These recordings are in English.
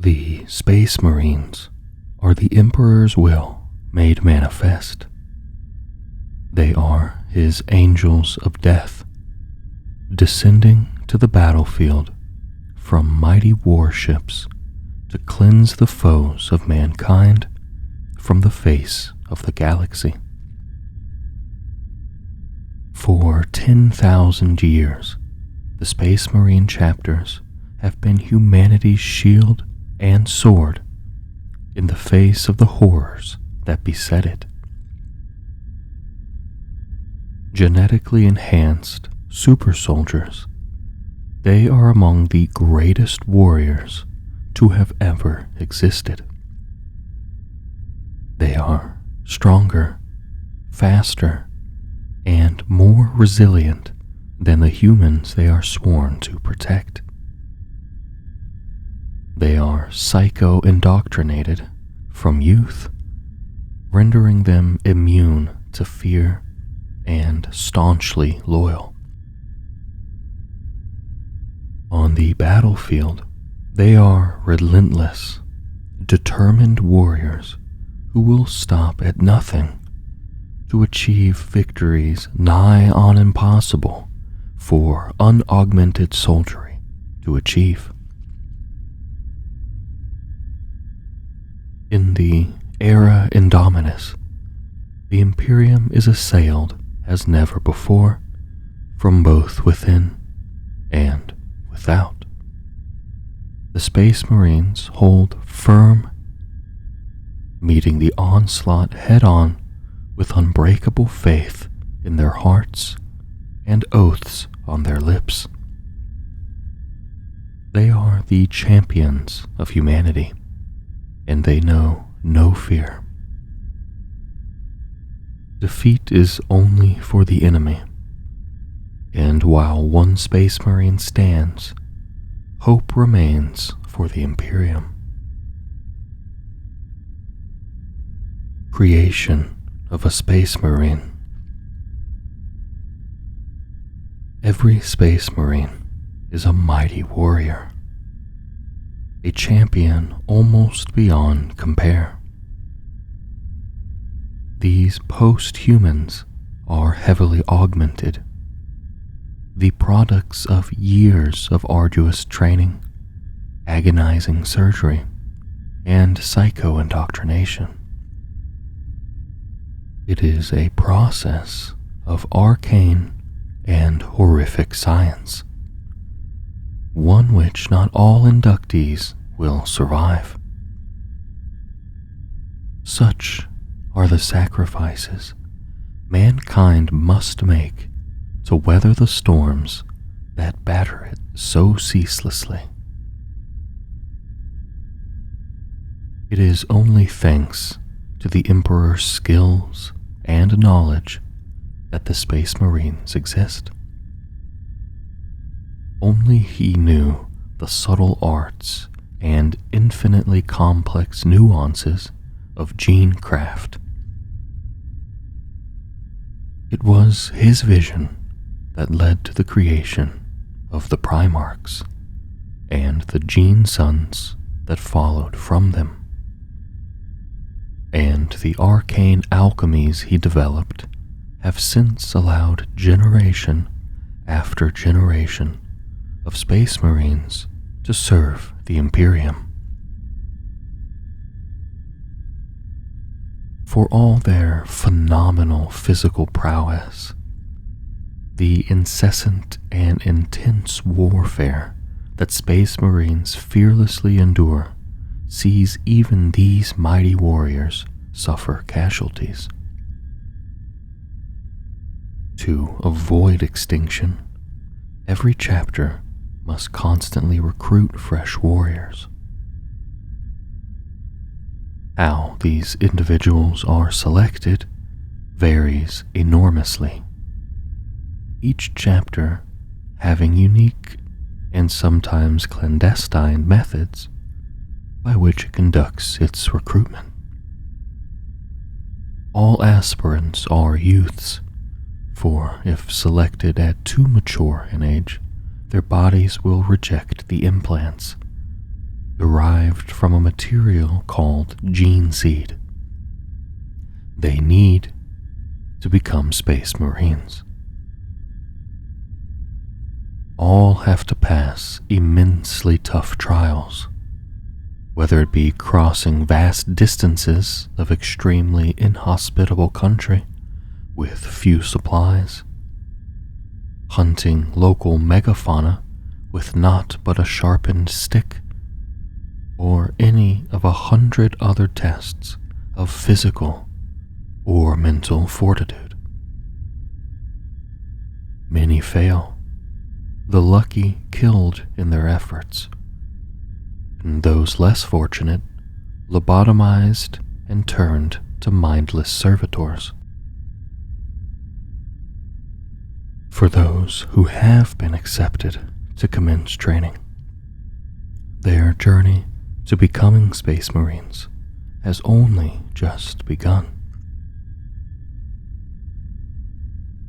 The Space Marines are the Emperor's will made manifest. They are his angels of death, descending to the battlefield from mighty warships to cleanse the foes of mankind from the face of the galaxy. For 10,000 years, the Space Marine chapters have been humanity's shield and sword in the face of the horrors that beset it. Genetically enhanced super soldiers, they are among the greatest warriors to have ever existed. They are stronger, faster, and more resilient than the humans they are sworn to protect. They are psycho-indoctrinated from youth, rendering them immune to fear and staunchly loyal. On the battlefield, they are relentless, determined warriors who will stop at nothing to achieve victories nigh on impossible for unaugmented soldiery to achieve. In the era Indominus, the Imperium is assailed as never before from both within and without. The Space Marines hold firm, meeting the onslaught head-on with unbreakable faith in their hearts and oaths on their lips. They are the champions of humanity, and they know no fear. Defeat is only for the enemy, and while one Space Marine stands, hope remains for the Imperium. Creation of a Space Marine. Every Space Marine is a mighty warrior, a champion almost beyond compare. These post-humans are heavily augmented, the products of years of arduous training, agonizing surgery, and psycho-indoctrination. It is a process of arcane and horrific science, one which not all inductees will survive. Such are the sacrifices mankind must make to weather the storms that batter it so ceaselessly. It is only thanks to the Emperor's skills and knowledge that the Space Marines exist. Only he knew the subtle arts and infinitely complex nuances of gene craft. It was his vision that led to the creation of the Primarchs and the gene sons that followed from them. And the arcane alchemies he developed have since allowed generation after generation of Space Marines to serve the Imperium. For all their phenomenal physical prowess, the incessant and intense warfare that Space Marines fearlessly endure sees even these mighty warriors suffer casualties. To avoid extinction, every chapter must constantly recruit fresh warriors. How these individuals are selected varies enormously, each chapter having unique and sometimes clandestine methods by which it conducts its recruitment. All aspirants are youths, for if selected at too mature an age, their bodies will reject the implants, derived from a material called gene seed. They need to become Space Marines. All have to pass immensely tough trials, whether it be crossing vast distances of extremely inhospitable country with few supplies, hunting local megafauna with naught but a sharpened stick, or any of 100 other tests of physical or mental fortitude. Many fail, the lucky killed in their efforts, and those less fortunate lobotomized and turned to mindless servitors. For those who have been accepted to commence training, their journey to becoming Space Marines has only just begun.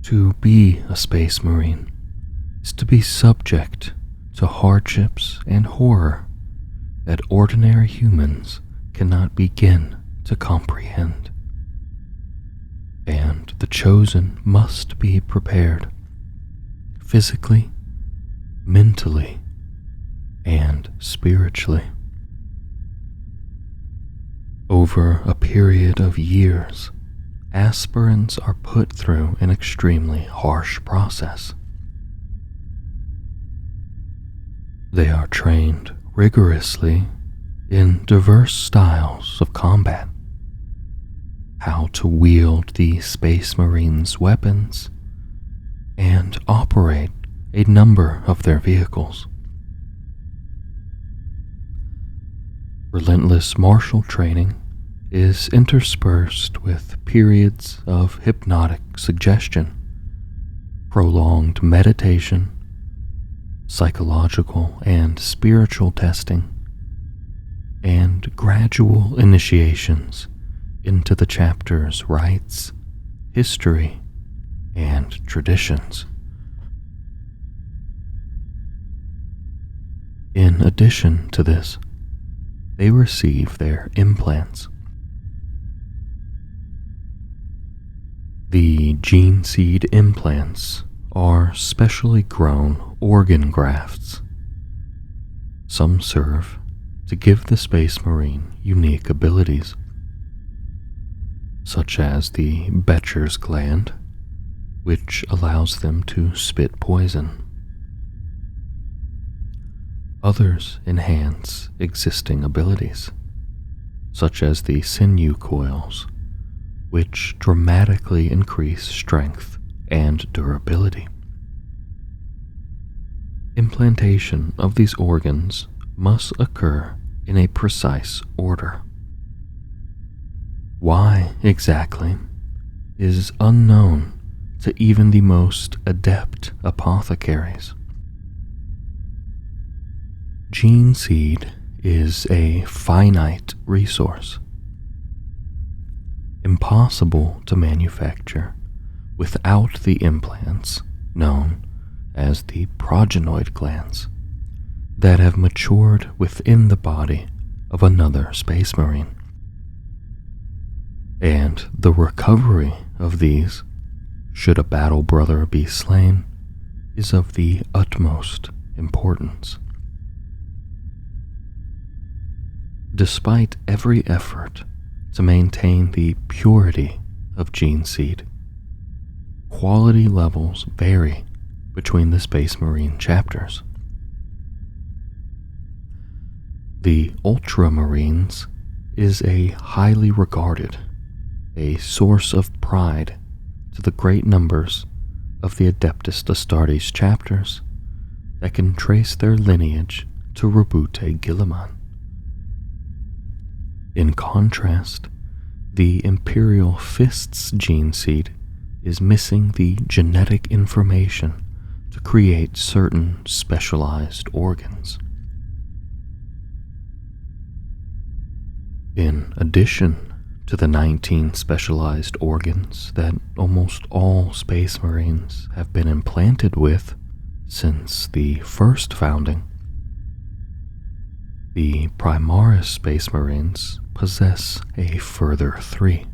To be a Space Marine is to be subject to hardships and horror that ordinary humans cannot begin to comprehend. And the chosen must be prepared physically, mentally, and spiritually. Over a period of years, aspirants are put through an extremely harsh process. They are trained rigorously in diverse styles of combat, how to wield the Space Marines' weapons, and operate a number of their vehicles. Relentless martial training is interspersed with periods of hypnotic suggestion, prolonged meditation, psychological and spiritual testing, and gradual initiations into the chapter's rites, history, and traditions. In addition to this, they receive their implants. The gene seed implants are specially grown organ grafts. Some serve to give the Space Marine unique abilities, such as the Becher's gland, which allows them to spit poison. Others enhance existing abilities, such as the sinew coils, which dramatically increase strength and durability. Implantation of these organs must occur in a precise order. Why exactly is unknown to even the most adept apothecaries. Gene seed is a finite resource, impossible to manufacture without the implants known as the progenoid glands that have matured within the body of another Space Marine. And the recovery of these, should a battle brother be slain, is of the utmost importance. Despite every effort to maintain the purity of gene seed, quality levels vary between the Space Marine chapters. The Ultramarines is a highly regarded, a source of pride to the great numbers of the Adeptus Astartes chapters that can trace their lineage to Rabute Guilliman. In contrast, the Imperial Fists gene seed is missing the genetic information to create certain specialized organs. In addition to the 19 specialized organs that almost all Space Marines have been implanted with since the first founding, The Primaris Space Marines possess a further 3.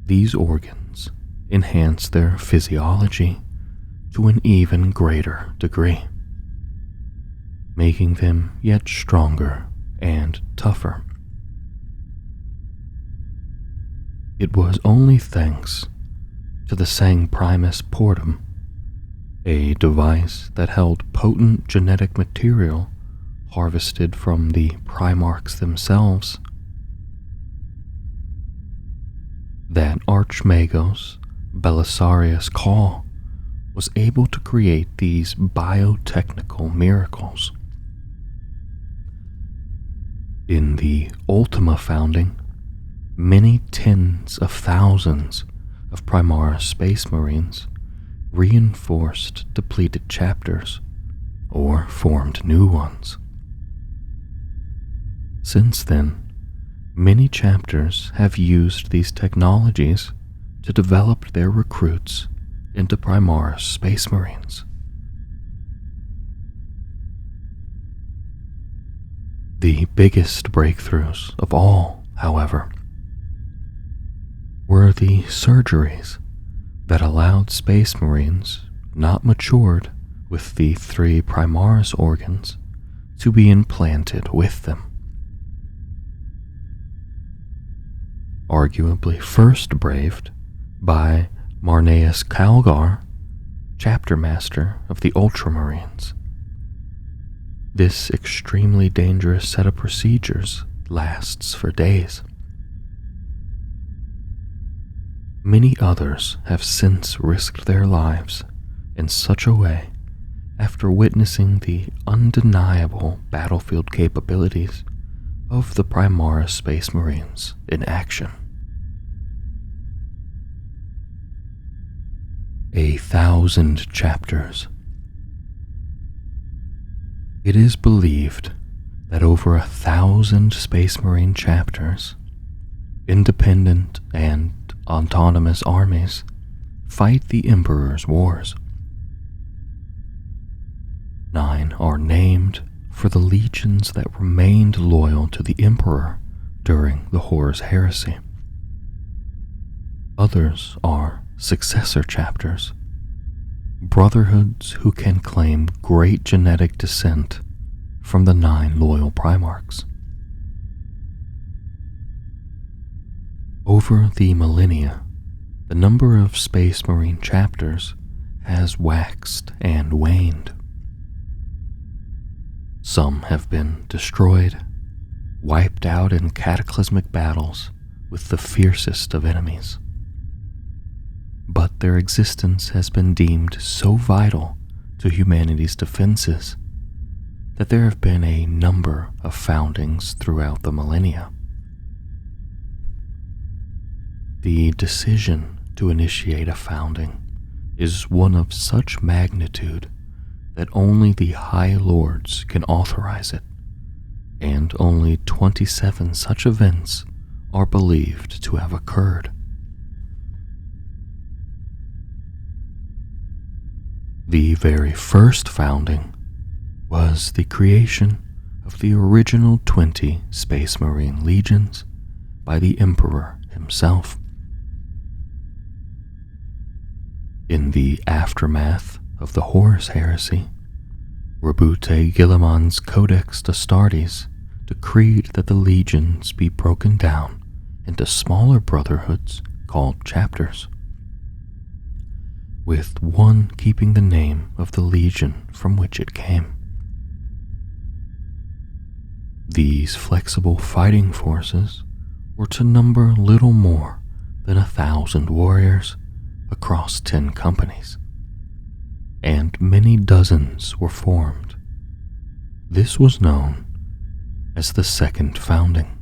These organs enhance their physiology to an even greater degree, making them yet stronger and tougher. It was only thanks to the Sang Primus Portum, a device that held potent genetic material harvested from the Primarchs themselves, that Archmagos Belisarius Cawl was able to create these biotechnical miracles. In the Ultima founding, many tens of thousands of Primaris Space Marines reinforced depleted chapters or formed new ones. Since then, many chapters have used these technologies to develop their recruits into Primaris Space Marines. The biggest breakthroughs of all, however, were the surgeries that allowed Space Marines not matured with the 3 Primaris organs to be implanted with them. Arguably first braved by Marneus Calgar, chapter master of the Ultramarines. This extremely dangerous set of procedures lasts for days. Many others have since risked their lives in such a way after witnessing the undeniable battlefield capabilities of the Primaris Space Marines in action. 1,000 chapters. It is believed that over 1,000 Space Marine chapters, independent and autonomous armies, fight the Emperor's wars. 9 are named for the legions that remained loyal to the Emperor during the Horus Heresy. Others are successor chapters, brotherhoods who can claim great genetic descent from the 9 loyal Primarchs. Over the millennia, the number of Space Marine chapters has waxed and waned. Some have been destroyed, wiped out in cataclysmic battles with the fiercest of enemies. But their existence has been deemed so vital to humanity's defenses that there have been a number of foundings throughout the millennia. The decision to initiate a founding is one of such magnitude that only the High Lords can authorize it, and only 27 such events are believed to have occurred. The very first founding was the creation of the original 20 Space Marine legions by the Emperor himself. In the aftermath of the Horus Heresy, Rabute Guilliman's Codex Astartes decreed that the legions be broken down into smaller brotherhoods called chapters, with one keeping the name of the legion from which it came. These flexible fighting forces were to number little more than 1,000 warriors across 10 companies, and many dozens were formed. This was known as the Second Founding.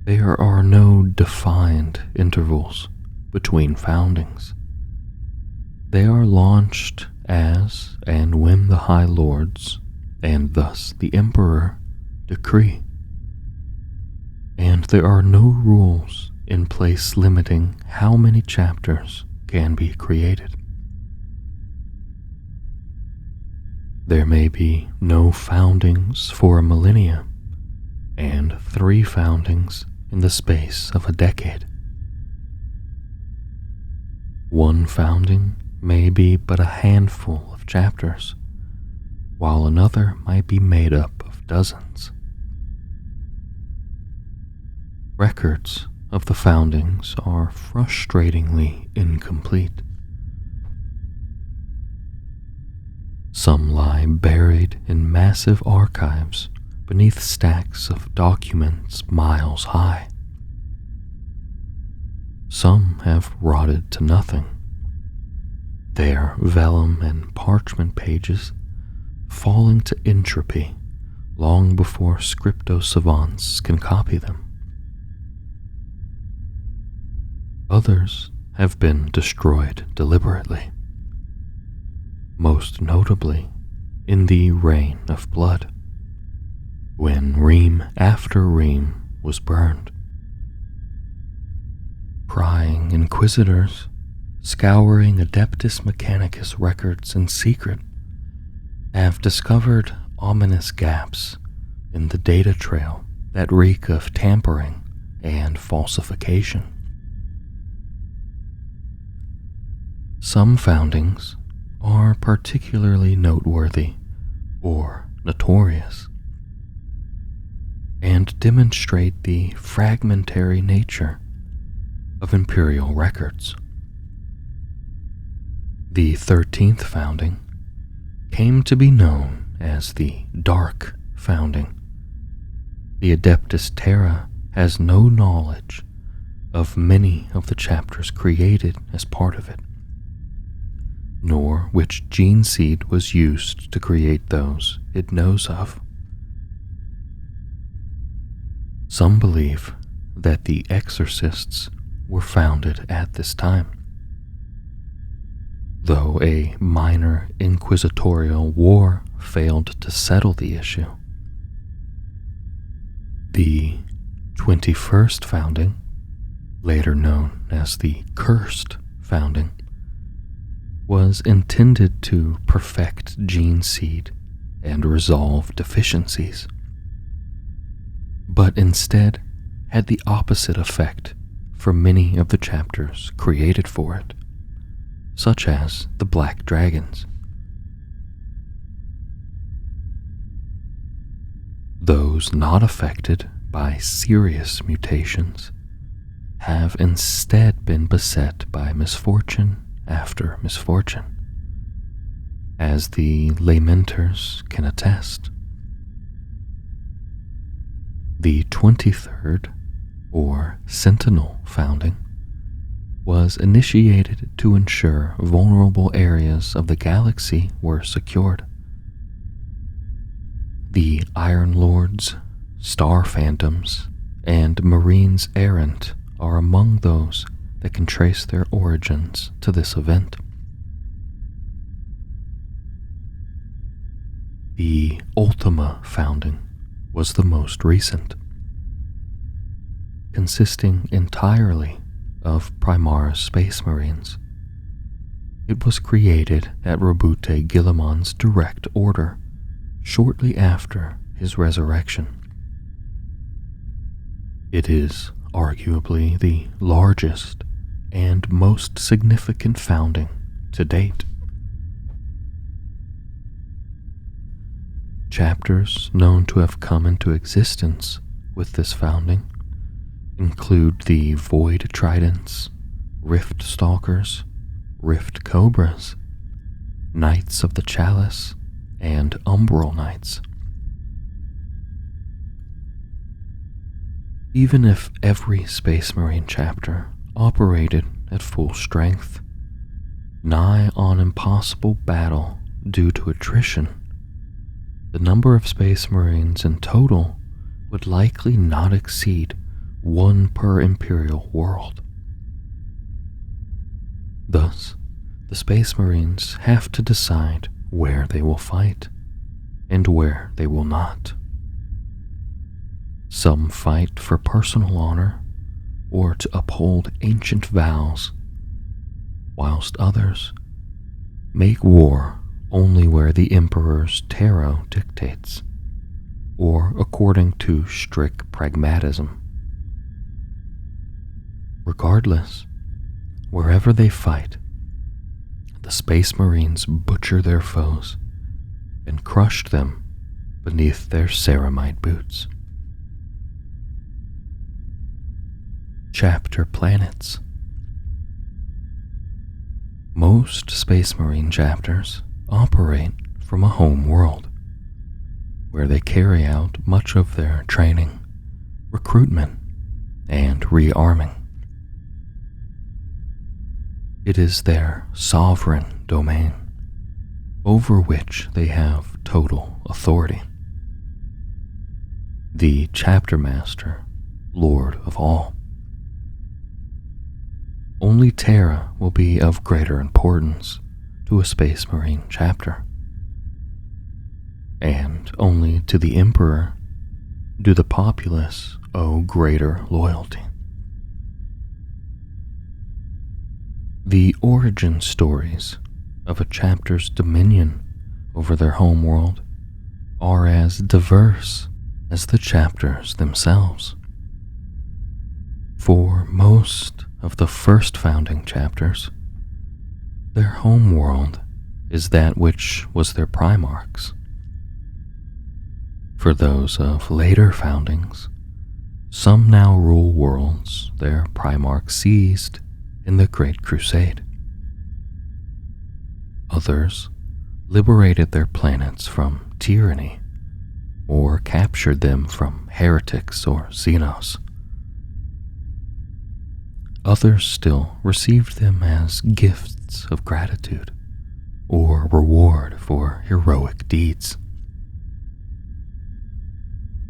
There are no defined intervals between foundings. They are launched as and when the High Lords, and thus the Emperor, decree. And there are no rules in place limiting how many chapters can be created. There may be no foundings for a millennia, and 3 foundings in the space of a decade. One founding may be but a handful of chapters, while another might be made up of dozens. Records of the foundings are frustratingly incomplete. Some lie buried in massive archives beneath stacks of documents miles high. Some have rotted to nothing, their vellum and parchment pages falling to entropy long before scripto-savants can copy them. Others have been destroyed deliberately, most notably in the Reign of Blood, when ream after ream was burned. Prying inquisitors, scouring Adeptus Mechanicus records in secret, have discovered ominous gaps in the data trail that reek of tampering and falsification. Some foundings are particularly noteworthy or notorious, and demonstrate the fragmentary nature of Imperial records. The 13th founding came to be known as the Dark Founding. The Adeptus Terra has no knowledge of many of the chapters created as part of it, nor which gene seed was used to create those it knows of. Some believe that the Exorcists were founded at this time, though a minor inquisitorial war failed to settle the issue. The 21st founding, later known as the Cursed Founding, was intended to perfect gene seed and resolve deficiencies, but instead had the opposite effect for many of the chapters created for it, such as the Black Dragons. Those not affected by serious mutations have instead been beset by misfortune after misfortune, as the lamenters can attest. The 23rd, or Sentinel Founding, was initiated to ensure vulnerable areas of the galaxy were secured. The Iron Lords, Star Phantoms, and Marines Errant are among those that can trace their origins to this event. The Ultima Founding was the most recent, consisting entirely of Primaris Space Marines. It was created at Robute Guilliman's direct order shortly after his resurrection. It is arguably the largest and most significant founding to date. Chapters known to have come into existence with this founding include the Void Tridents, Rift Stalkers, Rift Cobras, Knights of the Chalice, and Umbral Knights. Even if every Space Marine chapter operated at full strength, nigh on impossible battle due to attrition, the number of Space Marines in total would likely not exceed 1 per Imperial world. Thus, the Space Marines have to decide where they will fight and where they will not. Some fight for personal honor or to uphold ancient vows, whilst others make war only where the Emperor's tarot dictates, or according to strict pragmatism. Regardless, wherever they fight, the Space Marines butcher their foes and crushed them beneath their ceramite boots. Chapter Planets. Most Space Marine chapters operate from a home world, where they carry out much of their training, recruitment, and rearming. It is their sovereign domain, over which they have total authority. The chapter master, lord of all. Only Terra will be of greater importance to a Space Marine chapter, and only to the Emperor do the populace owe greater loyalty. The origin stories of a chapter's dominion over their homeworld are as diverse as the chapters themselves. For most of the first founding chapters, their homeworld is that which was their Primarch's. For those of later foundings, some now rule worlds their Primarch seized in the Great Crusade. Others liberated their planets from tyranny or captured them from heretics or Xenos. Others still received them as gifts of gratitude or reward for heroic deeds.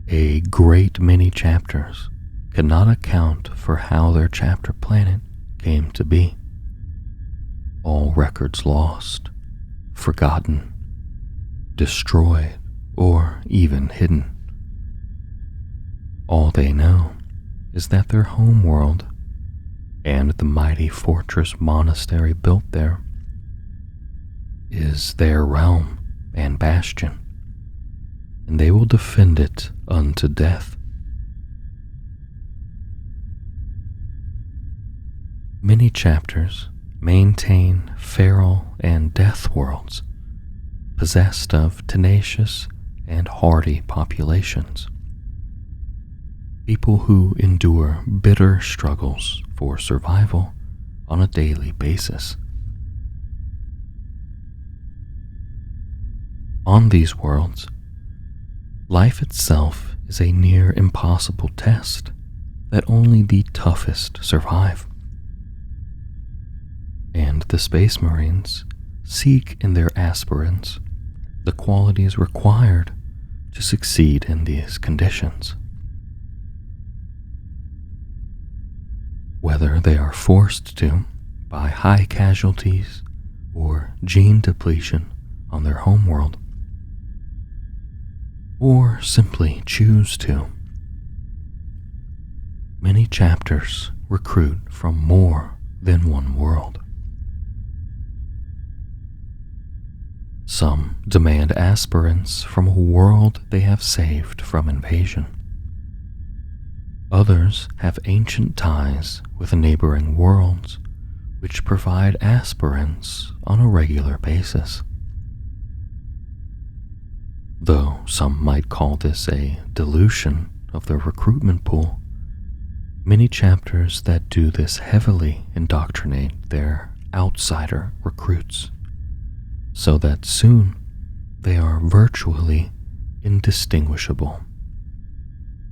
A great many chapters cannot account for how their chapter planet came to be. All records lost, forgotten, destroyed, or even hidden. All they know is that their homeworld and the mighty fortress monastery built there is their realm and bastion, and they will defend it unto death. Many chapters maintain feral and death worlds, possessed of tenacious and hardy populations. People who endure bitter struggles for survival on a daily basis. On these worlds, life itself is a near impossible test that only the toughest survive. And the Space Marines seek in their aspirants the qualities required to succeed in these conditions. Whether they are forced to by high casualties or gene depletion on their homeworld, or simply choose to, many chapters recruit from more than one world. Some demand aspirants from a world they have saved from invasion. Others have ancient ties with neighboring worlds which provide aspirants on a regular basis. Though some might call this a dilution of the recruitment pool, many chapters that do this heavily indoctrinate their outsider recruits, so that soon they are virtually indistinguishable,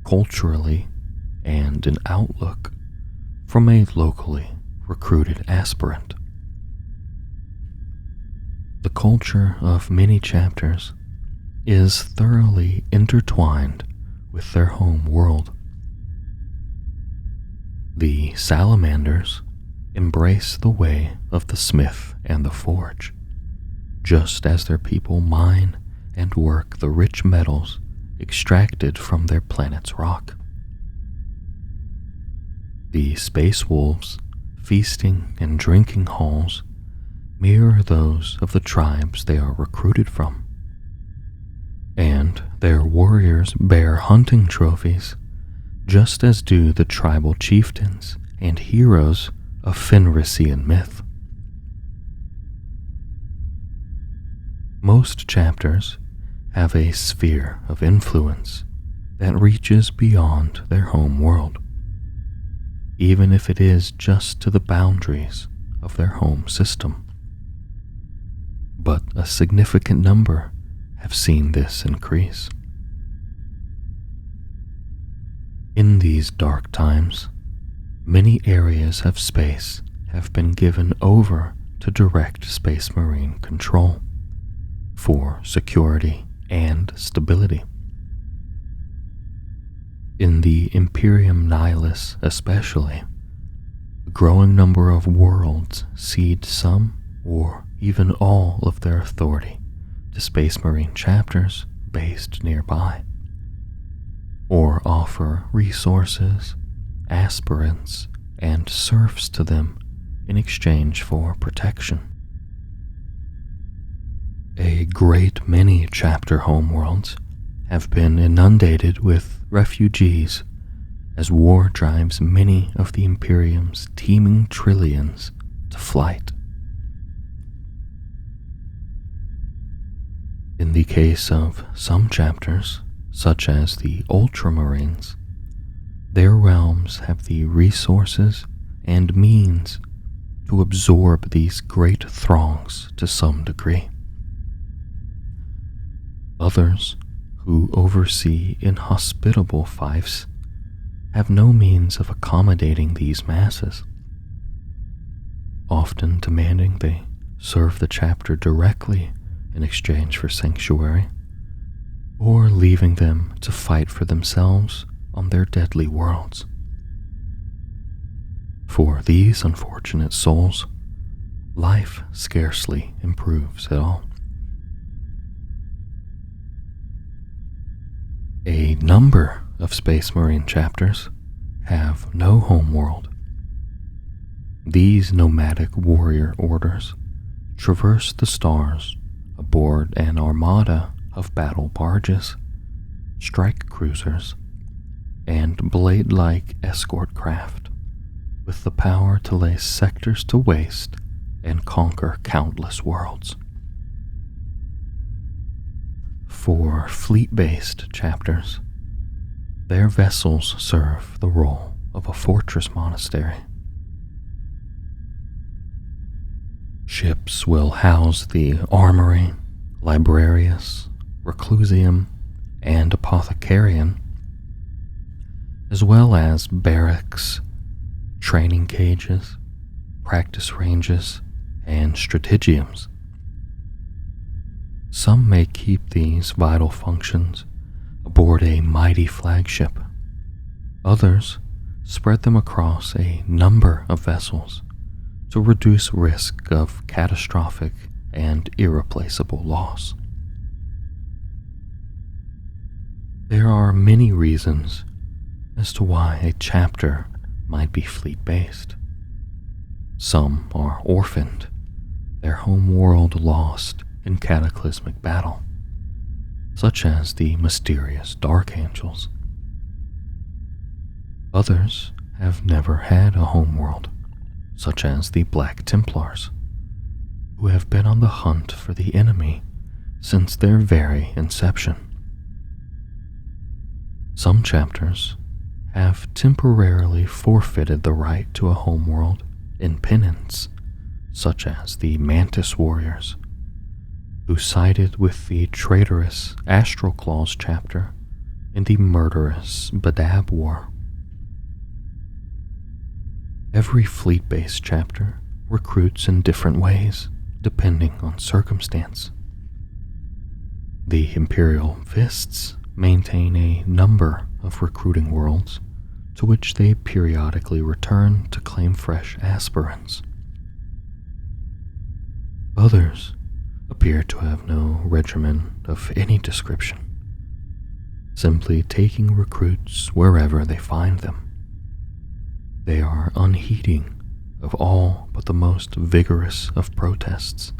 culturally and in outlook, from a locally recruited aspirant. The culture of many chapters is thoroughly intertwined with their home world. The Salamanders embrace the way of the smith and the forge, just as their people mine and work the rich metals extracted from their planet's rock. The space wolves' feasting and drinking halls mirror those of the tribes they are recruited from, and their warriors bear hunting trophies just as do the tribal chieftains and heroes of Fenrisian myth. Most chapters have a sphere of influence that reaches beyond their home world, even if it is just to the boundaries of their home system. But a significant number have seen this increase. In these dark times, many areas of space have been given over to direct Space Marine control for security and stability. In the Imperium Nihilus especially, a growing number of worlds cede some or even all of their authority to Space Marine chapters based nearby, or offer resources, aspirants, and serfs to them in exchange for protection. A great many chapter homeworlds have been inundated with refugees as war drives many of the Imperium's teeming trillions to flight. In the case of some chapters, such as the Ultramarines, their realms have the resources and means to absorb these great throngs to some degree. Others, who oversee inhospitable fiefs, have no means of accommodating these masses, often demanding they serve the chapter directly in exchange for sanctuary, or leaving them to fight for themselves on their deadly worlds. For these unfortunate souls, life scarcely improves at all. A number of Space Marine chapters have no homeworld. These nomadic warrior orders traverse the stars aboard an armada of battle barges, strike cruisers, and blade-like escort craft, with the power to lay sectors to waste and conquer countless worlds. For fleet-based chapters, their vessels serve the role of a fortress monastery. Ships will house the Armoury, Librarius, Reclusiam, and Apothecarion, as well as barracks, training cages, practice ranges, and strategiums. Some may keep these vital functions aboard a mighty flagship. Others spread them across a number of vessels to reduce risk of catastrophic and irreplaceable loss. There are many reasons as to why a chapter might be fleet-based. Some are orphaned, their home world lost in cataclysmic battle, such as the mysterious Dark Angels. Others have never had a homeworld, such as the Black Templars, who have been on the hunt for the enemy since their very inception. Some chapters have temporarily forfeited the right to a homeworld in penance, such as the Mantis Warriors, who sided with the traitorous Astral Claws chapter in the murderous Badab War. Every fleet-based chapter recruits in different ways, depending on circumstance. The Imperial Fists maintain a number of recruiting worlds to which they periodically return to claim fresh aspirants. Others appear to have no regimen of any description, simply taking recruits wherever they find them. They are unheeding of all but the most vigorous of protests,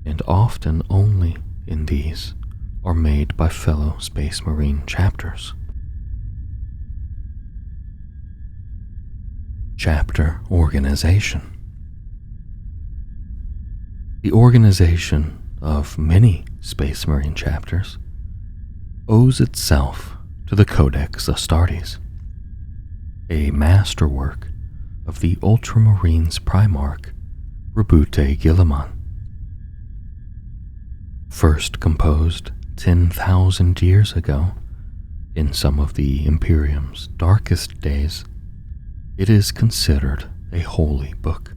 and often only in these are made by fellow Space Marine chapters. Chapter Organization. The organization of many Space Marine chapters owes itself to the Codex Astartes, a masterwork of the Ultramarines Primarch Rebute Guilliman. First composed 10,000 years ago, in some of the Imperium's darkest days, it is considered a holy book,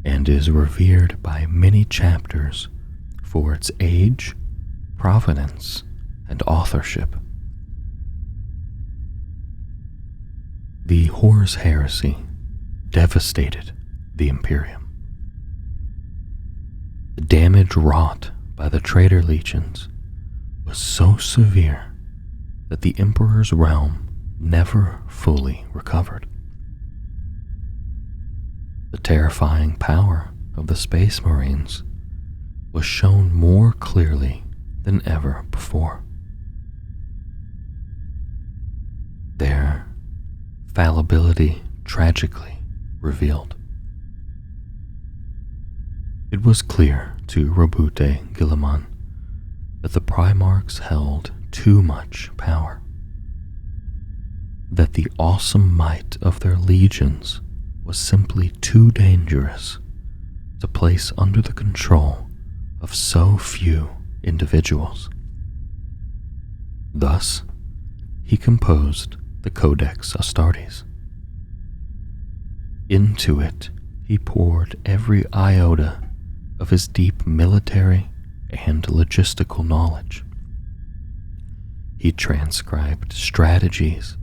and is revered by many chapters for its age, provenance, and authorship. The Horus Heresy devastated the Imperium. The damage wrought by the traitor legions was so severe that the Emperor's realm never fully recovered. The terrifying power of the Space Marines was shown more clearly than ever before. Their fallibility tragically revealed. It was clear to Rebute Guilliman that the Primarchs held too much power, that the awesome might of their legions was simply too dangerous to place under the control of so few individuals. Thus, he composed the Codex Astartes. Into it, he poured every iota of his deep military and logistical knowledge. He transcribed strategies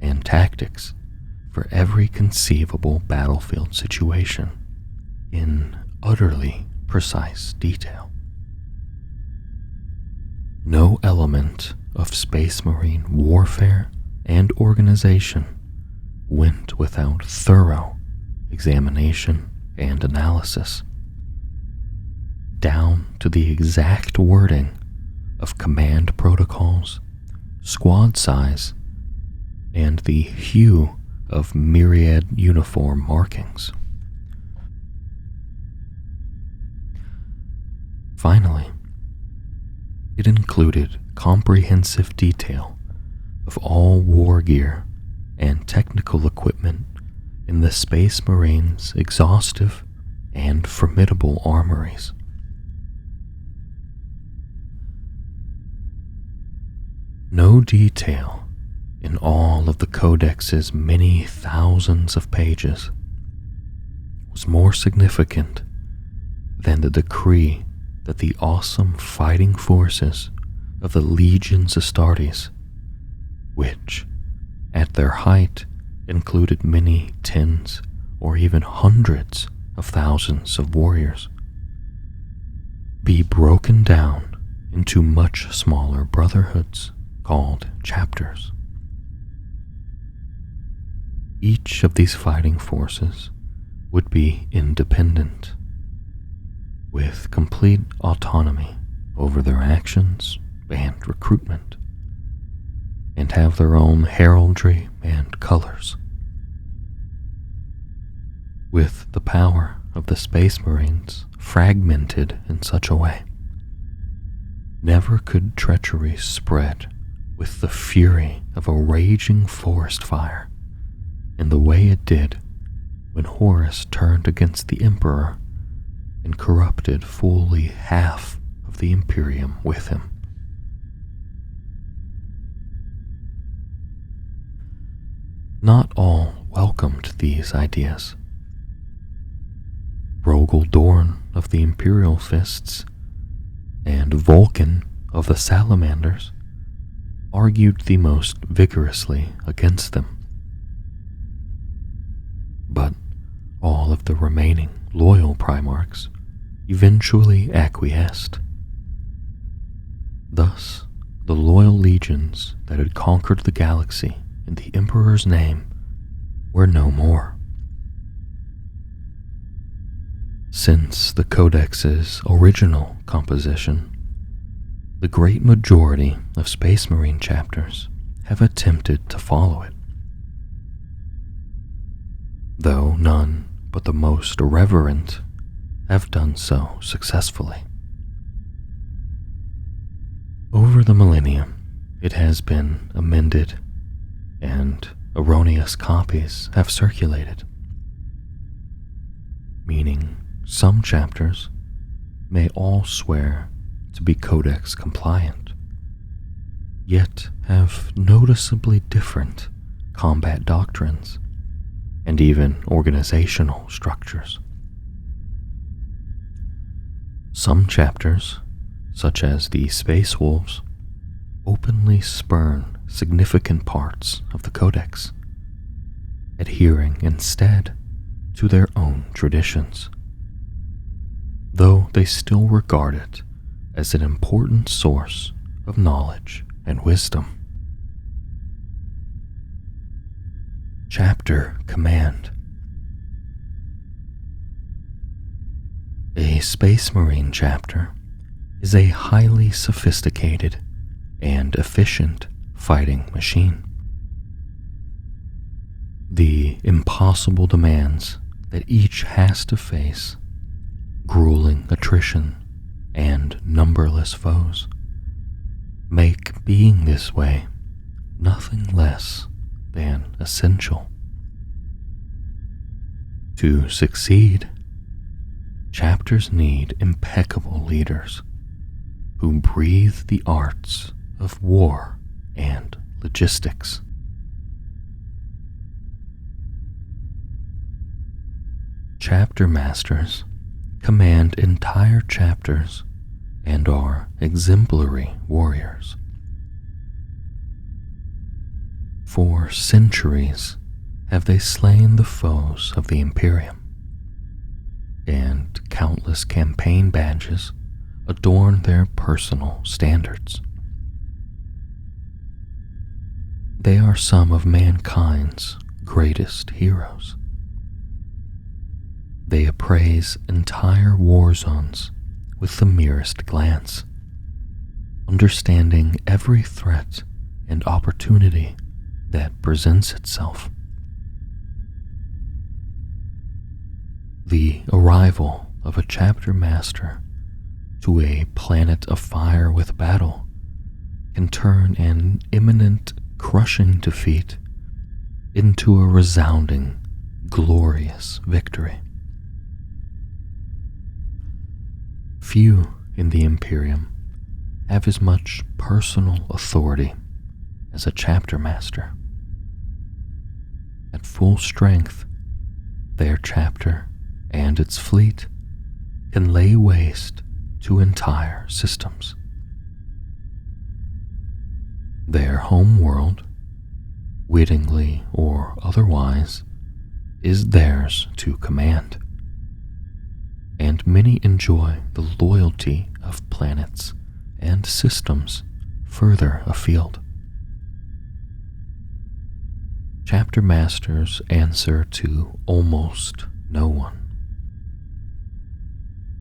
and tactics for every conceivable battlefield situation in utterly precise detail. No element of Space Marine warfare and organization went without thorough examination and analysis, down to the exact wording of command protocols, squad size, and the hue of myriad uniform markings. Finally, it included comprehensive detail of all war gear and technical equipment in the Space Marines' exhaustive and formidable armories. No detail in all of the Codex's many thousands of pages was more significant than the decree that the awesome fighting forces of the Legions Astartes, which, at their height, included many tens or even hundreds of thousands of warriors, be broken down into much smaller brotherhoods called chapters. Each of these fighting forces would be independent, with complete autonomy over their actions and recruitment, and have their own heraldry and colors. With the power of the Space Marines fragmented in such a way, never could treachery spread with the fury of a raging forest fire in the way it did when Horus turned against the Emperor and corrupted fully half of the Imperium with him. Not all welcomed these ideas. Rogel Dorn of the Imperial Fists and Vulcan of the Salamanders argued the most vigorously against them. But all of the remaining loyal Primarchs eventually acquiesced. Thus, the loyal legions that had conquered the galaxy in the Emperor's name were no more, Since the Codex's original composition, the great majority of Space Marine chapters have attempted to follow it, though none but the most irreverent have done so successfully. Over the millennium, it has been amended, and erroneous copies have circulated, meaning some chapters may all swear to be Codex compliant, yet have noticeably different combat doctrines and even organizational structures. Some chapters, such as the Space Wolves, openly spurn significant parts of the Codex, adhering instead to their own traditions, though they still regard it as an important source of knowledge and wisdom. Chapter Command. A Space Marine chapter is a highly sophisticated and efficient fighting machine. The impossible demands that each has to face, grueling attrition, and numberless foes, make being this way nothing less than essential. To succeed, chapters need impeccable leaders who breathe the arts of war and logistics. Chapter masters command entire chapters and are exemplary warriors. For centuries have they slain the foes of the Imperium, and countless campaign badges adorn their personal standards. They are some of mankind's greatest heroes. They appraise entire war zones with the merest glance, understanding every threat and opportunity that presents itself. The arrival of a chapter master to a planet afire with battle can turn an imminent, crushing defeat into a resounding, glorious victory. Few in the Imperium have as much personal authority as a chapter master. At full strength, their chapter and its fleet can lay waste to entire systems. Their home world, wittingly or otherwise, is theirs to command, and many enjoy the loyalty of planets and systems further afield. Chapter masters answer to almost no one.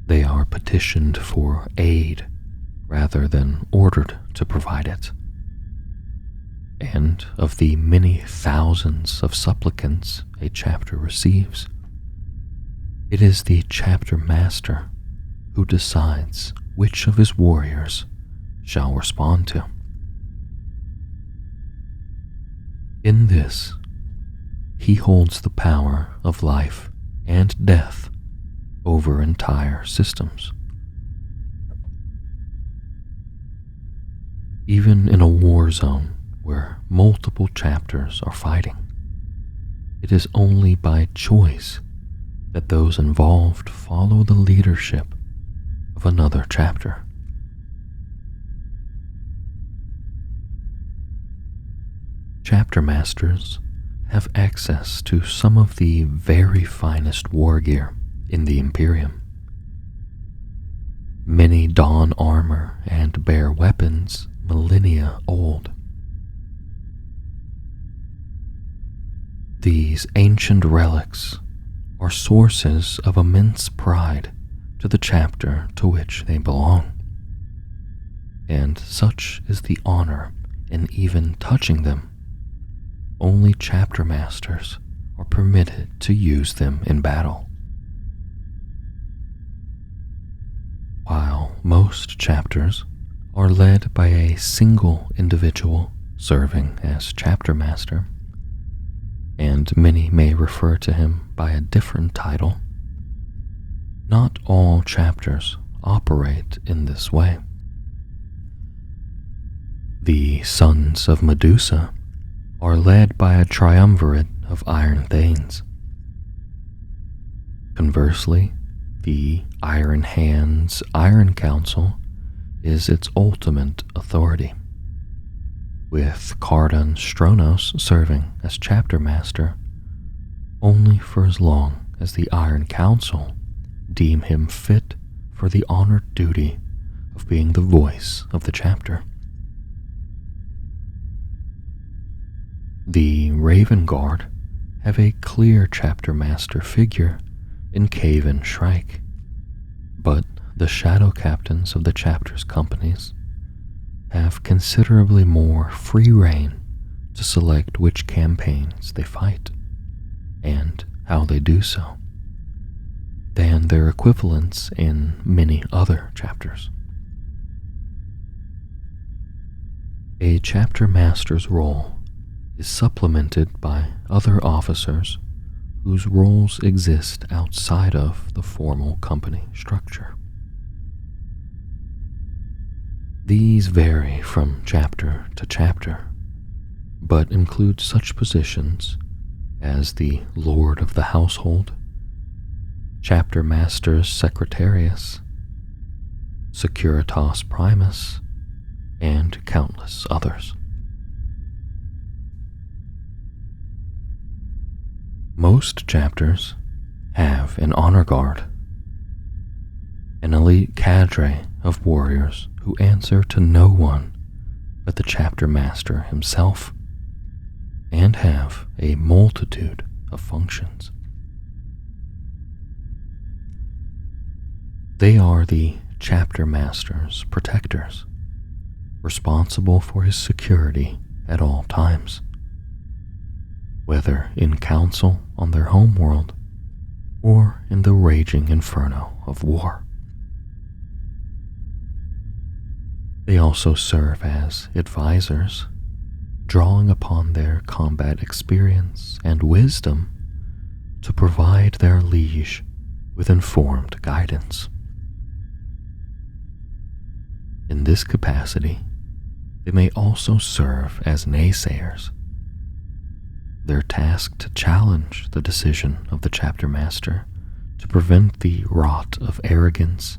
They are petitioned for aid rather than ordered to provide it. And of the many thousands of supplicants a chapter receives, it is the chapter master who decides which of his warriors shall respond to. In this, he holds the power of life and death over entire systems. Even in a war zone where multiple chapters are fighting, it is only by choice that those involved follow the leadership of another chapter. Chapter masters have access to some of the very finest war gear in the Imperium. Many don armor and bear weapons millennia old. These ancient relics, are sources of immense pride to the chapter to which they belong, and such is the honor in even touching them, only chapter masters are permitted to use them in battle. While most chapters are led by a single individual serving as chapter master, and many may refer to him by a different title, not all chapters operate in this way. The Sons of Medusa are led by a triumvirate of Iron Thanes. Conversely, the Iron Hands Iron Council is its ultimate authority, with Cardan Stronos serving as chapter master only for as long as the Iron Council deem him fit for the honored duty of being the voice of the chapter. The Raven Guard have a clear chapter master figure in Caven Shrike, but the shadow captains of the chapter's companies have considerably more free rein to select which campaigns they fight and how they do so than their equivalents in many other chapters. A chapter master's role is supplemented by other officers whose roles exist outside of the formal company structure. These vary from chapter to chapter, but include such positions as the Lord of the Household, Chapter Master's Secretarius, Securitas Primus, and countless others. Most chapters have an honor guard, an elite cadre of warriors who answer to no one but the chapter master himself, and have a multitude of functions. They are the chapter master's protectors, responsible for his security at all times, whether in council on their homeworld or in the raging inferno of war. They also serve as advisors, drawing upon their combat experience and wisdom to provide their liege with informed guidance. In this capacity, they may also serve as naysayers. Their task to challenge the decision of the chapter master to prevent the rot of arrogance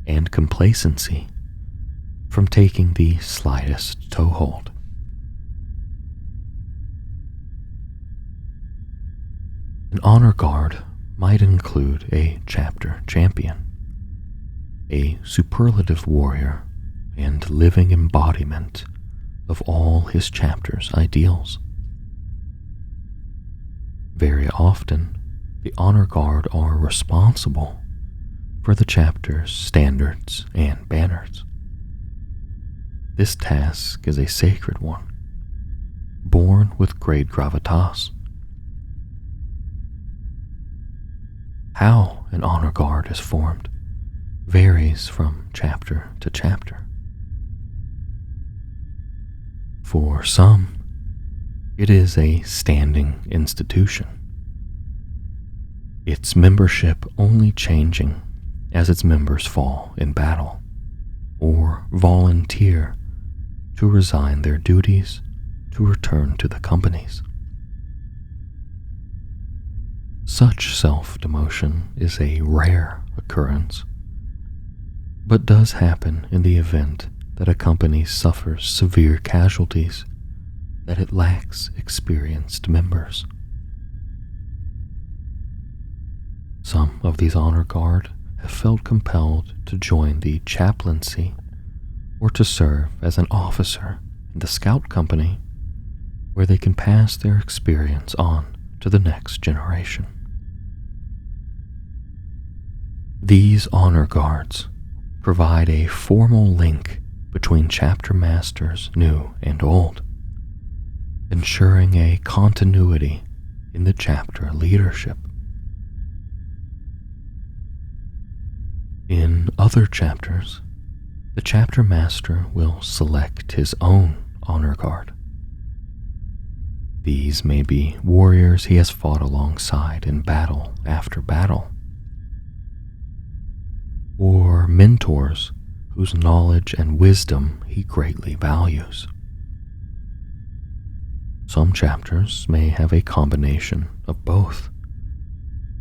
and complacency from taking the slightest toehold. An honor guard might include a chapter champion, a superlative warrior and living embodiment of all his chapter's ideals. Very often, the honor guard are responsible for the chapter's standards and banners. This task is a sacred one, born with great gravitas. How an honor guard is formed varies from chapter to chapter. For some, it is a standing institution, its membership only changing as its members fall in battle or volunteer to resign their duties to return to the companies. Such self-demotion is a rare occurrence, but does happen in the event that a company suffers severe casualties that it lacks experienced members. Some of these honor guard have felt compelled to join the chaplaincy or to serve as an officer in the scout company, where they can pass their experience on to the next generation. These honor guards provide a formal link between chapter masters new and old, ensuring a continuity in the chapter leadership. In other chapters, the chapter master will select his own honor guard. These may be warriors he has fought alongside in battle after battle, or mentors whose knowledge and wisdom he greatly values. Some chapters may have a combination of both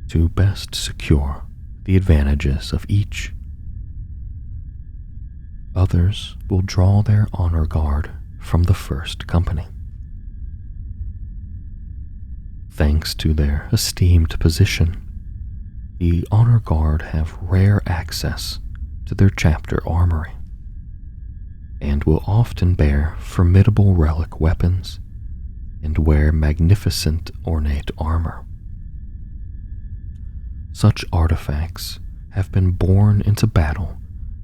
to best secure the advantages of each. Others will draw their honor guard from the first company. Thanks to their esteemed position, the honor guard have rare access to their chapter armory, and will often bear formidable relic weapons and wear magnificent ornate armor. Such artifacts have been borne into battle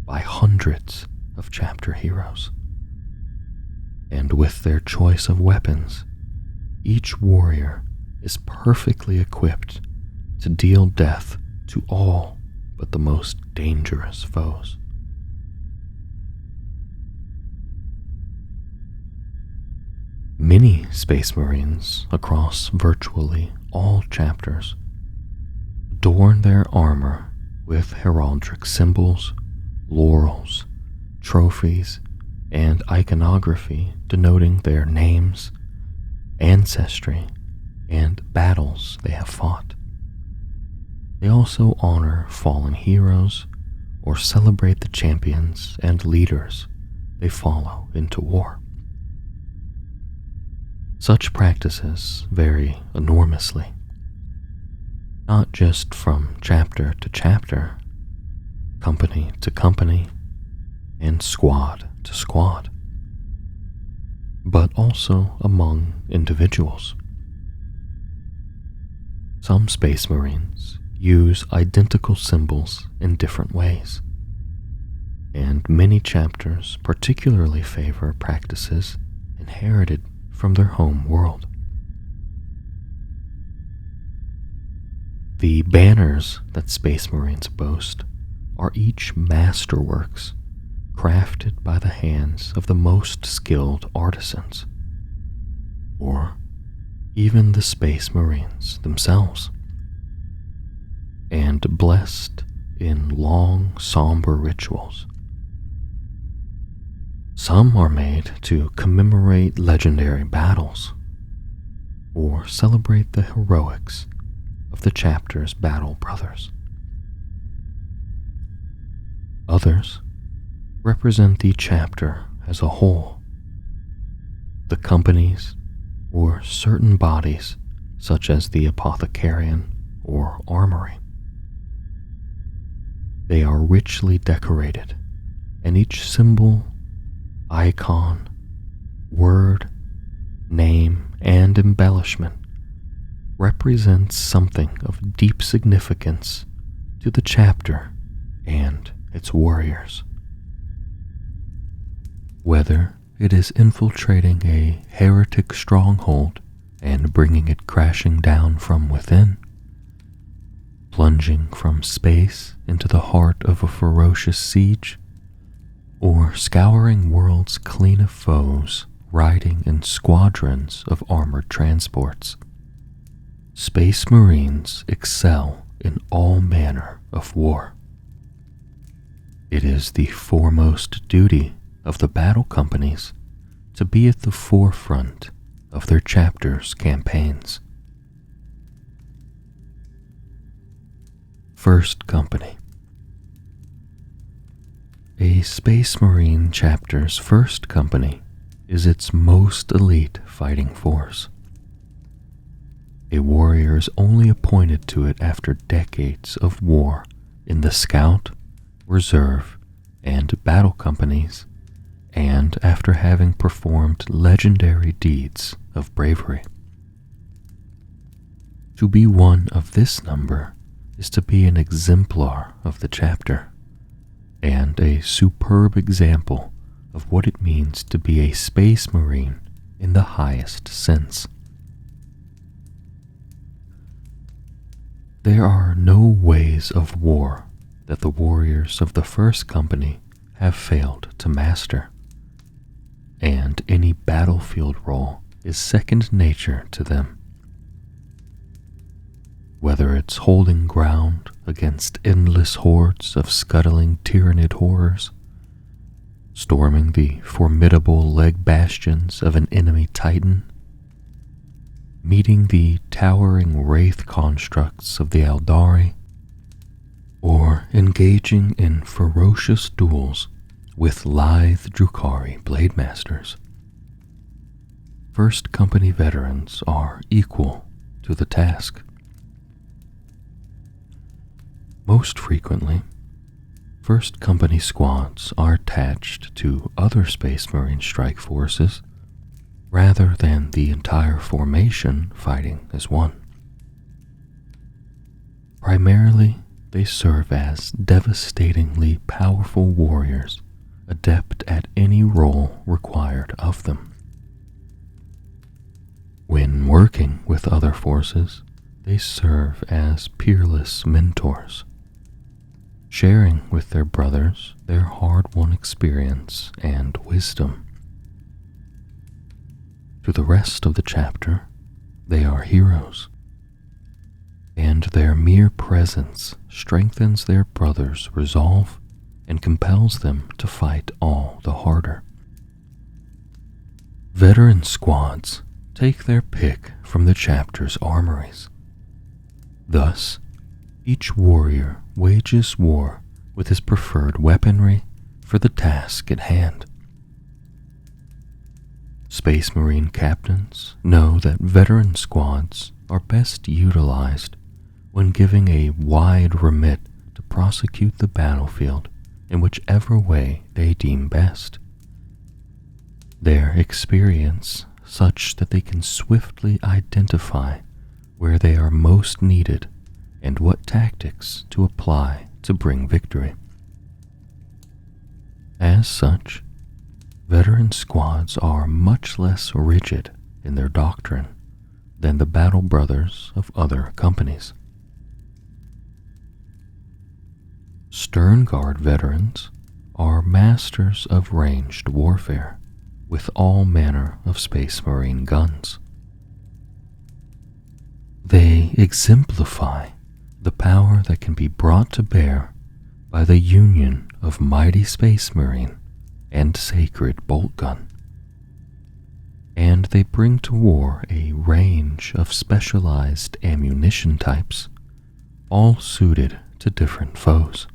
by hundreds of chapter heroes, and with their choice of weapons, each warrior is perfectly equipped to deal death to all but the most dangerous foes. Many Space Marines across virtually all chapters adorn their armor with heraldic symbols, laurels, trophies, and iconography denoting their names, ancestry, and battles they have fought. They also honor fallen heroes or celebrate the champions and leaders they follow into war. Such practices vary enormously, not just from chapter to chapter, company to company, and squad to squad, but also among individuals. Some Space Marines use identical symbols in different ways, and many chapters particularly favor practices inherited from their home world. The banners that Space Marines boast are each masterworks crafted by the hands of the most skilled artisans, or even the Space Marines themselves, and blessed in long, somber rituals. Some are made to commemorate legendary battles, or celebrate the heroics of the chapter's battle brothers. Others represent the chapter as a whole, the companies or certain bodies such as the Apothecarion or Armoury. They are richly decorated, and each symbol, icon, word, name, and embellishment represents something of deep significance to the chapter and its warriors. Whether it is infiltrating a heretic stronghold and bringing it crashing down from within, plunging from space into the heart of a ferocious siege, or scouring worlds clean of foes riding in squadrons of armored transports, Space Marines excel in all manner of war. It is the foremost duty of the battle companies to be at the forefront of their chapters' campaigns. First Company. A Space Marine chapter's first company is its most elite fighting force. A warrior is only appointed to it after decades of war in the Scout, Reserve, and Battle companies, and after having performed legendary deeds of bravery. To be one of this number is to be an exemplar of the chapter, and a superb example of what it means to be a Space Marine in the highest sense. There are no ways of war that the warriors of the first company have failed to master, and any battlefield role is second nature to them. Whether it's holding ground against endless hordes of scuttling tyrannid horrors, storming the formidable leg bastions of an enemy titan, meeting the towering wraith constructs of the Aeldari, or engaging in ferocious duels with lithe Drukhari blade masters, First Company veterans are equal to the task. Most frequently, First Company squads are attached to other Space Marine strike forces rather than the entire formation fighting as one. Primarily, they serve as devastatingly powerful warriors, adept at any role required of them. When working with other forces, they serve as peerless mentors, sharing with their brothers their hard-won experience and wisdom. To the rest of the chapter, they are heroes, and their mere presence strengthens their brothers' resolve and compels them to fight all the harder. Veteran squads take their pick from the chapter's armories. Thus, each warrior wages war with his preferred weaponry for the task at hand. Space Marine captains know that veteran squads are best utilized when giving a wide remit to prosecute the battlefield in whichever way they deem best. Their experience such that they can swiftly identify where they are most needed and what tactics to apply to bring victory. As such, veteran squads are much less rigid in their doctrine than the battle brothers of other companies. Stern Guard veterans are masters of ranged warfare with all manner of Space Marine guns. They exemplify the power that can be brought to bear by the union of mighty Space Marine and sacred bolt gun, and they bring to war a range of specialized ammunition types, all suited to different foes.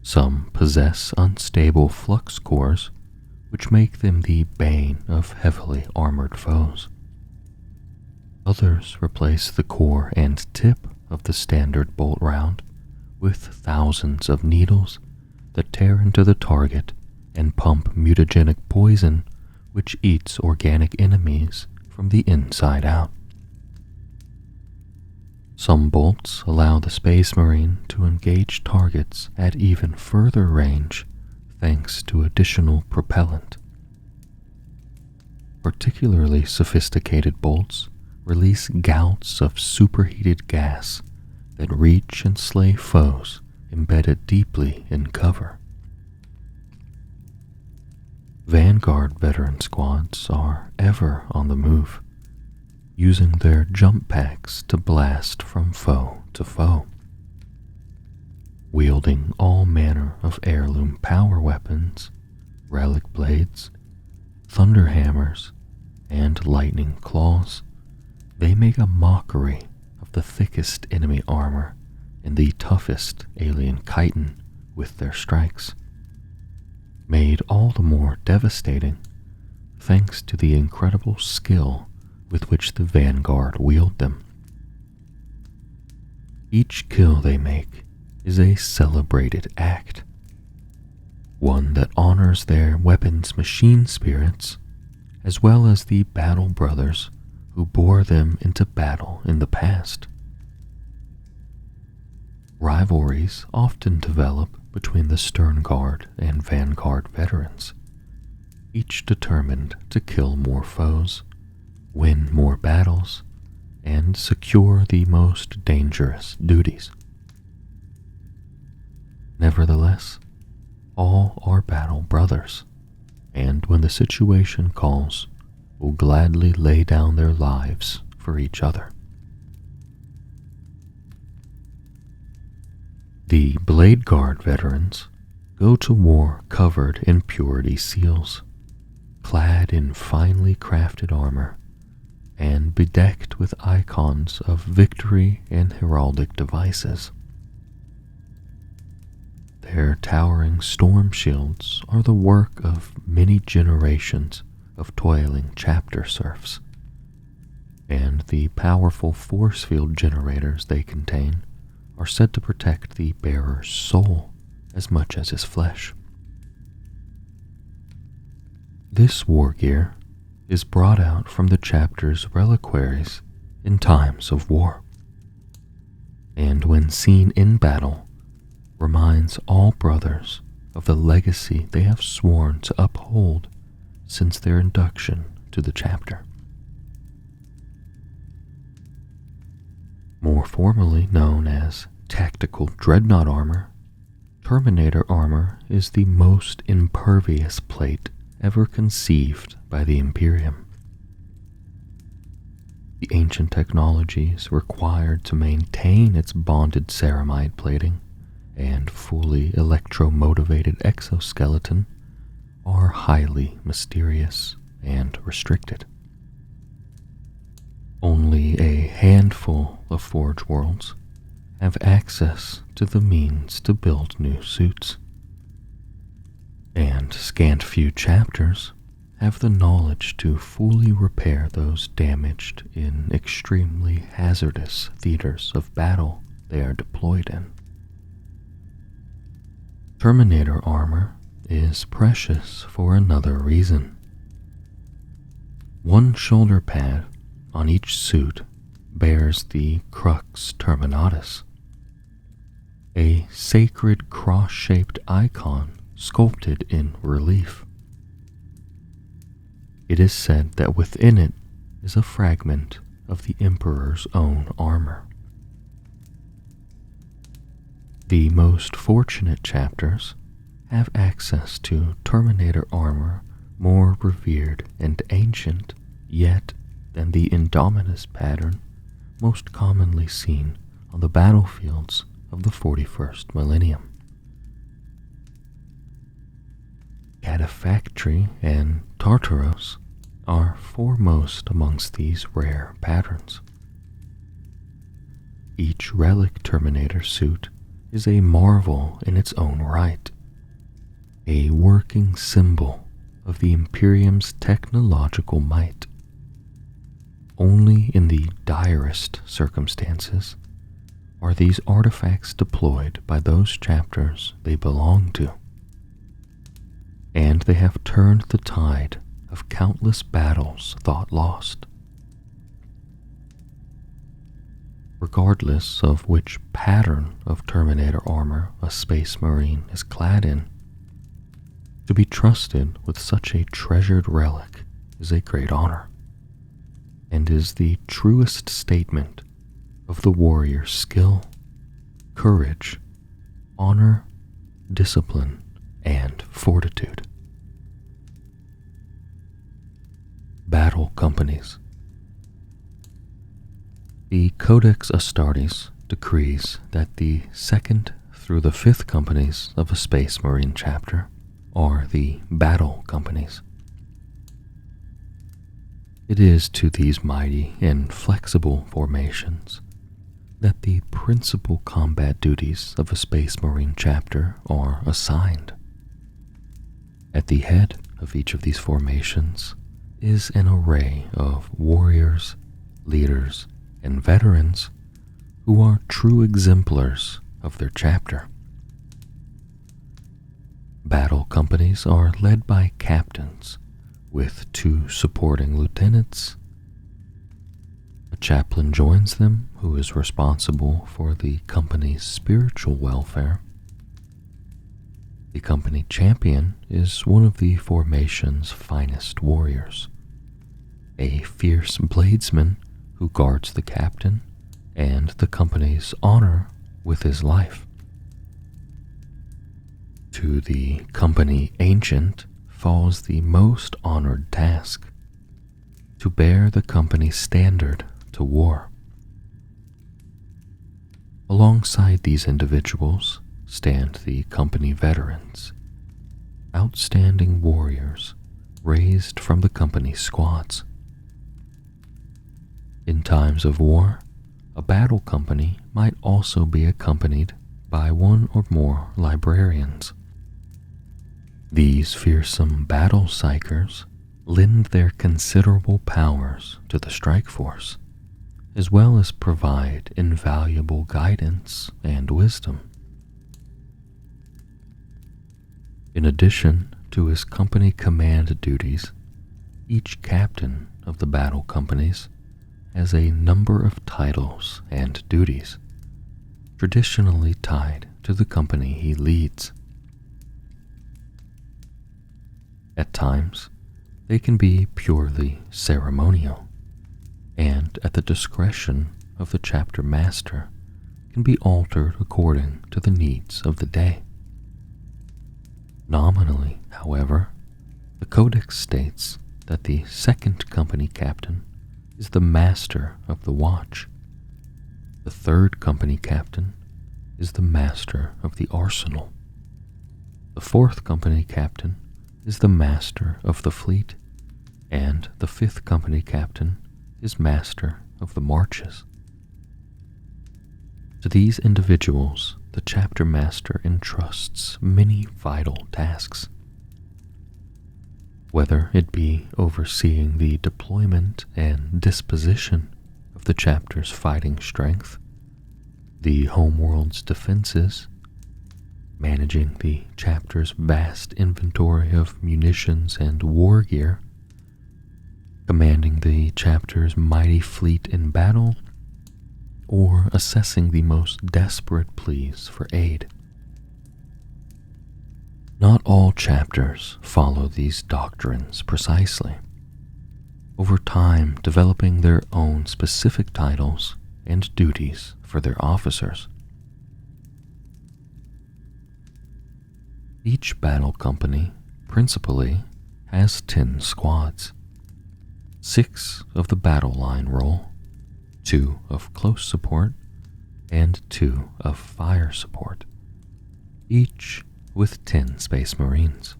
Some possess unstable flux cores, which make them the bane of heavily armored foes. Others replace the core and tip of the standard bolt round with thousands of needles that tear into the target and pump mutagenic poison which eats organic enemies from the inside out. Some bolts allow the Space Marine to engage targets at even further range thanks to additional propellant. Particularly sophisticated bolts release gouts of superheated gas that reach and slay foes embedded deeply in cover. Vanguard veteran squads are ever on the move, using their jump packs to blast from foe to foe. Wielding all manner of heirloom power weapons, relic blades, thunder hammers, and lightning claws, they make a mockery of the thickest enemy armor and the toughest alien chitin with their strikes, made all the more devastating thanks to the incredible skill with which the Vanguard wield them. Each kill they make is a celebrated act, one that honors their weapons' machine spirits as well as the battle brothers who bore them into battle in the past. Rivalries often develop between the Stern Guard and Vanguard veterans, each determined to kill more foes, win more battles, and secure the most dangerous duties. Nevertheless, all are battle brothers, and when the situation calls, will gladly lay down their lives for each other. The Blade Guard veterans go to war covered in purity seals, clad in finely crafted armor, and bedecked with icons of victory and heraldic devices. Their towering storm shields are the work of many generations of toiling chapter serfs, and the powerful force field generators they contain are said to protect the bearer's soul as much as his flesh. This war gear is brought out from the chapter's reliquaries in times of war, and when seen in battle, reminds all brothers of the legacy they have sworn to uphold since their induction to the chapter. More formally known as Tactical Dreadnought Armor, Terminator Armor is the most impervious plate ever conceived by the Imperium. The ancient technologies required to maintain its bonded ceramide plating and fully electromotivated exoskeleton are highly mysterious and restricted. Only a handful of Forge Worlds have access to the means to build new suits, and scant few chapters have the knowledge to fully repair those damaged in extremely hazardous theaters of battle they are deployed in. Terminator armor is precious for another reason. One shoulder pad on each suit bears the Crux Terminatus, a sacred cross-shaped icon sculpted in relief. It is said that within it is a fragment of the Emperor's own armor. The most fortunate chapters have access to Terminator armor more revered and ancient yet than the Indominus pattern most commonly seen on the battlefields of the 41st millennium. Cataphractii and Tartaros are foremost amongst these rare patterns. Each relic Terminator suit is a marvel in its own right, a working symbol of the Imperium's technological might. Only in the direst circumstances are these artifacts deployed by those chapters they belong to, and they have turned the tide of countless battles thought lost. Regardless of which pattern of Terminator armor a Space Marine is clad in, to be trusted with such a treasured relic is a great honor, and is the truest statement of the warrior's skill, courage, honor, discipline, and fortitude. Battle companies. The Codex Astartes decrees that the 2nd through the 5th companies of a Space Marine chapter are the battle companies. It is to these mighty and flexible formations that the principal combat duties of a Space Marine chapter are assigned. At the head of each of these formations is an array of warriors, leaders, and veterans who are true exemplars of their chapter. Battle companies are led by captains with 2 supporting lieutenants, A chaplain joins them who is responsible for the company's spiritual welfare. The company champion is one of the formation's finest warriors, a fierce bladesman who guards the captain and the company's honor with his life. To the company ancient falls the most honored task, to bear the company's standard to war. Alongside these individuals stand the company veterans, outstanding warriors raised from the company squads. In times of war, a battle company might also be accompanied by one or more librarians. These fearsome battle psychers lend their considerable powers to the strike force, as well as provide invaluable guidance and wisdom. In addition to his company command duties, each captain of the battle companies has a number of titles and duties, traditionally tied to the company he leads. At times, they can be purely ceremonial, and at the discretion of the chapter master can be altered according to the needs of the day. Nominally, however, the Codex states that the second company captain is the master of the watch. The third company captain is the master of the arsenal. The fourth company captain is the master of the fleet, and the fifth company captain is master of the marches. To these individuals, the chapter master entrusts many vital tasks, whether it be overseeing the deployment and disposition of the chapter's fighting strength, the homeworld's defenses, managing the chapter's vast inventory of munitions and war gear, commanding the chapter's mighty fleet in battle, or assessing the most desperate pleas for aid. Not all chapters follow these doctrines precisely, over time developing their own specific titles and duties for their officers. Each battle company principally has 10 squads, 6 of the battle line role, 2 of close support, and 2 of fire support, each with 10 Space Marines.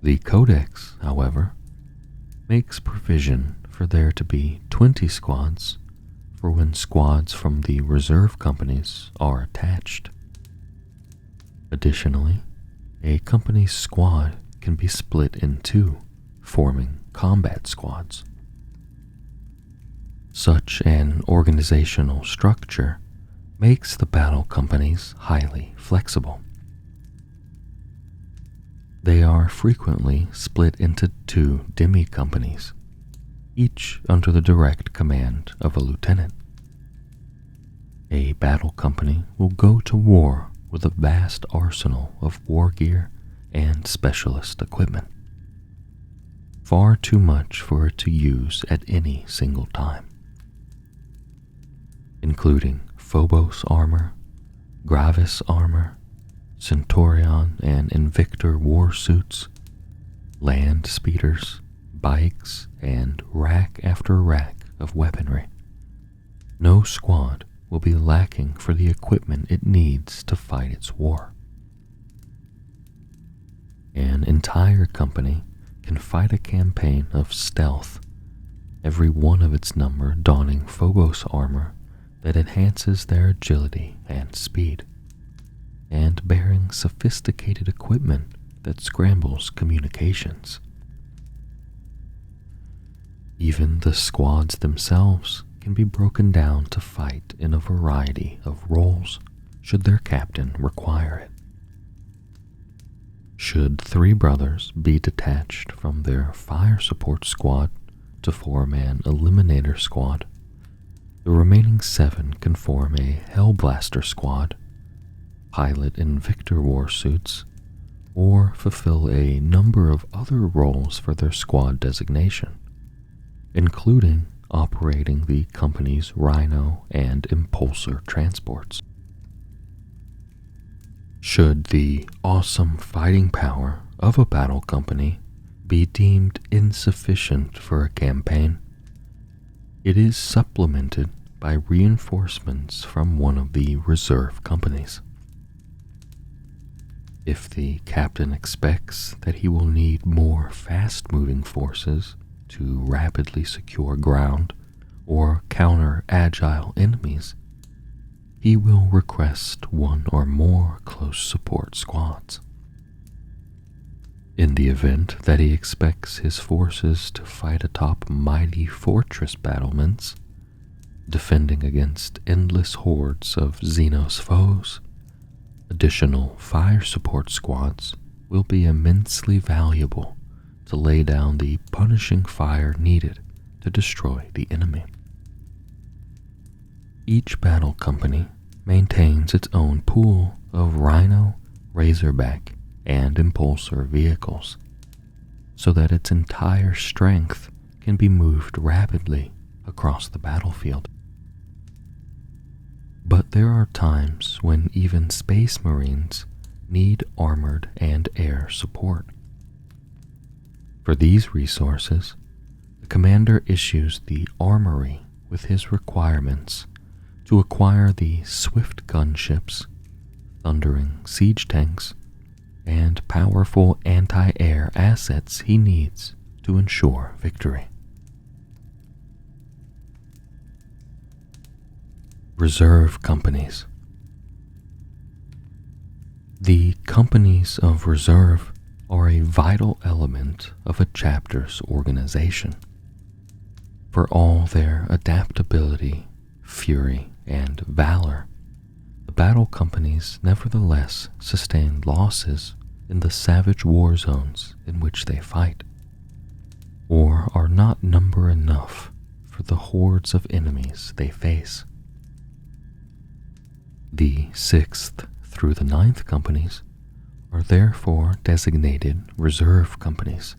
The Codex, however, makes provision for there to be 20 squads for when squads from the reserve companies are attached. Additionally, a company's squad can be split in 2, forming combat squads. Such an organizational structure makes the battle companies highly flexible. They are frequently split into 2 demi-companies, each under the direct command of a lieutenant. A battle company will go to war with a vast arsenal of war gear and specialist equipment, far too much for it to use at any single time, including Phobos armor, Gravis armor, Centurion and Invictor war suits, land speeders, bikes, and rack after rack of weaponry. No squad will be lacking for the equipment it needs to fight its war. An entire company can fight a campaign of stealth, every one of its number donning Phobos armor that enhances their agility and speed, and bearing sophisticated equipment that scrambles communications. Even the squads themselves can be broken down to fight in a variety of roles, should their captain require it. Should 3 brothers be detached from their fire support squad to form an Eliminator Squad. The remaining 7 can form a Hellblaster Squad, pilot Invictor warsuits, or fulfill a number of other roles for their squad designation, including operating the company's Rhino and Impulsor transports. Should the awesome fighting power of a battle company be deemed insufficient for a campaign, it is supplemented by reinforcements from one of the reserve companies. If the captain expects that he will need more fast-moving forces to rapidly secure ground or counter agile enemies, he will request one or more close support squads. In the event that he expects his forces to fight atop mighty fortress battlements, defending against endless hordes of Xenos foes, additional fire support squads will be immensely valuable to lay down the punishing fire needed to destroy the enemy. Each battle company maintains its own pool of Rhino, Razorback, and Impulsor vehicles, so that its entire strength can be moved rapidly across the battlefield. But there are times when even Space Marines need armored and air support. For these resources, the commander issues the Armoury with his requirements to acquire the swift gunships, thundering siege tanks, and powerful anti-air assets he needs to ensure victory. Reserve companies. The companies of reserve are a vital element of a chapter's organization. For all their adaptability, fury, and valor, the battle companies nevertheless sustain losses in the savage war zones in which they fight, or are not number enough for the hordes of enemies they face. The 6th through the 9th companies are therefore designated reserve companies,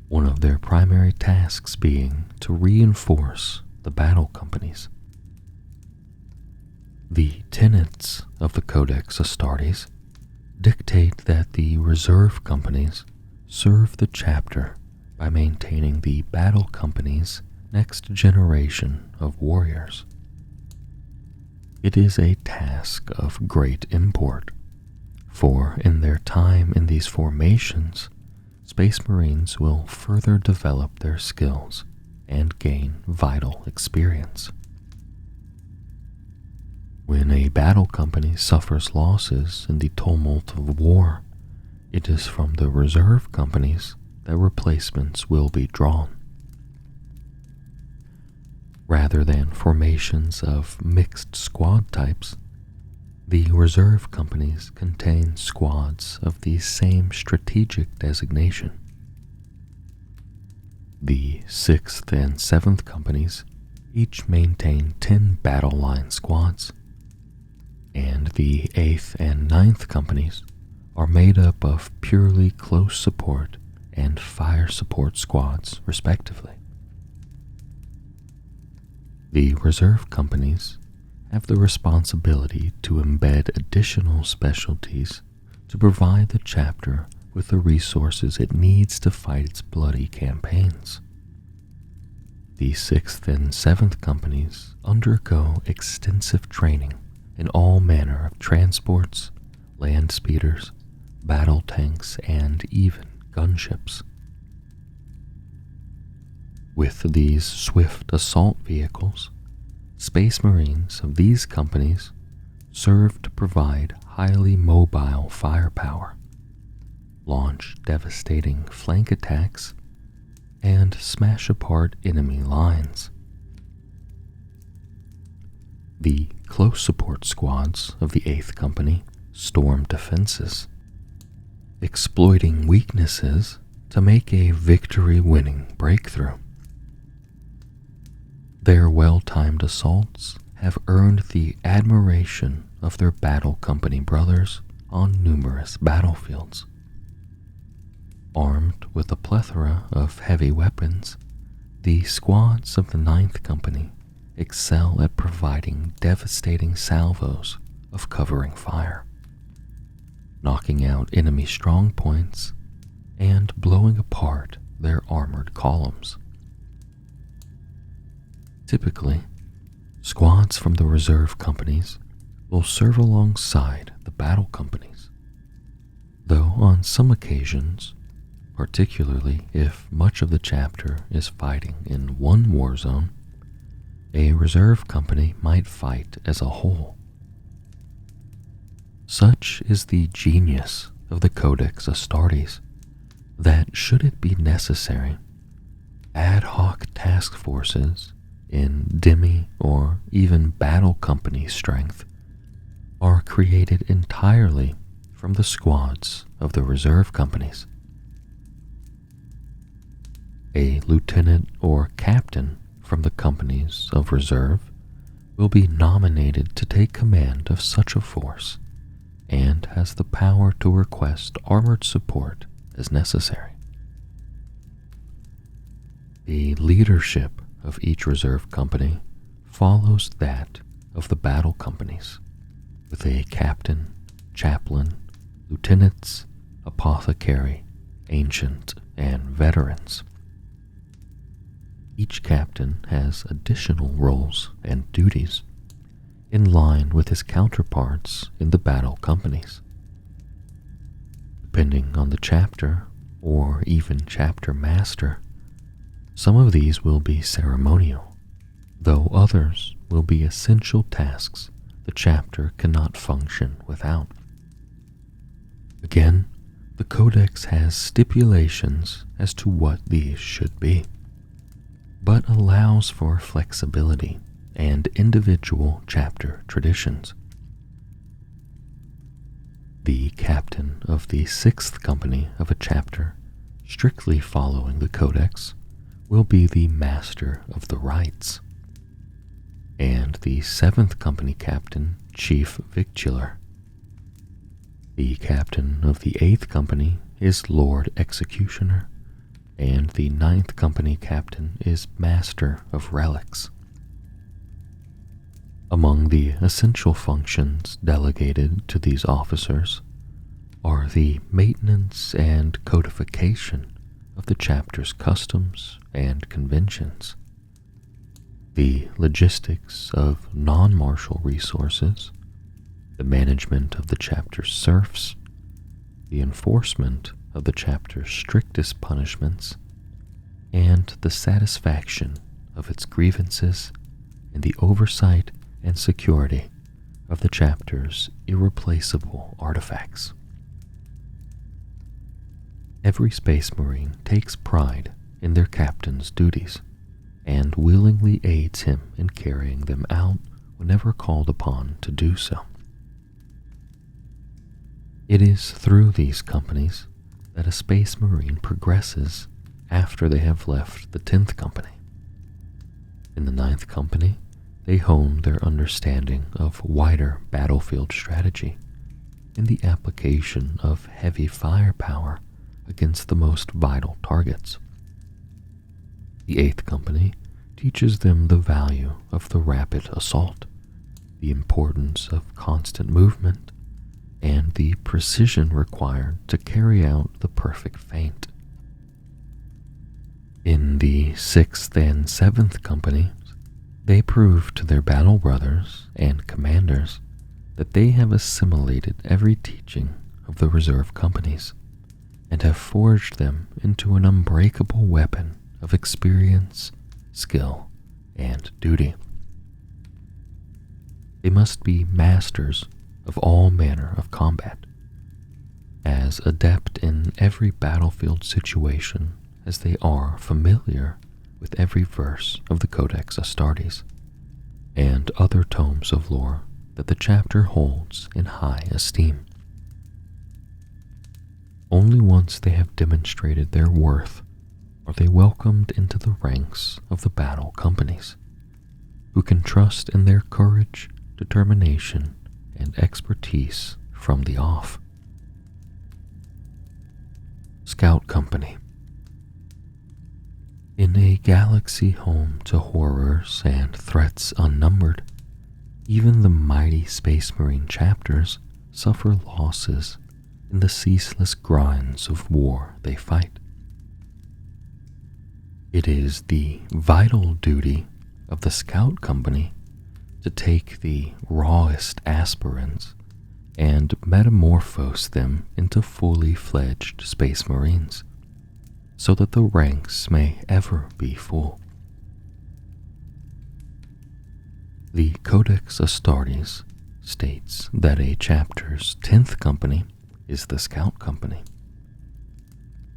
one of their primary tasks being to reinforce the battle companies. The tenets of the Codex Astartes dictate that the reserve companies serve the chapter by maintaining the battle company's next generation of warriors. It is a task of great import, for in their time in these formations, Space Marines will further develop their skills and gain vital experience. When a battle company suffers losses in the tumult of war, it is from the reserve companies that replacements will be drawn. Rather than formations of mixed squad types, the reserve companies contain squads of the same strategic designation. The 6th and 7th companies each maintain 10 battle line squads, and the 8th and 9th companies are made up of purely close support and fire support squads, respectively. The reserve companies have the responsibility to embed additional specialties to provide the chapter with the resources it needs to fight its bloody campaigns. The 6th and 7th companies undergo extensive training in all manner of transports, land speeders, battle tanks, and even gunships. With these swift assault vehicles, Space Marines of these companies serve to provide highly mobile firepower, launch devastating flank attacks, and smash apart enemy lines. The close support squads of the 8th Company storm defenses, exploiting weaknesses to make a victory-winning breakthrough. Their well-timed assaults have earned the admiration of their battle company brothers on numerous battlefields. Armed with a plethora of heavy weapons, the squads of the Ninth Company excel at providing devastating salvos of covering fire, knocking out enemy strong points and blowing apart their armored columns. Typically, squads from the reserve companies will serve alongside the battle companies, though on some occasions, particularly if much of the chapter is fighting in one war zone, a reserve company might fight as a whole. Such is the genius of the Codex Astartes that, should it be necessary, ad hoc task forces in demi or even battle company strength are created entirely from the squads of the reserve companies. A lieutenant or captain from the companies of reserve will be nominated to take command of such a force and has the power to request armored support as necessary. The leadership of each reserve company follows that of the battle companies, with a captain, chaplain, lieutenants, apothecary, ancient, and veterans. Each captain has additional roles and duties in line with his counterparts in the battle companies. Depending on the chapter, or even chapter master, some of these will be ceremonial, though others will be essential tasks the chapter cannot function without. Again, the Codex has stipulations as to what these should be, but allows for flexibility and individual chapter traditions. The captain of the 6th company of a chapter, strictly following the Codex, will be the master of the rites, and the 7th company captain, chief victualler. The captain of the 8th company is Lord Executioner, and the 9th company captain is master of relics. Among the essential functions delegated to these officers are the maintenance and codification of the chapter's customs and conventions, the logistics of non-martial resources, the management of the chapter's serfs, the enforcement of the chapter's strictest punishments, and the satisfaction of its grievances and the oversight and security of the chapter's irreplaceable artifacts. Every Space Marine takes pride in their captain's duties and willingly aids him in carrying them out whenever called upon to do so. It is through these companies that a Space Marine progresses after they have left the 10th Company. In the 9th Company, they hone their understanding of wider battlefield strategy in the application of heavy firepower against the most vital targets. The 8th Company teaches them the value of the rapid assault, the importance of constant movement, and the precision required to carry out the perfect feint. In the 6th and 7th Companies, they prove to their battle brothers and commanders that they have assimilated every teaching of the reserve companies and have forged them into an unbreakable weapon of experience, skill, and duty. They must be masters of all manner of combat, as adept in every battlefield situation as they are familiar with every verse of the Codex Astartes and other tomes of lore that the chapter holds in high esteem. Only once they have demonstrated their worth are they welcomed into the ranks of the battle companies, who can trust in their courage, determination, and expertise from the off. Scout Company. In a galaxy home to horrors and threats unnumbered, even the mighty Space Marine chapters suffer losses in the ceaseless grinds of war they fight. It is the vital duty of the Scout Company to take the rawest aspirants and metamorphose them into fully fledged Space Marines, so that the ranks may ever be full. The Codex Astartes states that a chapter's 10th company is the Scout Company.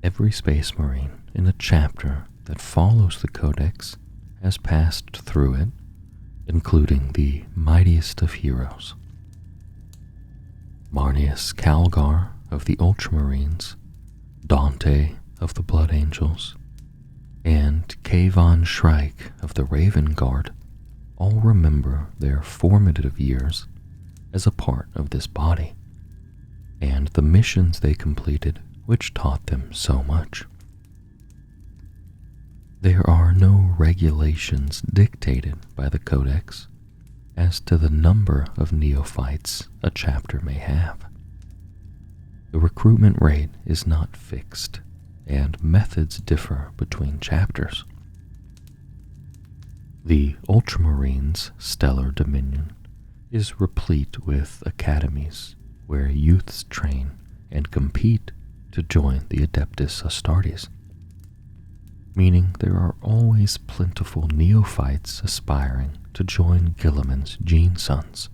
Every Space Marine in a chapter that follows the Codex has passed through it, including the mightiest of heroes. Marnius Calgar of the Ultramarines, Dante of the Blood Angels, and Kayvon Shrike of the Raven Guard all remember their formative years as a part of this body, and the missions they completed which taught them so much. There are no regulations dictated by the Codex as to the number of neophytes a chapter may have. The recruitment rate is not fixed, and methods differ between chapters. The Ultramarines' stellar dominion is replete with academies where youths train and compete to join the Adeptus Astartes, meaning there are always plentiful neophytes aspiring to join Gilliman's Gene Sons.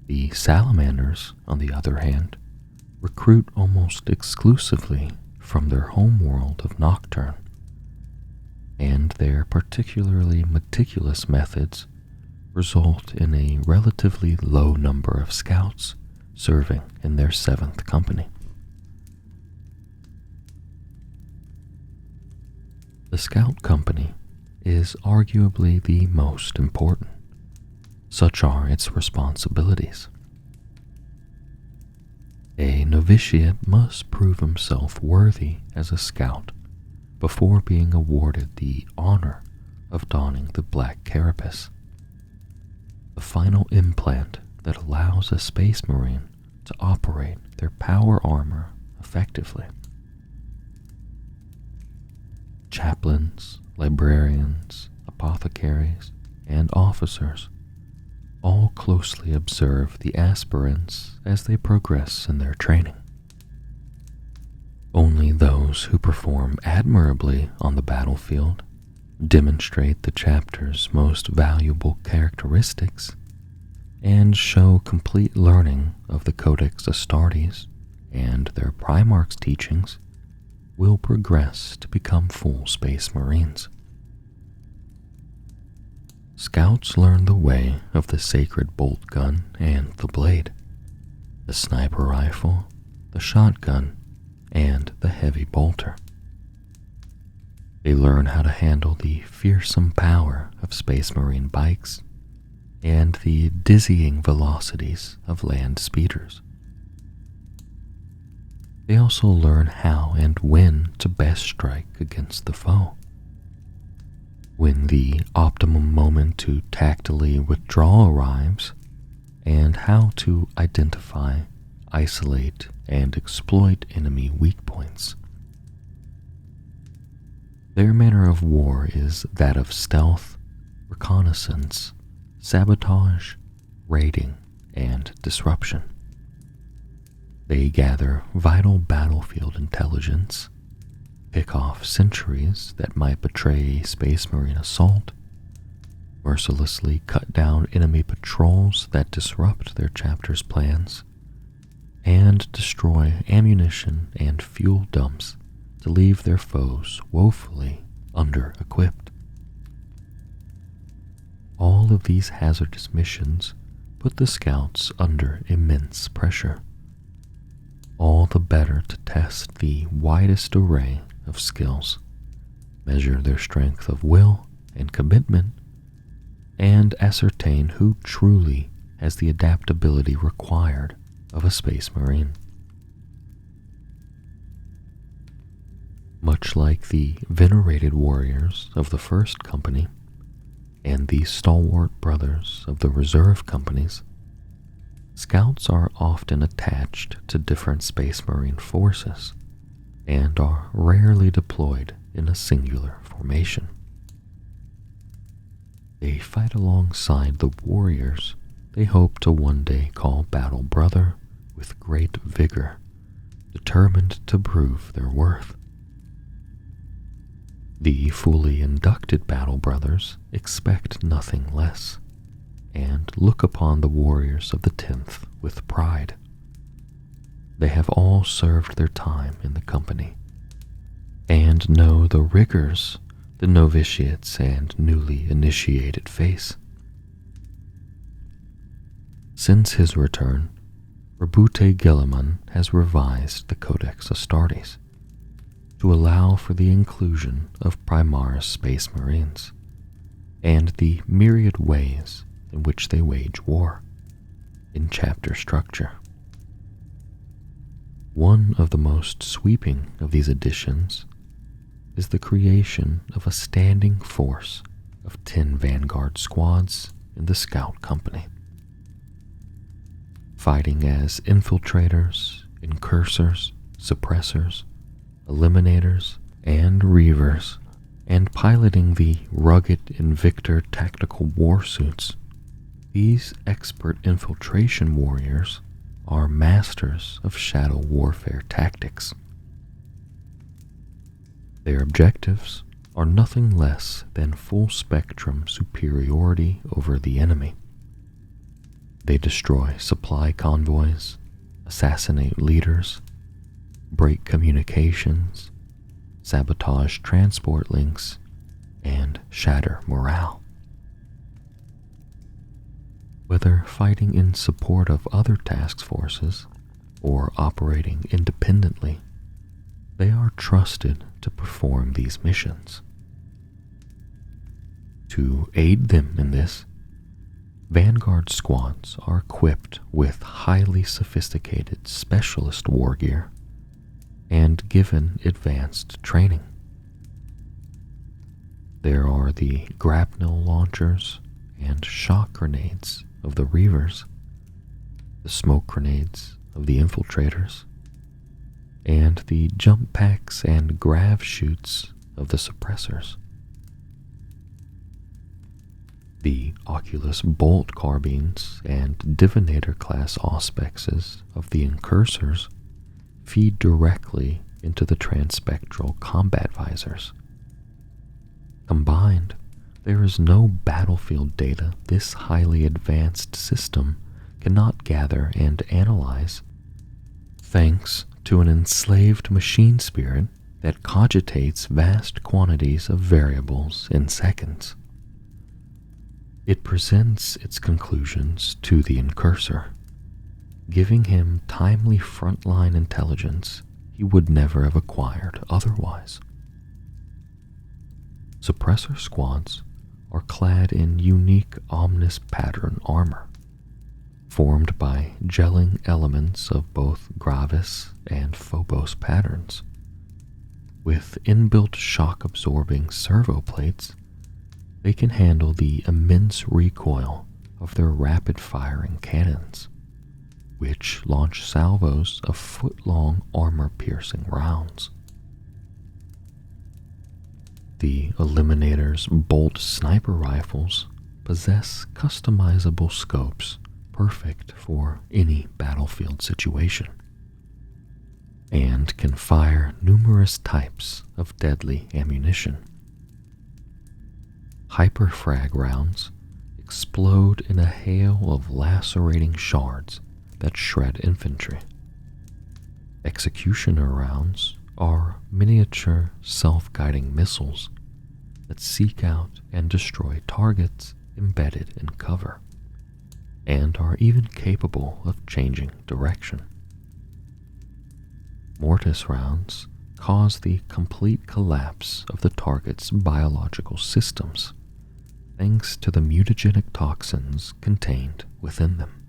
The Salamanders, on the other hand, recruit almost exclusively from their homeworld of Nocturne, and their particularly meticulous methods result in a relatively low number of scouts serving in their 7th company. The Scout Company is arguably the most important. Such are its responsibilities. A novitiate must prove himself worthy as a scout before being awarded the honor of donning the black carapace, the final implant that allows a Space Marine to operate their power armor effectively. Chaplains, librarians, apothecaries, and officers all closely observe the aspirants as they progress in their training. Only those who perform admirably on the battlefield, demonstrate the chapter's most valuable characteristics, and show complete learning of the Codex Astartes and their Primarch's teachings will progress to become full Space Marines. Scouts learn the way of the sacred bolt gun and the blade, the sniper rifle, the shotgun, and the heavy bolter. They learn how to handle the fearsome power of Space Marine bikes and the dizzying velocities of land speeders. They also learn how and when to best strike against the foe, when the optimum moment to tactily withdraw arrives, and how to identify, isolate, and exploit enemy weak points. Their manner of war is that of stealth, reconnaissance, sabotage, raiding, and disruption. They gather vital battlefield intelligence, pick off sentries that might betray a Space Marine assault, mercilessly cut down enemy patrols that disrupt their chapter's plans, and destroy ammunition and fuel dumps to leave their foes woefully under-equipped. All of these hazardous missions put the scouts under immense pressure, all the better to test the widest array of skills, measure their strength of will and commitment, and ascertain who truly has the adaptability required of a Space Marine. Much like the venerated warriors of the First Company and the stalwart brothers of the Reserve Companies, Scouts are often attached to different Space Marine forces and are rarely deployed in a singular formation. They fight alongside the warriors they hope to one day call battle brother with great vigor, determined to prove their worth. The fully inducted battle brothers expect nothing less, and look upon the warriors of the 10th with pride. They have all served their time in the company, and know the rigors the novitiates and newly initiated face. Since his return, Rabute Gilliman has revised the Codex Astartes to allow for the inclusion of Primaris Space Marines and the myriad ways in which they wage war in chapter structure. One of the most sweeping of these additions is the creation of a standing force of 10 Vanguard squads in the Scout Company, fighting as infiltrators, incursors, suppressors, eliminators, and reavers, and piloting the rugged Invictor tactical warsuits. These expert infiltration warriors are masters of shadow warfare tactics. Their objectives are nothing less than full-spectrum superiority over the enemy. They destroy supply convoys, assassinate leaders, break communications, sabotage transport links, and shatter morale. Whether fighting in support of other task forces or operating independently, they are trusted to perform these missions. To aid them in this, Vanguard squads are equipped with highly sophisticated specialist war gear and given advanced training. There are the grapnel launchers and shock grenades of the Reavers, the smoke grenades of the infiltrators, and the jump packs and grav chutes of the suppressors. The Oculus bolt carbines and divinator class auspexes of the incursors feed directly into the transpectral combat visors. Combined, there is no battlefield data this highly advanced system cannot gather and analyze, thanks to an enslaved machine spirit that cogitates vast quantities of variables in seconds. It presents its conclusions to the incursor, giving him timely frontline intelligence he would never have acquired otherwise. Suppressor squads are clad in unique Omnis pattern armor, formed by gelling elements of both Gravis and Phobos patterns. With inbuilt shock-absorbing servo plates, they can handle the immense recoil of their rapid-firing cannons, which launch salvos of foot-long armor-piercing rounds. The Eliminator's bolt sniper rifles possess customizable scopes perfect for any battlefield situation, and can fire numerous types of deadly ammunition. Hyperfrag rounds explode in a hail of lacerating shards that shred infantry. Executioner rounds are miniature self-guiding missiles that seek out and destroy targets embedded in cover, and are even capable of changing direction. Mortis rounds cause the complete collapse of the target's biological systems thanks to the mutagenic toxins contained within them.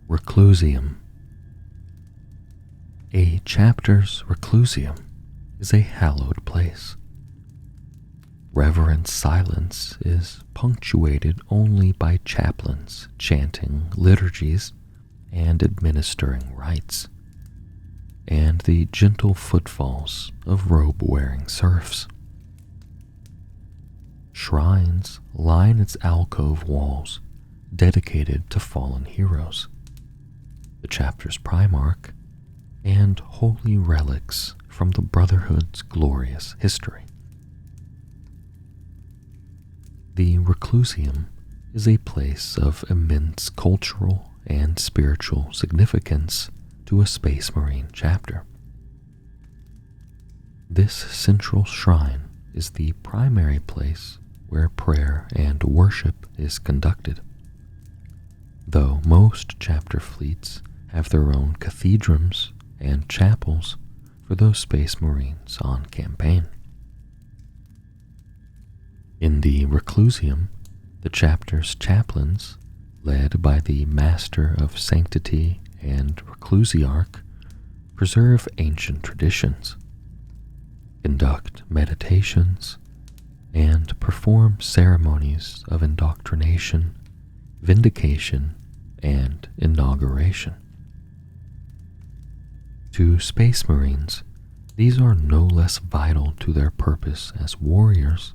Reclusiam. A chapter's Reclusiam is a hallowed place. Reverent silence is punctuated only by chaplains chanting liturgies and administering rites, and the gentle footfalls of robe-wearing serfs. Shrines line its alcove walls dedicated to fallen heroes, the chapter's primarch, and holy relics from the Brotherhood's glorious history. The Reclusiam is a place of immense cultural and spiritual significance to a Space Marine chapter. This central shrine is the primary place where prayer and worship is conducted, though most chapter fleets have their own cathedrals and chapels for those Space Marines on campaign. In the Reclusiam, the chapter's chaplains, led by the Master of Sanctity and Reclusiarch, preserve ancient traditions, conduct meditations, and perform ceremonies of indoctrination, vindication, and inauguration. To Space Marines, these are no less vital to their purpose as warriors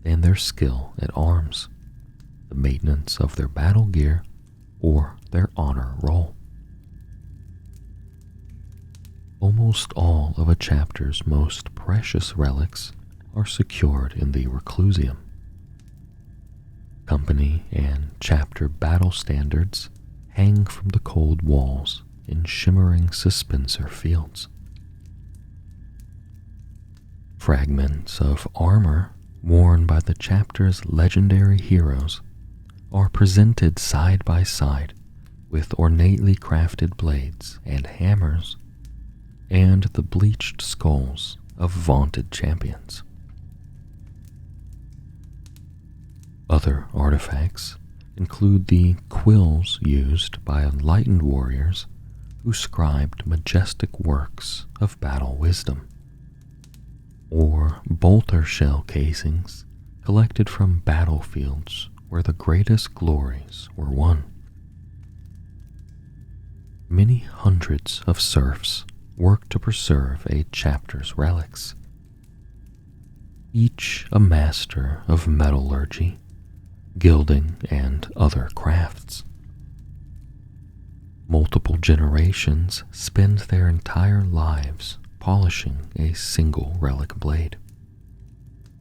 than their skill at arms, the maintenance of their battle gear, or their honor roll. Almost all of a chapter's most precious relics are secured in the Reclusiam. Company and chapter battle standards hang from the cold walls in shimmering suspensor fields. Fragments of armor worn by the chapter's legendary heroes are presented side by side with ornately crafted blades and hammers and the bleached skulls of vaunted champions. Other artifacts include the quills used by enlightened warriors who scribed majestic works of battle wisdom, or bolter shell casings collected from battlefields where the greatest glories were won. Many hundreds of serfs work to preserve a chapter's relics, each a master of metallurgy, gilding, and other crafts. Multiple generations spend their entire lives polishing a single relic blade,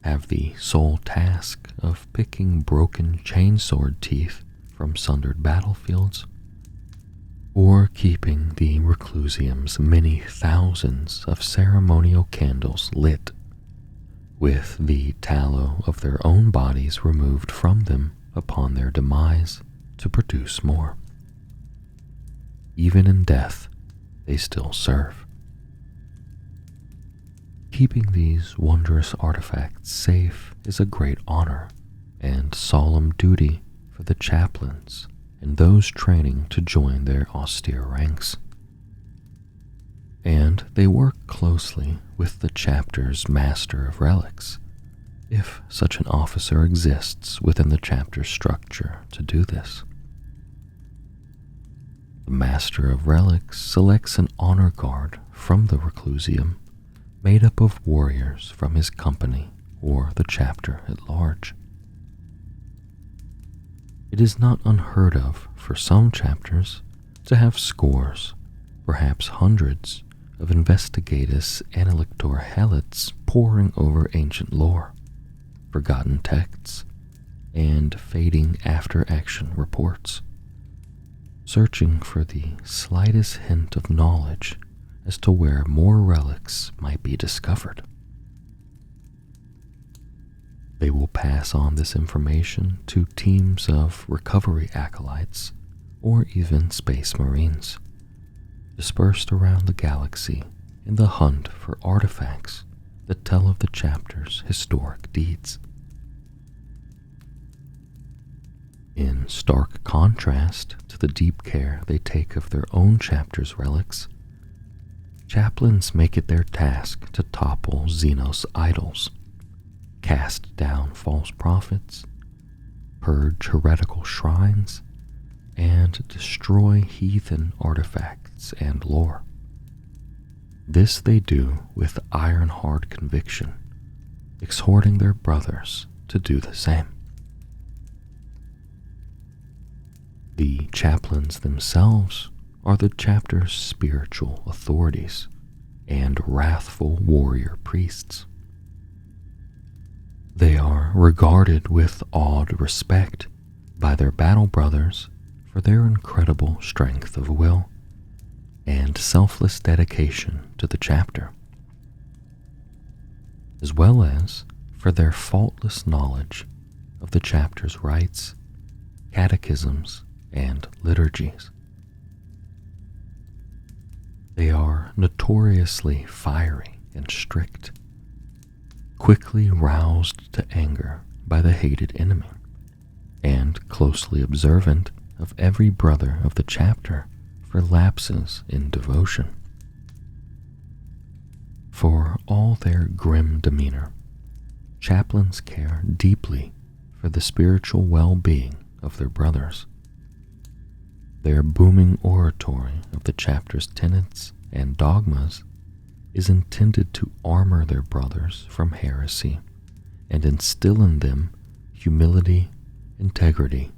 have the sole task of picking broken chainsword teeth from sundered battlefields, or keeping the Reclusiam's many thousands of ceremonial candles lit, with the tallow of their own bodies removed from them upon their demise to produce more. Even in death, they still serve. Keeping these wondrous artifacts safe is a great honor and solemn duty for the chaplains and those training to join their austere ranks. And they work closely with the chapter's Master of Relics, if such an officer exists within the chapter structure to do this. The Master of Relics selects an honor guard from the Reclusiam made up of warriors from his company or the chapter at large. It is not unheard of for some chapters to have scores, perhaps hundreds, of investigatus analector helots poring over ancient lore, forgotten texts, and fading after-action reports, searching for the slightest hint of knowledge as to where more relics might be discovered. They will pass on this information to teams of recovery acolytes or even Space Marines, dispersed around the galaxy in the hunt for artifacts that tell of the chapter's historic deeds. In stark contrast to the deep care they take of their own chapter's relics, chaplains make it their task to topple Xenos idols, cast down false prophets, purge heretical shrines, and destroy heathen artifacts and lore. This they do with iron-hard conviction, exhorting their brothers to do the same. The chaplains themselves are the chapter's spiritual authorities and wrathful warrior priests. They are regarded with awed respect by their battle brothers for their incredible strength of will and selfless dedication to the chapter, as well as for their faultless knowledge of the chapter's rites, catechisms, and liturgies. They are notoriously fiery and strict, quickly roused to anger by the hated enemy, and closely observant of every brother of the chapter for lapses in devotion. For all their grim demeanor, chaplains care deeply for the spiritual well-being of their brothers. Their booming oratory of the chapter's tenets and dogmas is intended to armor their brothers from heresy and instill in them humility, integrity,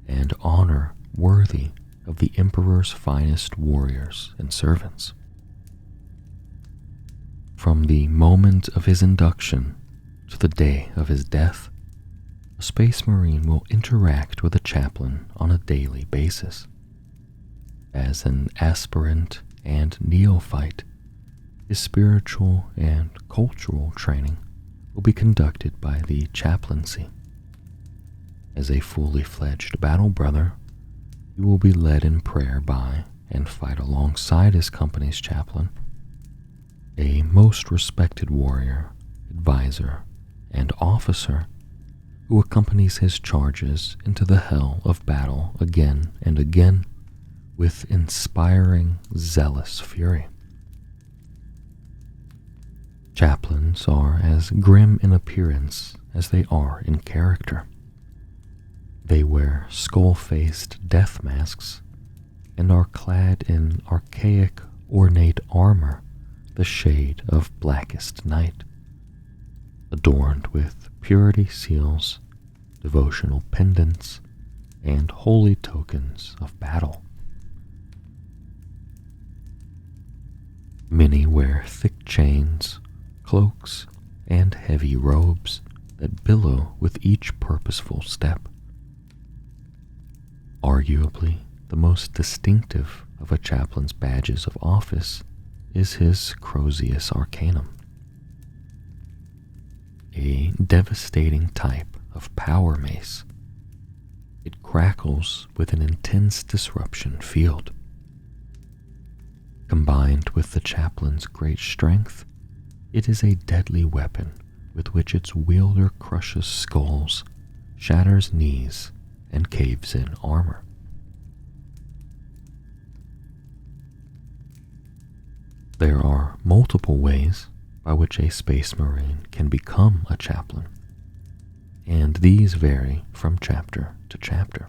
and honor worthy of the Emperor's finest warriors and servants. From the moment of his induction to the day of his death, a Space Marine will interact with a chaplain on a daily basis. As an aspirant and neophyte, his spiritual and cultural training will be conducted by the chaplaincy. As a fully fledged battle brother, he will be led in prayer by and fight alongside his company's chaplain, a most respected warrior, advisor, and officer who accompanies his charges into the hell of battle again and again with inspiring, zealous fury. Chaplains are as grim in appearance as they are in character. They wear skull-faced death masks and are clad in archaic, ornate armor the shade of blackest night, adorned with purity seals, devotional pendants, and holy tokens of battle. Many wear thick chains, cloaks, and heavy robes that billow with each purposeful step. Arguably, the most distinctive of a chaplain's badges of office is his Crozius Arcanum, a devastating type of power mace. It crackles with an intense disruption field. Combined with the chaplain's great strength, it is a deadly weapon with which its wielder crushes skulls, shatters knees, and caves in armor. There are multiple ways by which a Space Marine can become a chaplain, and these vary from chapter to chapter.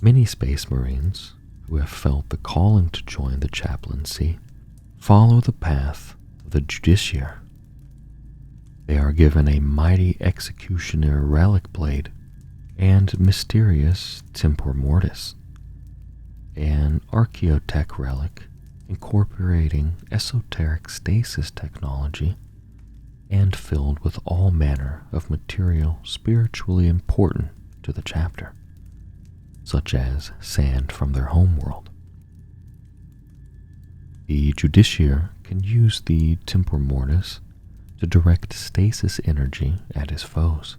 Many Space Marines who have felt the calling to join the chaplaincy follow the path of the Justiciar. They are given a mighty executioner relic blade and mysterious Tempor Mortis, an archaeotech relic incorporating esoteric stasis technology and filled with all manner of material spiritually important to the chapter, such as sand from their homeworld. The Justiciar can use the Tempor Mortis to direct stasis energy at his foes,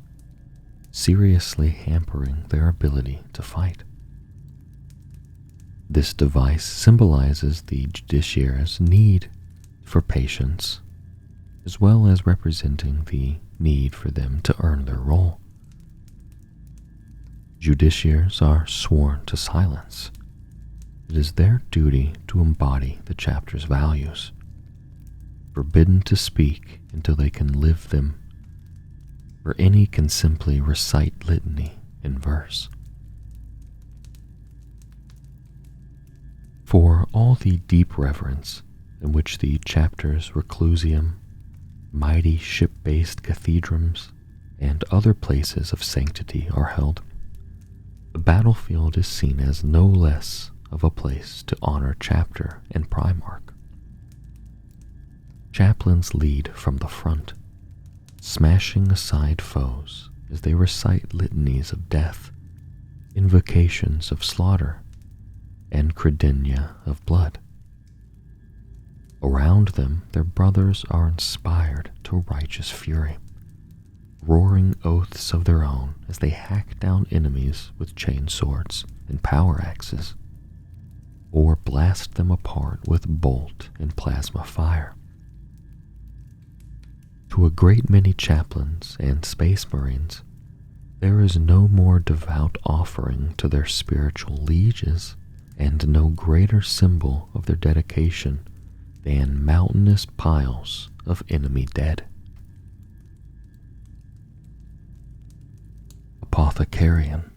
seriously hampering their ability to fight. This device symbolizes the Justiciar's need for patience, as well as representing the need for them to earn their role. Judiciaries are sworn to silence. It is their duty to embody the chapter's values, forbidden to speak until they can live them, for any can simply recite litany in verse. For all the deep reverence in which the chapter's Reclusiam, mighty ship-based cathedrals, and other places of sanctity are held, the battlefield is seen as no less of a place to honor chapter and Primarch. Chaplains lead from the front, smashing aside foes as they recite litanies of death, invocations of slaughter, and credenia of blood. Around them, their brothers are inspired to righteous fury, roaring oaths of their own as they hack down enemies with chain swords and power axes, or blast them apart with bolt and plasma fire. To a great many chaplains and space marines, there is no more devout offering to their spiritual lieges and no greater symbol of their dedication than mountainous piles of enemy dead. Apothecarion.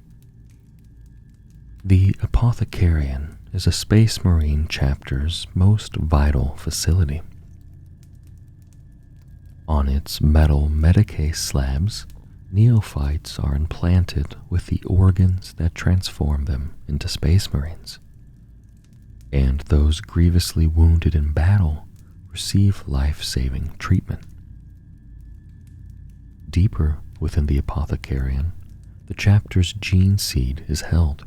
The Apothecarion is a Space Marine chapter's most vital facility. On its metal Medicae slabs, neophytes are implanted with the organs that transform them into Space Marines, and those grievously wounded in battle receive life-saving treatment. Deeper within the Apothecarion, the chapter's gene seed is held,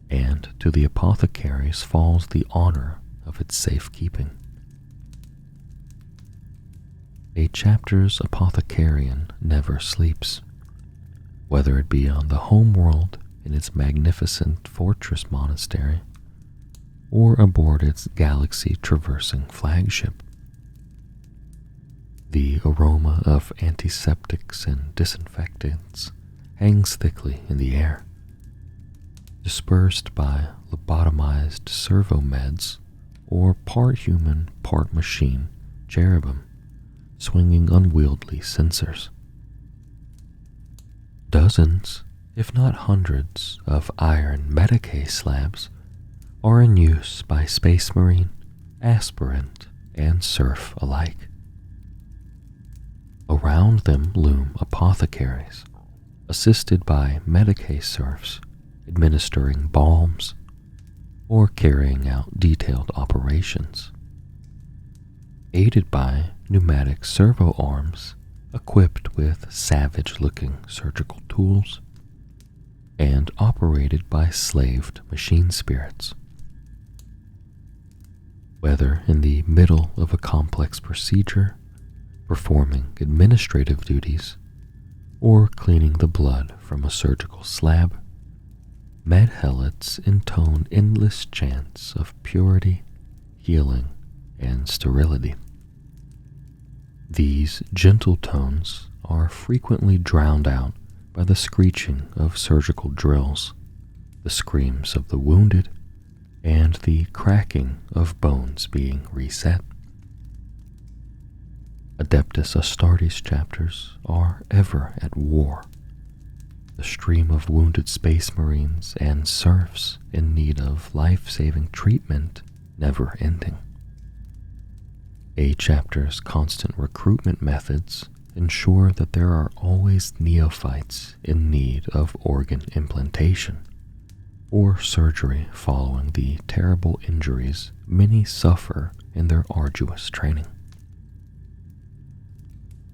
and to the apothecaries falls the honor of its safekeeping. A chapter's Apothecarion never sleeps, whether it be on the homeworld in its magnificent fortress monastery, or aboard its galaxy-traversing flagship. The aroma of antiseptics and disinfectants hangs thickly in the air, dispersed by lobotomized servomeds or part human, part machine cherubim swinging unwieldy censers. Dozens, if not hundreds, of iron Medicae slabs are in use by Space Marine, aspirant, and serf alike. Around them loom apothecaries, assisted by Medicae serfs administering balms or carrying out detailed operations, aided by pneumatic servo arms equipped with savage-looking surgical tools and operated by slaved machine spirits. Whether in the middle of a complex procedure, performing administrative duties, or cleaning the blood from a surgical slab, medhelots intone endless chants of purity, healing, and sterility. These gentle tones are frequently drowned out by the screeching of surgical drills, the screams of the wounded, and the cracking of bones being reset. Adeptus Astartes chapters are ever at war, the stream of wounded Space Marines and serfs in need of life-saving treatment never ending. A chapter's constant recruitment methods ensure that there are always neophytes in need of organ implantation or surgery following the terrible injuries many suffer in their arduous training.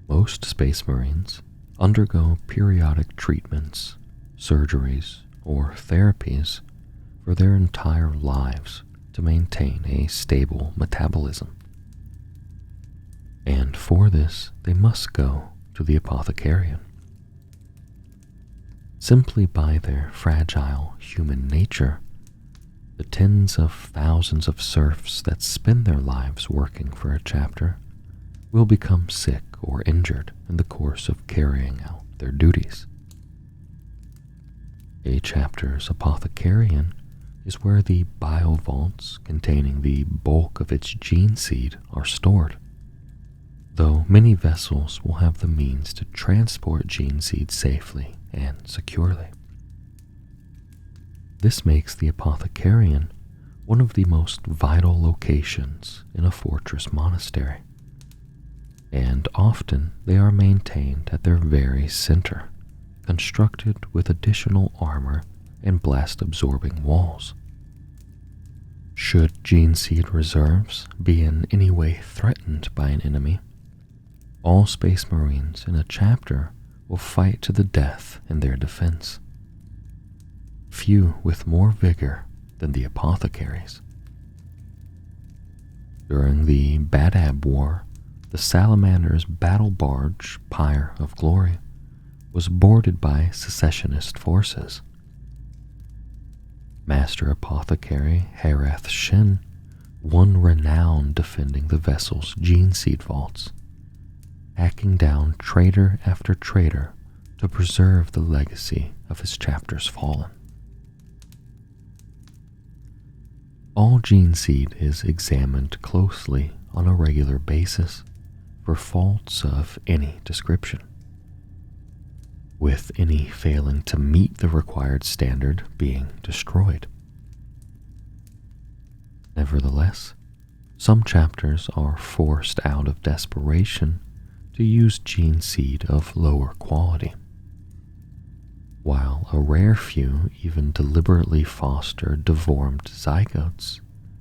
Most Space Marines undergo periodic treatments, surgeries, or therapies for their entire lives to maintain a stable metabolism. And for this, they must go to the Apothecarion. Simply by their fragile human nature, The tens of thousands of serfs that spend their lives working for a chapter will become sick or injured in the course of carrying out their duties. A chapter's Apothecarion is where the biovaults containing the bulk of its gene seed are stored, though many vessels will have the means to transport gene seed safely and securely. This makes the Apothecarion one of the most vital locations in a fortress monastery, and often they are maintained at their very center, constructed with additional armor and blast-absorbing walls. Should gene seed reserves be in any way threatened by an enemy, all Space Marines in a chapter will fight to the death in their defense. Few with more vigor than the apothecaries. During the Badab War, the Salamanders' battle barge, Pyre of Glory, was boarded by secessionist forces. Master Apothecary Hareth Shin won renown defending the vessel's gene seed vaults, hacking down traitor after traitor to preserve the legacy of his chapter's fallen. All gene seed is examined closely on a regular basis for faults of any description, with any failing to meet the required standard being destroyed. Nevertheless, some chapters are forced out of desperation to use gene seed of lower quality, while a rare few even deliberately foster deformed zygotes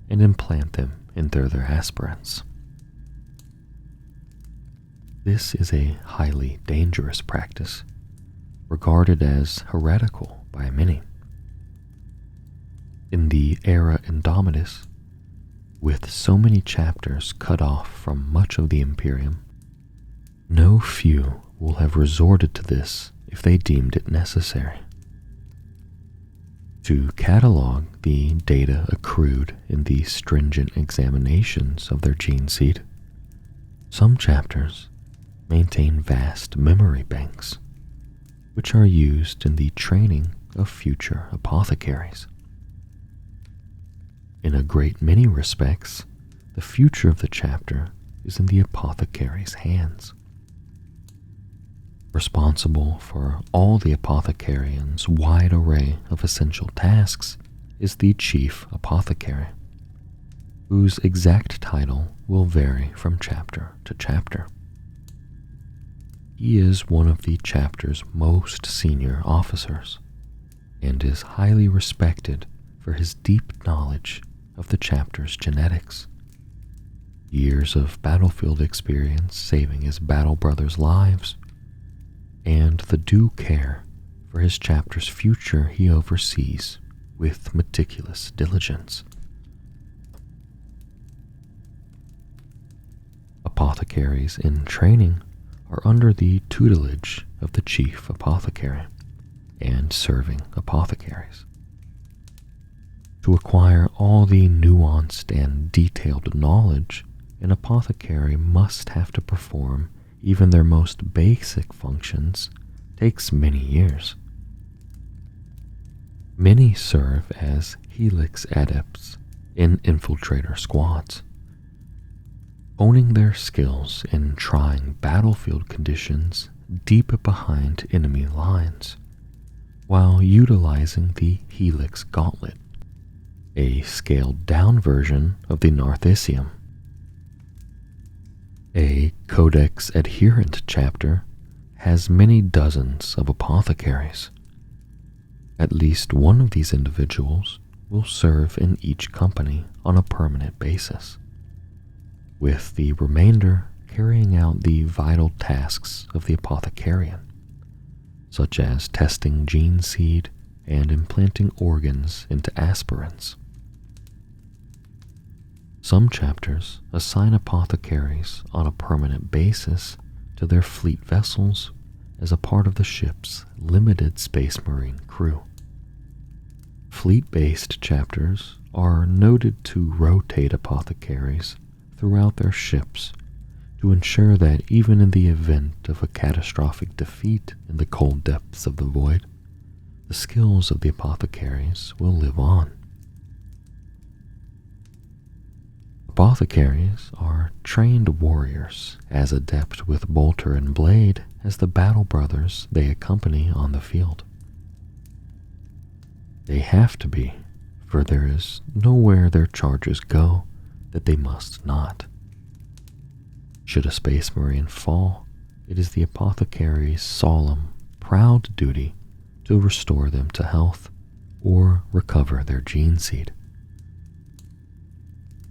and implant them into their aspirants. This is a highly dangerous practice, regarded as heretical by many. In the era Indomitus, with so many chapters cut off from much of the Imperium, no few will have resorted to this if they deemed it necessary. To catalog the data accrued in the stringent examinations of their gene seed, some chapters maintain vast memory banks, which are used in the training of future apothecaries. In a great many respects, the future of the chapter is in the apothecary's hands. Responsible for all the apothecarion's wide array of essential tasks is the chief apothecary, whose exact title will vary from chapter to chapter. He is one of the chapter's most senior officers, and is highly respected for his deep knowledge of the chapter's genetics, years of battlefield experience saving his battle brothers' lives, and the due care for his chapter's future he oversees with meticulous diligence. Apothecaries in training are under the tutelage of the chief apothecary and serving apothecaries. To acquire all the nuanced and detailed knowledge, an apothecary must have to perform even their most basic functions takes many years. Many serve as helix adepts in infiltrator squads, honing their skills in trying battlefield conditions deep behind enemy lines, while utilizing the helix gauntlet, a scaled-down version of the Narthisium. A Codex adherent chapter has many dozens of apothecaries. At least one of these individuals will serve in each company on a permanent basis, with the remainder carrying out the vital tasks of the Apothecarion, such as testing gene seed and implanting organs into aspirants. Some chapters assign apothecaries on a permanent basis to their fleet vessels as a part of the ship's limited Space Marine crew. Fleet-based chapters are noted to rotate apothecaries throughout their ships to ensure that even in the event of a catastrophic defeat in the cold depths of the void, the skills of the apothecaries will live on. Apothecaries are trained warriors, as adept with bolter and blade as the battle brothers they accompany on the field. They have to be, for there is nowhere their charges go that they must not. Should a Space Marine fall, it is the apothecary's solemn, proud duty to restore them to health or recover their gene seed.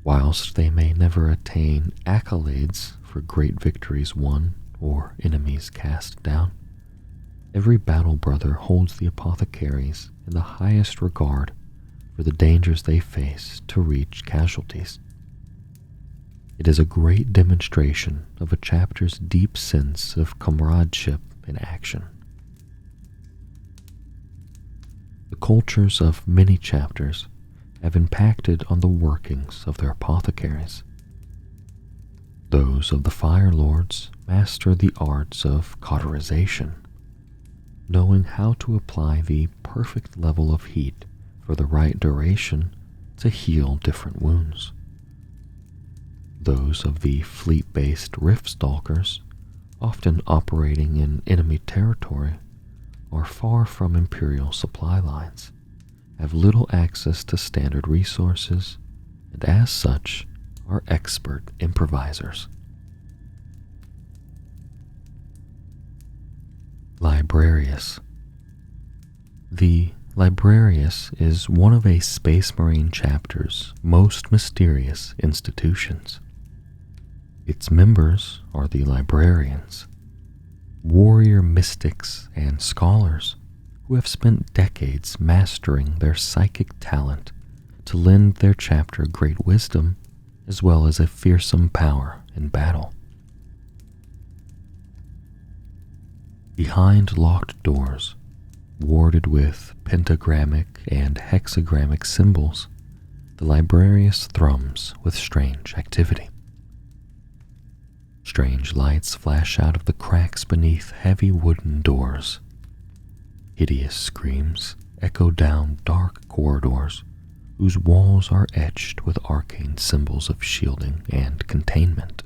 Whilst they may never attain accolades for great victories won or enemies cast down, every battle brother holds the apothecaries in the highest regard for the dangers they face to reach casualties. It is a great demonstration of a chapter's deep sense of comradeship in action. The cultures of many chapters have impacted on the workings of their apothecaries. Those of the Fire Lords master the arts of cauterization, knowing how to apply the perfect level of heat for the right duration to heal different wounds. Those of the fleet-based Riftstalkers, often operating in enemy territory, are far from Imperial supply lines, have little access to standard resources, and as such are expert improvisers. Librarius. The Librarius is one of a Space Marine chapter's most mysterious institutions. Its members are the Librarians, warrior mystics and scholars who have spent decades mastering their psychic talent to lend their chapter great wisdom as well as a fearsome power in battle. Behind locked doors, warded with pentagrammic and hexagrammic symbols, the Librarius thrums with strange activity. Strange lights flash out of the cracks beneath heavy wooden doors. Hideous screams echo down dark corridors whose walls are etched with arcane symbols of shielding and containment.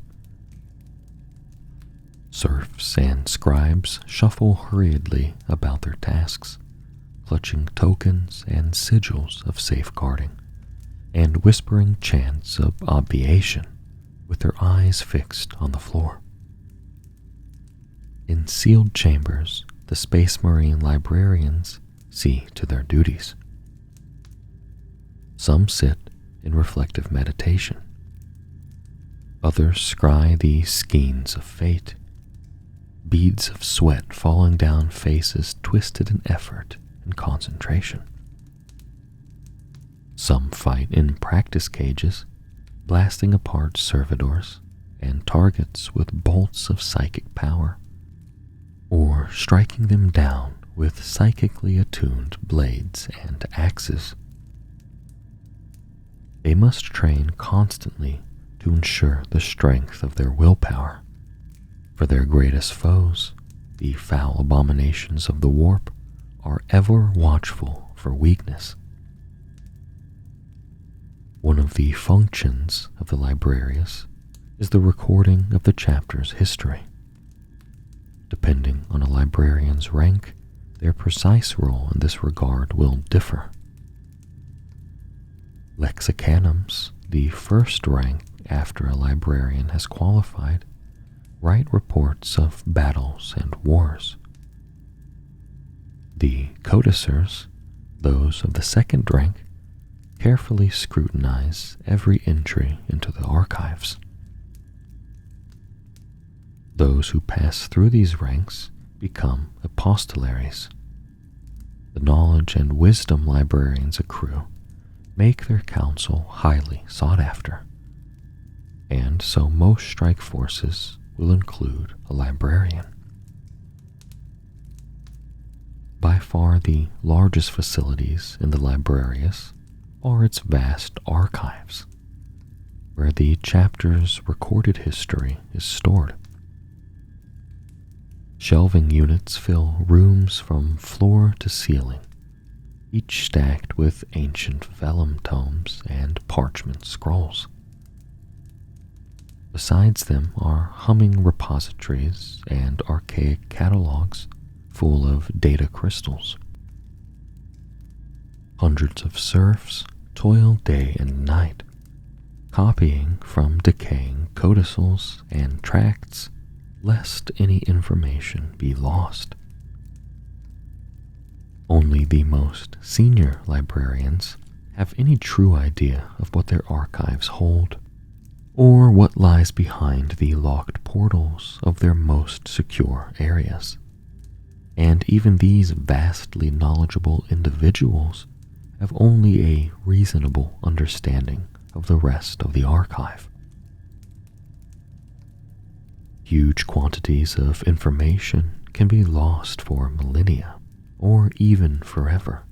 Serfs and scribes shuffle hurriedly about their tasks, clutching tokens and sigils of safeguarding, and whispering chants of obviation with their eyes fixed on the floor. In sealed chambers, the Space Marine Librarians see to their duties. Some sit in reflective meditation. Others scry the skeins of fate, beads of sweat falling down faces twisted in effort and concentration. Some fight in practice cages, blasting apart servitors and targets with bolts of psychic power, or striking them down with psychically attuned blades and axes. They must train constantly to ensure the strength of their willpower, for their greatest foes, the foul abominations of the warp, are ever watchful for weakness. One of the functions of the Librarius is the recording of the chapter's history. Depending on a librarian's rank, their precise role in this regard will differ. Lexicanums, the first rank after a librarian has qualified, write reports of battles and wars. The codicers, those of the second rank, carefully scrutinize every entry into the archives. Those who pass through these ranks become apostolaries. The knowledge and wisdom librarians accrue make their counsel highly sought after, and so most strike forces will include a librarian. by far the largest facilities in the Librarius are its vast archives, where the chapter's recorded history is stored. Shelving units fill rooms from floor to ceiling, each stacked with ancient vellum tomes and parchment scrolls. Besides them are humming repositories and archaic catalogs full of data crystals. Hundreds of serfs toil day and night, copying from decaying codicils and tracts, lest any information be lost. Only the most senior librarians have any true idea of what their archives hold, or what lies behind the locked portals of their most secure areas. And even these vastly knowledgeable individuals have only a reasonable understanding of the rest of the archive. Huge quantities of information can be lost for millennia, or even forever,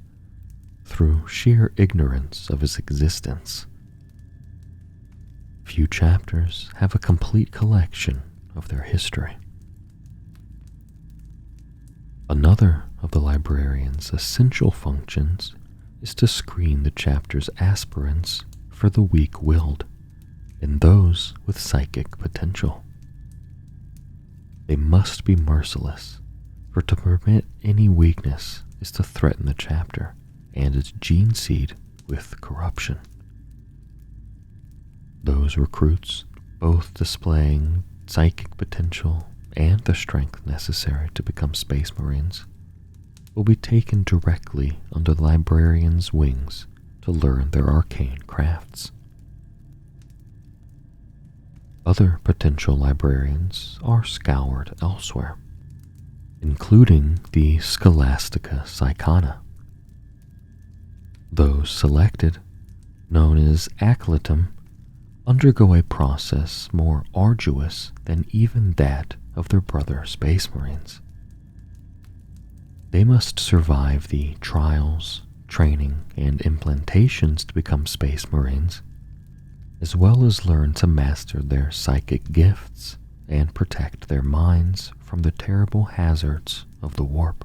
through sheer ignorance of its existence. Few chapters have a complete collection of their history. Another of the librarian's essential functions is to screen the chapter's aspirants for the weak-willed and those with psychic potential. They must be merciless, for to permit any weakness is to threaten the chapter and its gene seed with corruption. Those recruits, both displaying psychic potential and the strength necessary to become Space Marines, will be taken directly under the librarian's wings to learn their arcane crafts. Other potential librarians are scoured elsewhere, including the Scholastica Psychana. Those selected, known as Acolytum, undergo a process more arduous than even that of their brother Space Marines. They must survive the trials, training, and implantations to become Space Marines, as well as learn to master their psychic gifts and protect their minds from the terrible hazards of the warp.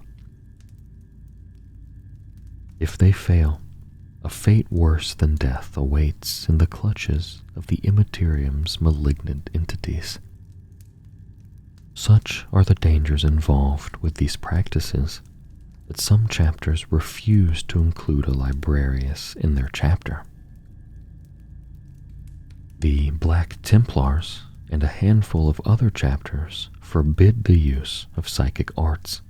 If they fail, a fate worse than death awaits in the clutches of the Immaterium's malignant entities. Such are the dangers involved with these practices that some chapters refuse to include a Librarius in their chapter. The Black Templars and a handful of other chapters forbid the use of psychic arts,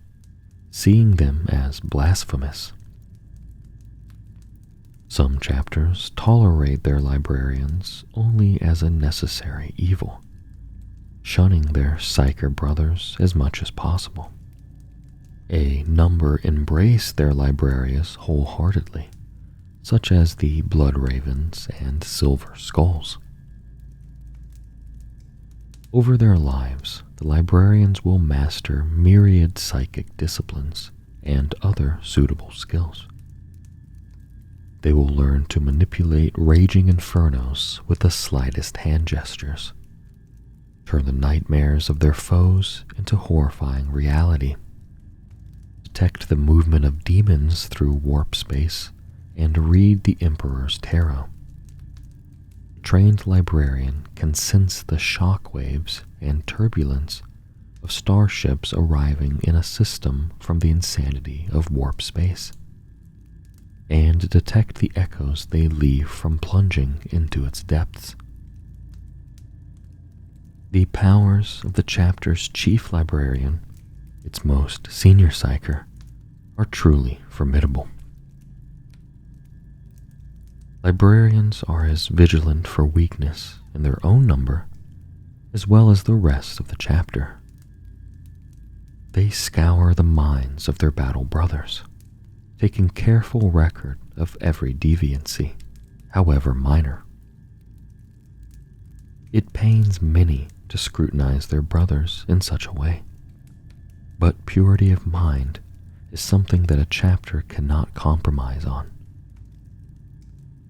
seeing them as blasphemous. Some chapters tolerate their librarians only as a necessary evil, shunning their psyker brothers as much as possible. A number embrace their librarius wholeheartedly, such as the Blood Ravens and Silver Skulls. Over their lives, the librarians will master myriad psychic disciplines and other suitable skills. They will learn to manipulate raging infernos with the slightest hand gestures, turn the nightmares of their foes into horrifying reality, detect the movement of demons through warp space, and read the Emperor's tarot. A trained librarian can sense the shock waves and turbulence of starships arriving in a system from the insanity of warp space, and detect the echoes they leave from plunging into its depths. The powers of the chapter's chief librarian, its most senior psyker, are truly formidable. Librarians are as vigilant for weakness in their own number as well as the rest of the chapter. They scour the minds of their battle brothers, taking careful record of every deviancy, however minor. It pains many to scrutinize their brothers in such a way, but purity of mind is something that a chapter cannot compromise on.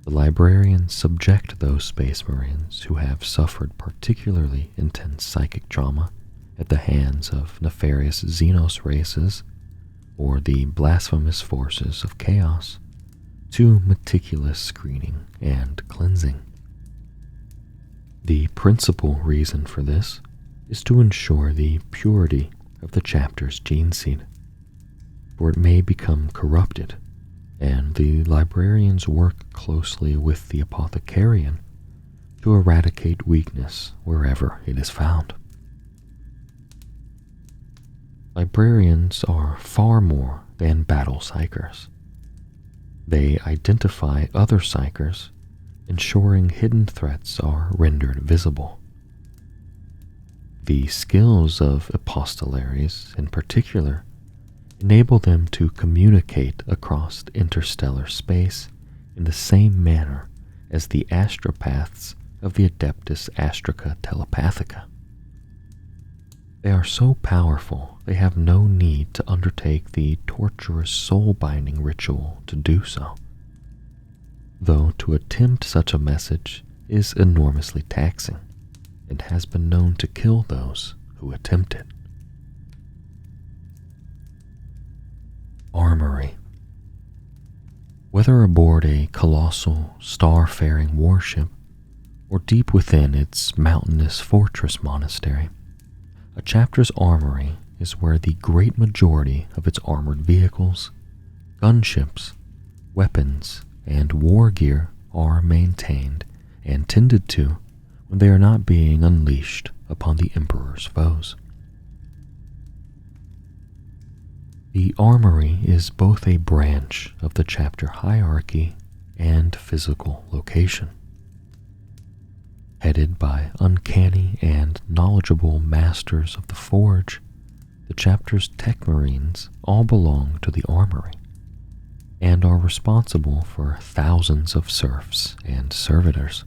The librarians subject those Space Marines who have suffered particularly intense psychic trauma at the hands of nefarious Xenos races or the blasphemous forces of chaos to meticulous screening and cleansing. The principal reason for this is to ensure the purity of the chapter's gene seed, for it may become corrupted, and the librarians work closely with the Apothecarion to eradicate weakness wherever it is found. Librarians are far more than battle psychers. They identify other psychers, ensuring hidden threats are rendered visible. The skills of apostolaries, in particular, enable them to communicate across interstellar space in the same manner as the astropaths of the Adeptus Astrica Telepathica. They are so powerful they have no need to undertake the torturous soul-binding ritual to do so, though to attempt such a message is enormously taxing and has been known to kill those who attempt it. Armoury. Whether aboard a colossal, star-faring warship or deep within its mountainous fortress monastery, a chapter's armory is where the great majority of its armored vehicles, gunships, weapons, and war gear are maintained and tended to when they are not being unleashed upon the Emperor's foes. The armory is both a branch of the chapter hierarchy and physical location. Headed by uncanny and knowledgeable masters of the forge, the chapter's tech marines all belong to the armory and are responsible for thousands of serfs and servitors.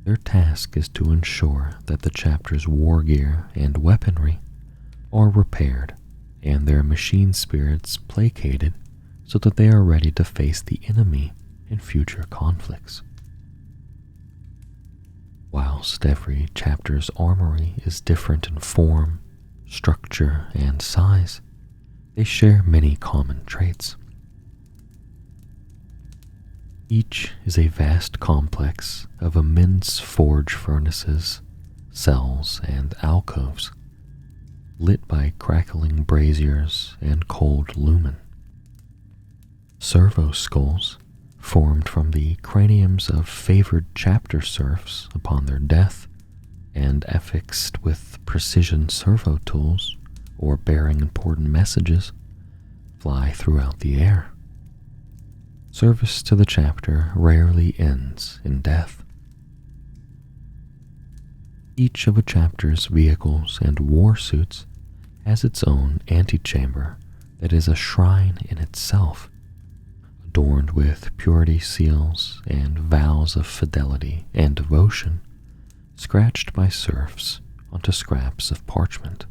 Their task is to ensure that the chapter's war gear and weaponry are repaired and their machine spirits placated so that they are ready to face the enemy in future conflicts. Whilst every chapter's armory is different in form, structure, and size, they share many common traits. Each is a vast complex of immense forge furnaces, cells, and alcoves, lit by crackling braziers and cold lumen. Servo skulls, formed from the craniums of favored chapter serfs upon their death, and affixed with precision servo tools or bearing important messages, fly throughout the air. Service to the chapter rarely ends in death. Each of a chapter's vehicles and war suits has its own antechamber that is a shrine in itself, adorned with purity seals and vows of fidelity and devotion, scratched by serfs onto scraps of parchment.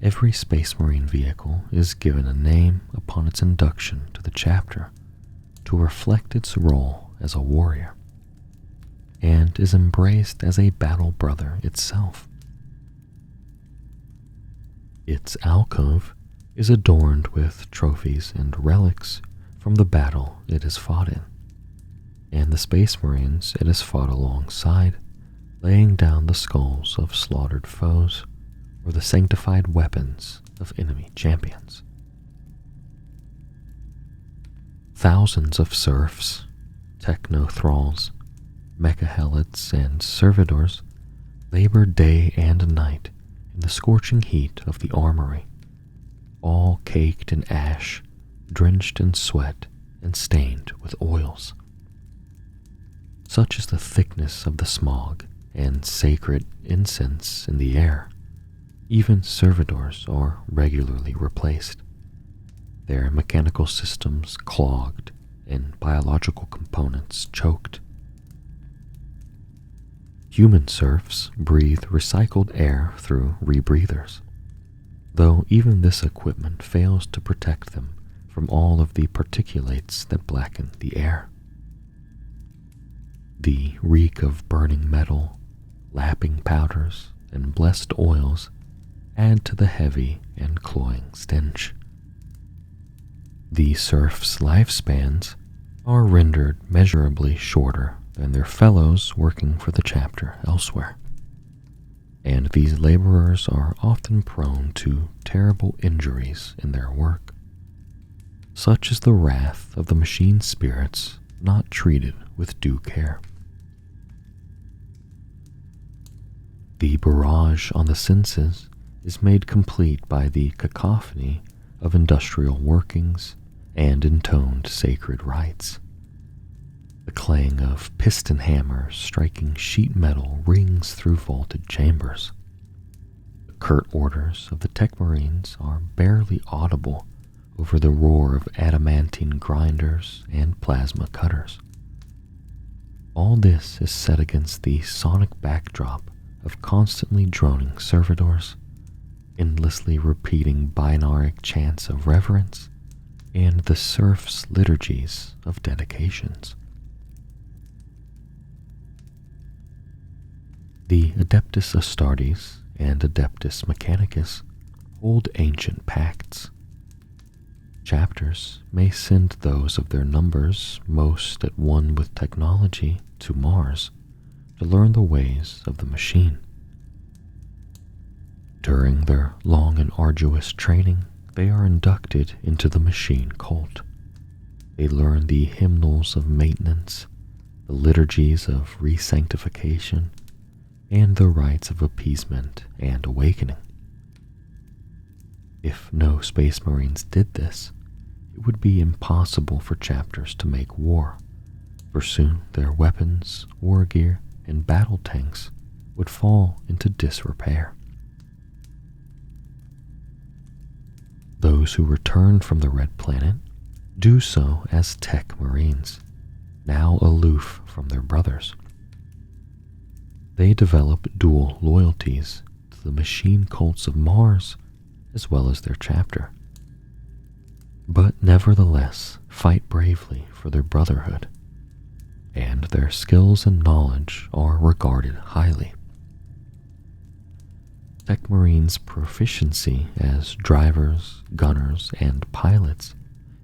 Every Space Marine vehicle is given a name upon its induction to the chapter to reflect its role as a warrior, and is embraced as a battle brother itself. Its alcove is adorned with trophies and relics from the battle it has fought in, and the Space Marines it has fought alongside, laying down the skulls of slaughtered foes or the sanctified weapons of enemy champions. Thousands of serfs, techno-thralls, mecha-helots, and servitors labor day and night in the scorching heat of the armory, all caked in ash, drenched in sweat, and stained with oils. Such is the thickness of the smog and sacred incense in the air. Even servitors are regularly replaced, their mechanical systems clogged and biological components choked. Human serfs breathe recycled air through rebreathers, though even this equipment fails to protect them from all of the particulates that blacken the air. The reek of burning metal, lapping powders, and blessed oils add to the heavy and cloying stench. The serfs' lifespans are rendered measurably shorter than their fellows working for the chapter elsewhere, and these laborers are often prone to terrible injuries in their work. Such is the wrath of the machine spirits not treated with due care. The barrage on the senses is made complete by the cacophony of industrial workings and intoned sacred rites. The clang of piston hammers striking sheet metal rings through vaulted chambers. The curt orders of the tech marines are barely audible over the roar of adamantine grinders and plasma cutters. All this is set against the sonic backdrop of constantly droning servitors, endlessly repeating binaric chants of reverence, and the serfs' liturgies of dedications. The Adeptus Astartes and Adeptus Mechanicus hold ancient pacts. Chapters may send those of their numbers most at one with technology to Mars to learn the ways of the machine. During their long and arduous training, they are inducted into the machine cult. They learn the hymnals of maintenance, the liturgies of resanctification, and the rites of appeasement and awakening. If no Space Marines did this, it would be impossible for chapters to make war, for soon their weapons, war gear, and battle tanks would fall into disrepair. Those who return from the Red Planet do so as tech marines, now aloof from their brothers. They develop dual loyalties to the machine cults of Mars as well as their chapter, but nevertheless fight bravely for their brotherhood, and their skills and knowledge are regarded highly. Tech Marines' proficiency as drivers, gunners, and pilots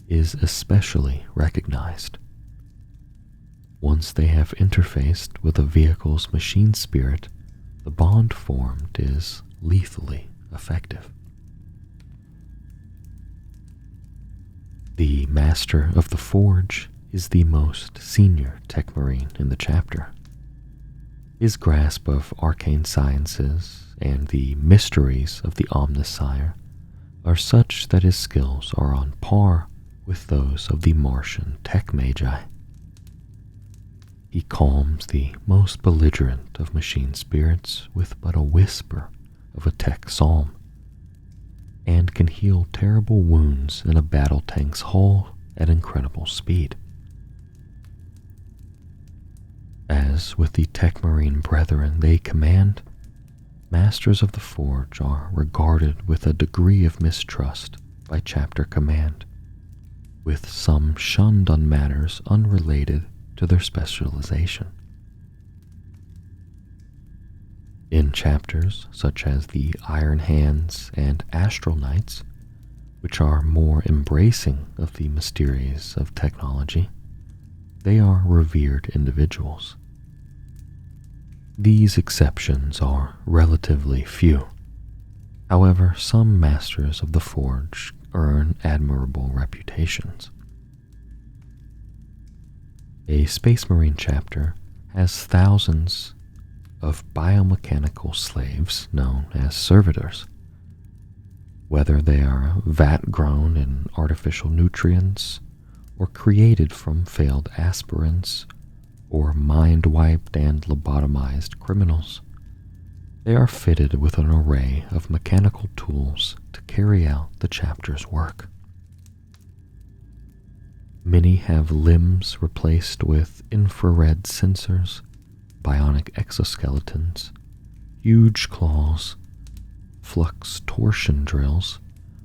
is especially recognized. Once they have interfaced with a vehicle's machine spirit, the bond formed is lethally effective. The Master of the Forge is the most senior tech marine in the chapter. His grasp of arcane sciences and the mysteries of the Omnissiah are such that his skills are on par with those of the Martian tech magi. He calms the most belligerent of machine spirits with but a whisper of a tech psalm, and can heal terrible wounds in a battle tank's hull at incredible speed. As with the tech marine brethren they command, Masters of the Forge are regarded with a degree of mistrust by chapter command, with some shunned on matters unrelated to their specialization. In chapters such as the Iron Hands and Astral Knights, which are more embracing of the mysteries of technology, they are revered individuals. These exceptions are relatively few. However, some Masters of the Forge earn admirable reputations. A Space Marine chapter has thousands of biomechanical slaves known as servitors. Whether they are vat-grown in artificial nutrients, or created from failed aspirants, or mind-wiped and lobotomized criminals, they are fitted with an array of mechanical tools to carry out the chapter's work. Many have limbs replaced with infrared sensors, bionic exoskeletons, huge claws, flux torsion drills,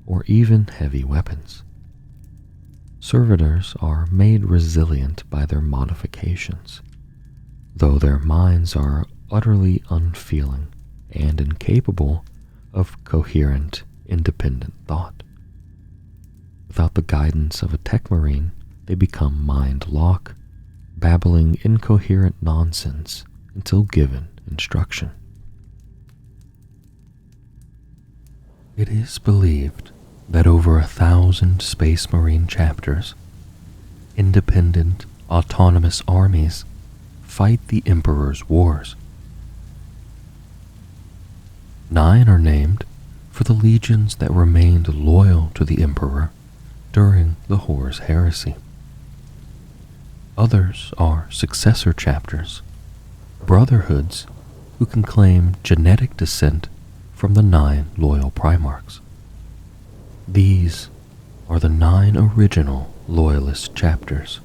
or even heavy weapons. Servitors are made resilient by their modifications, though their minds are utterly unfeeling and incapable of coherent, independent thought. Without the guidance of a tech marine, they become mind-lock, babbling incoherent nonsense until given instruction. It is believed that over 1,000 Space Marine chapters, independent, autonomous armies, fight the Emperor's wars. 9 are named for the legions that remained loyal to the Emperor during the Horus heresy. Others are successor chapters, brotherhoods who can claim genetic descent from the 9 loyal Primarchs. These are the 9 original Loyalist chapters.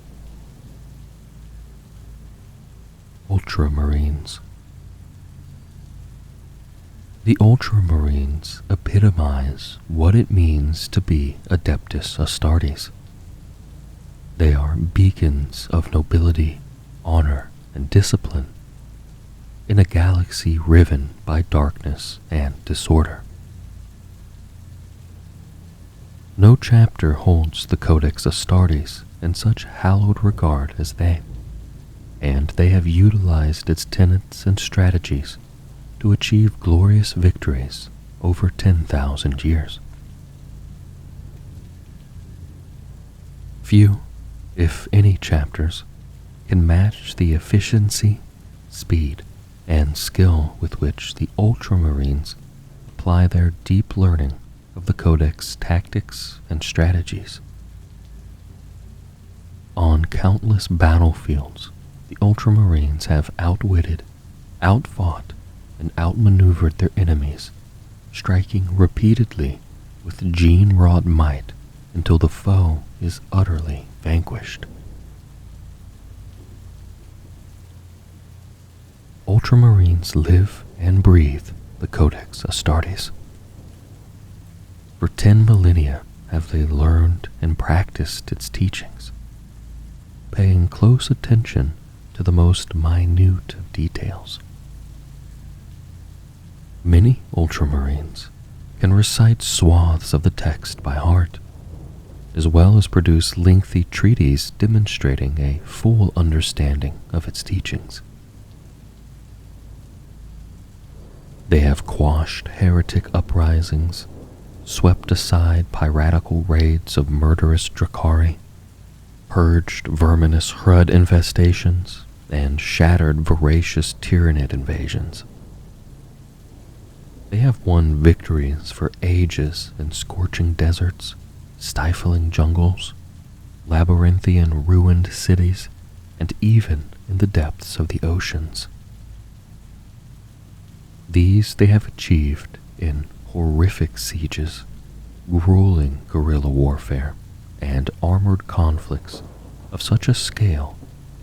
Ultramarines. The Ultramarines epitomize what it means to be Adeptus Astartes. They are beacons of nobility, honor, and discipline in a galaxy riven by darkness and disorder. No chapter holds the Codex Astartes in such hallowed regard as they, and they have utilized its tenets and strategies to achieve glorious victories over 10,000 years. Few, if any, chapters can match the efficiency, speed, and skill with which the Ultramarines apply their deep learning of the Codex tactics and strategies. On countless battlefields, the Ultramarines have outwitted, outfought, and outmaneuvered their enemies, striking repeatedly with gene-wrought might until the foe is utterly vanquished. Ultramarines live and breathe the Codex Astartes. For 10 millennia have they learned and practiced its teachings, paying close attention to the most minute of details. Many Ultramarines can recite swaths of the text by heart, as well as produce lengthy treatises demonstrating a full understanding of its teachings. They have quashed heretic uprisings, swept aside piratical raids of murderous Drakari, purged verminous Hrud infestations, and shattered voracious Tyranid invasions. They have won victories for ages in scorching deserts, stifling jungles, labyrinthian ruined cities, and even in the depths of the oceans. These they have achieved in horrific sieges, grueling guerrilla warfare, and armored conflicts of such a scale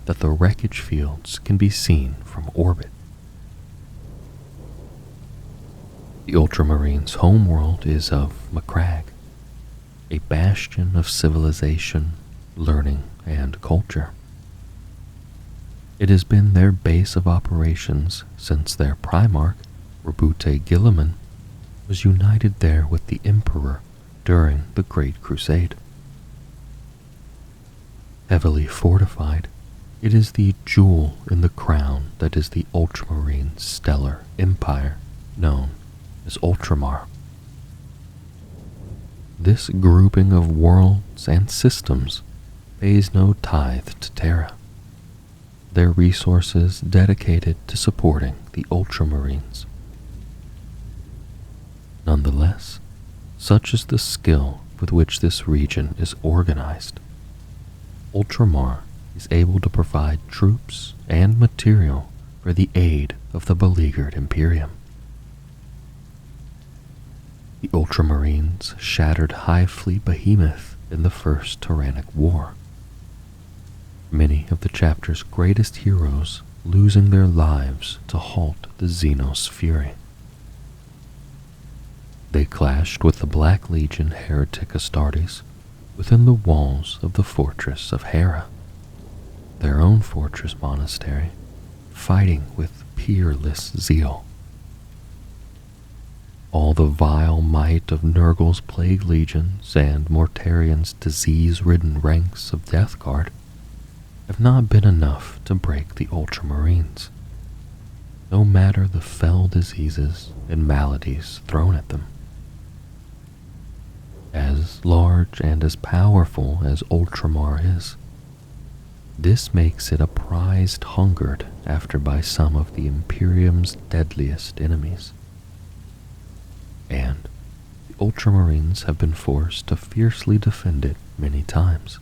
that the wreckage fields can be seen from orbit. The Ultramarines' homeworld is of Macragge, a bastion of civilization, learning, and culture. It has been their base of operations since their Primarch, Rabute Gilliman, was united there with the Emperor during the Great Crusade. Heavily fortified, it is the jewel in the crown that is the Ultramarine stellar empire known as Ultramar. This grouping of worlds and systems pays no tithe to Terra, their resources dedicated to supporting the Ultramarines. Nonetheless, such is the skill with which this region is organized. Ultramar is able to provide troops and material for the aid of the beleaguered Imperium. The Ultramarines shattered High Fleet Behemoth in the First Tyrannic War, many of the chapter's greatest heroes losing their lives to halt the Xenos fury. They clashed with the Black Legion heretic Astartes within the walls of the fortress of Hera, their own fortress monastery, fighting with peerless zeal. All the vile might of Nurgle's plague legions and Mortarion's disease-ridden ranks of Death Guard have not been enough to break the Ultramarines, no matter the fell diseases and maladies thrown at them. As large and as powerful as Ultramar is, this makes it a prized hungered after by some of the Imperium's deadliest enemies. And the Ultramarines have been forced to fiercely defend it many times.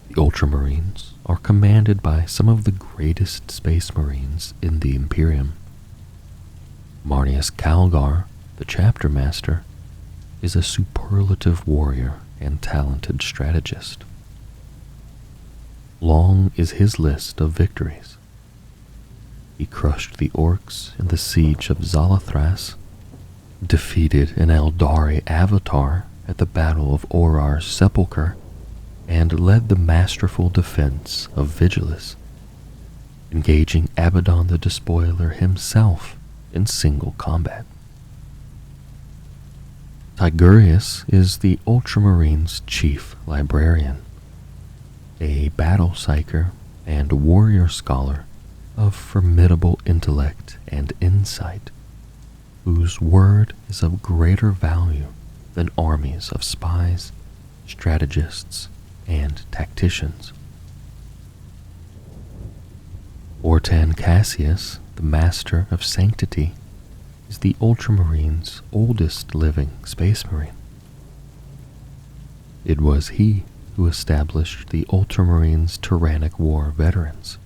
The Ultramarines are commanded by some of the greatest space marines in the Imperium. Marnius Calgar, the chapter master, is a superlative warrior and talented strategist. Long is his list of victories. He crushed the orcs in the siege of Zalathras, defeated an Eldari avatar at the Battle of Orar's Sepulchre, and led the masterful defense of Vigilus, engaging Abaddon the Despoiler himself in single combat. Tigurius is the Ultramarines' chief librarian, a battle psyker and warrior scholar of formidable intellect and insight, whose word is of greater value than armies of spies, strategists, and tacticians. Ortan Cassius, the Master of Sanctity, is the Ultramarines' oldest living space marine. It was he who established the Ultramarines' Tyrannic War veterans,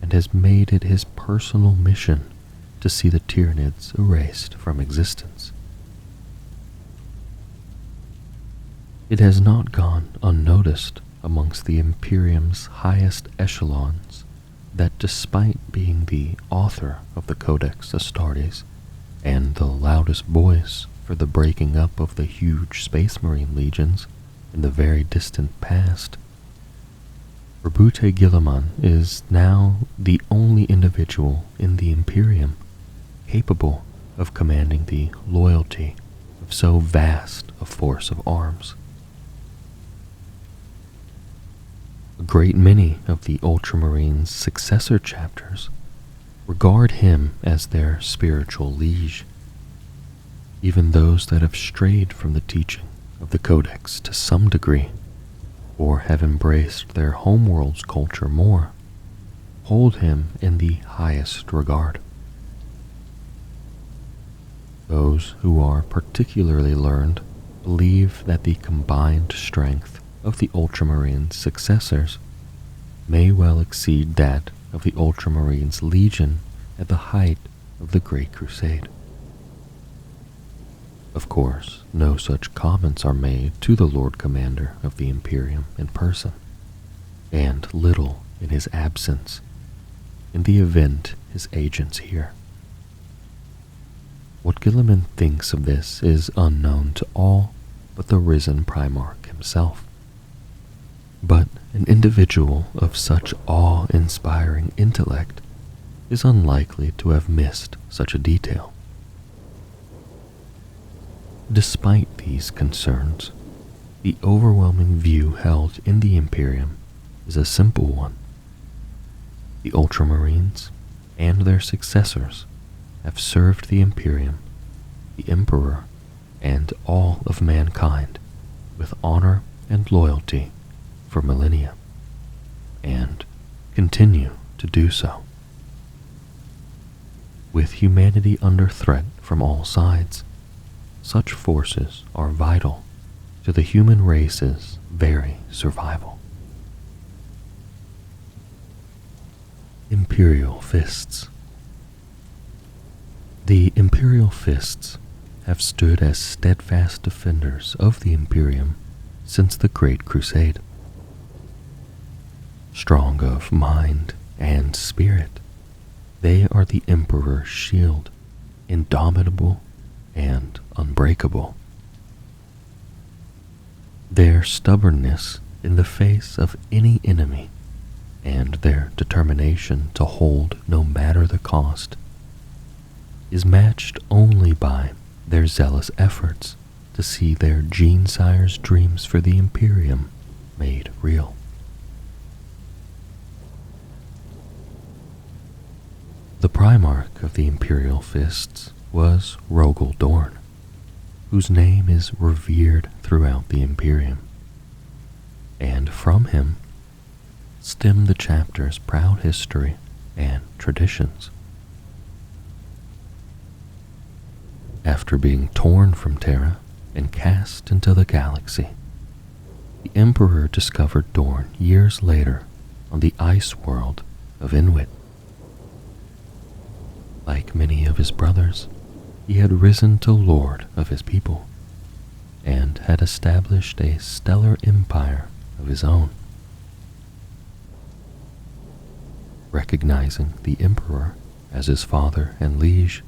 and has made it his personal mission to see the Tyranids erased from existence. It has not gone unnoticed amongst the Imperium's highest echelons that despite being the author of the Codex Astartes and the loudest voice for the breaking up of the huge Space Marine legions in the very distant past, Rabute Guilliman is now the only individual in the Imperium capable of commanding the loyalty of so vast a force of arms. A great many of the Ultramarines' successor chapters regard him as their spiritual liege. Even those that have strayed from the teaching of the Codex to some degree, or have embraced their homeworld's culture more, hold him in the highest regard. Those who are particularly learned believe that the combined strength of the Ultramarines' successors may well exceed that of the Ultramarines' legion at the height of the Great Crusade. Of course, no such comments are made to the Lord Commander of the Imperium in person, and little in his absence, in the event his agents hear. What Guilliman thinks of this is unknown to all but the risen Primarch himself. But an individual of such awe-inspiring intellect is unlikely to have missed such a detail. Despite these concerns, the overwhelming view held in the Imperium is a simple one. The Ultramarines and their successors have served the Imperium, the Emperor, and all of mankind with honor and loyalty for millennia, and continue to do so. With humanity under threat from all sides, such forces are vital to the human race's very survival. Imperial Fists. The Imperial Fists have stood as steadfast defenders of the Imperium since the Great Crusade. Strong of mind and spirit, They are the Emperor's shield, indomitable and unbreakable. Their stubbornness in the face of any enemy and their determination to hold no matter the cost is matched only by their zealous efforts to see their Genesire's dreams for the Imperium made real. The Primarch of the Imperial Fists was Rogel Dorn, whose name is revered throughout the Imperium, and from him stem the chapter's proud history and traditions. After being torn from Terra and cast into the galaxy, the Emperor discovered Dorn years later on the ice world of Inuit. Like many of his brothers, he had risen to lord of his people and had established a stellar empire of his own. Recognizing the Emperor as his father and liege,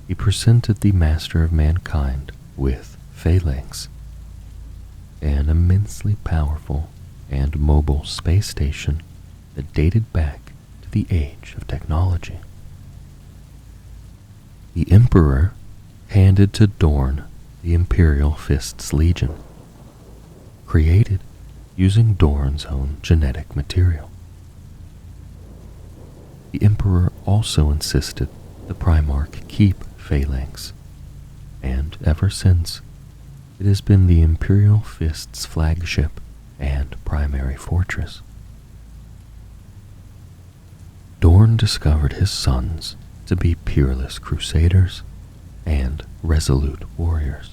he presented the Master of Mankind with Phalanx, an immensely powerful and mobile space station that dated back to the age of technology. The Emperor handed to Dorn the Imperial Fists Legion, created using Dorn's own genetic material. The Emperor also insisted the Primarch keep Phalanx, and ever since, it has been the Imperial Fists' flagship and primary fortress. Dorn discovered his sons to be peerless crusaders and resolute warriors,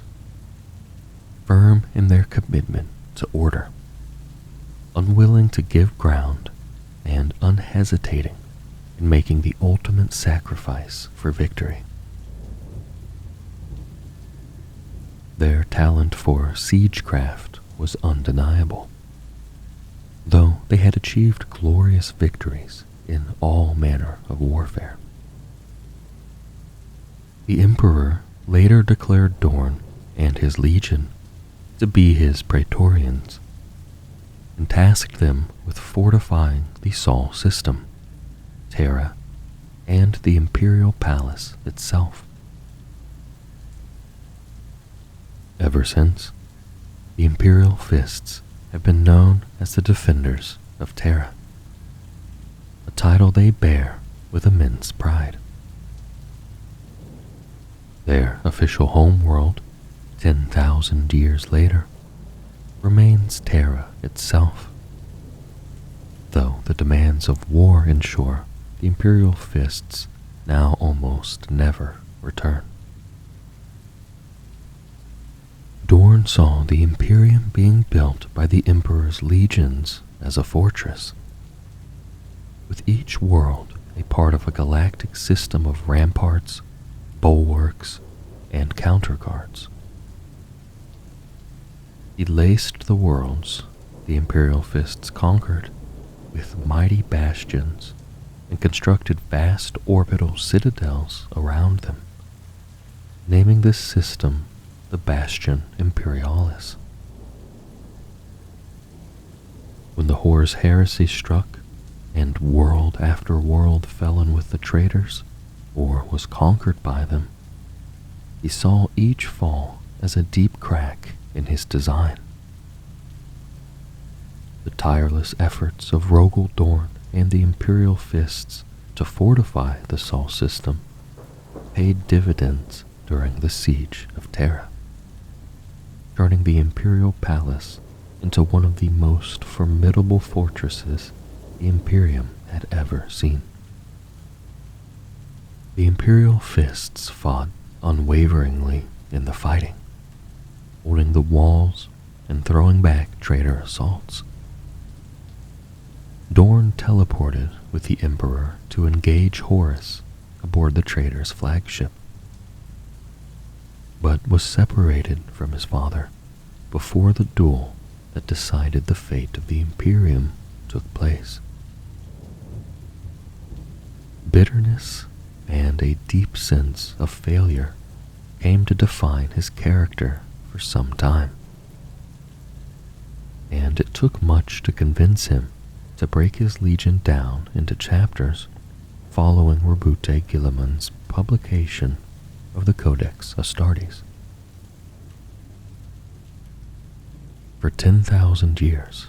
firm in their commitment to order, unwilling to give ground, and unhesitating in making the ultimate sacrifice for victory. Their talent for siegecraft was undeniable, though they had achieved glorious victories in all manner of warfare. The Emperor later declared Dorn and his legion to be his praetorians, and tasked them with fortifying the Sol system, Terra, and the Imperial Palace itself. Ever since, the Imperial Fists have been known as the Defenders of Terra, a title they bear with immense pride. Their official homeworld, 10,000 years later, remains Terra itself, though the demands of war ensure the Imperial Fists now almost never return. Dorn saw the Imperium being built by the Emperor's legions as a fortress, with each world a part of a galactic system of ramparts, bulwarks, and counterguards. He laced the worlds the Imperial Fists conquered with mighty bastions and constructed vast orbital citadels around them, naming this system the Bastion Imperialis. When the Horus heresy struck and world after world fell in with the traitors or was conquered by them, he saw each fall as a deep crack in his design. The tireless efforts of Rogel Dorn and the Imperial Fists to fortify the Sol system paid dividends during the Siege of Terra, turning the Imperial Palace into one of the most formidable fortresses the Imperium had ever seen. The Imperial Fists fought unwaveringly in the fighting, holding the walls and throwing back traitor assaults. Dorn teleported with the Emperor to engage Horus aboard the traitor's flagship, but was separated from his father before the duel that decided the fate of the Imperium took place. Bitterness and a deep sense of failure came to define his character for some time, and it took much to convince him to break his legion down into chapters following Rabute Guilliman's publication of the Codex Astartes. For 10,000 years,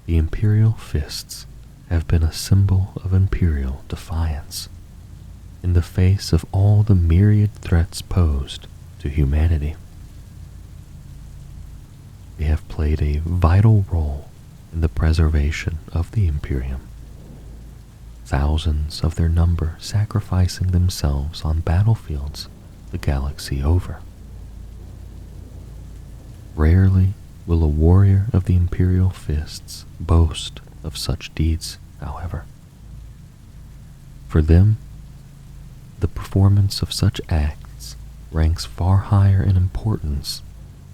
the Imperial Fists have been a symbol of imperial defiance in the face of all the myriad threats posed to humanity. They have played a vital role in the preservation of the Imperium, thousands of their number sacrificing themselves on battlefields the galaxy over. Rarely will a warrior of the Imperial Fists boast of such deeds, however. For them, the performance of such acts ranks far higher in importance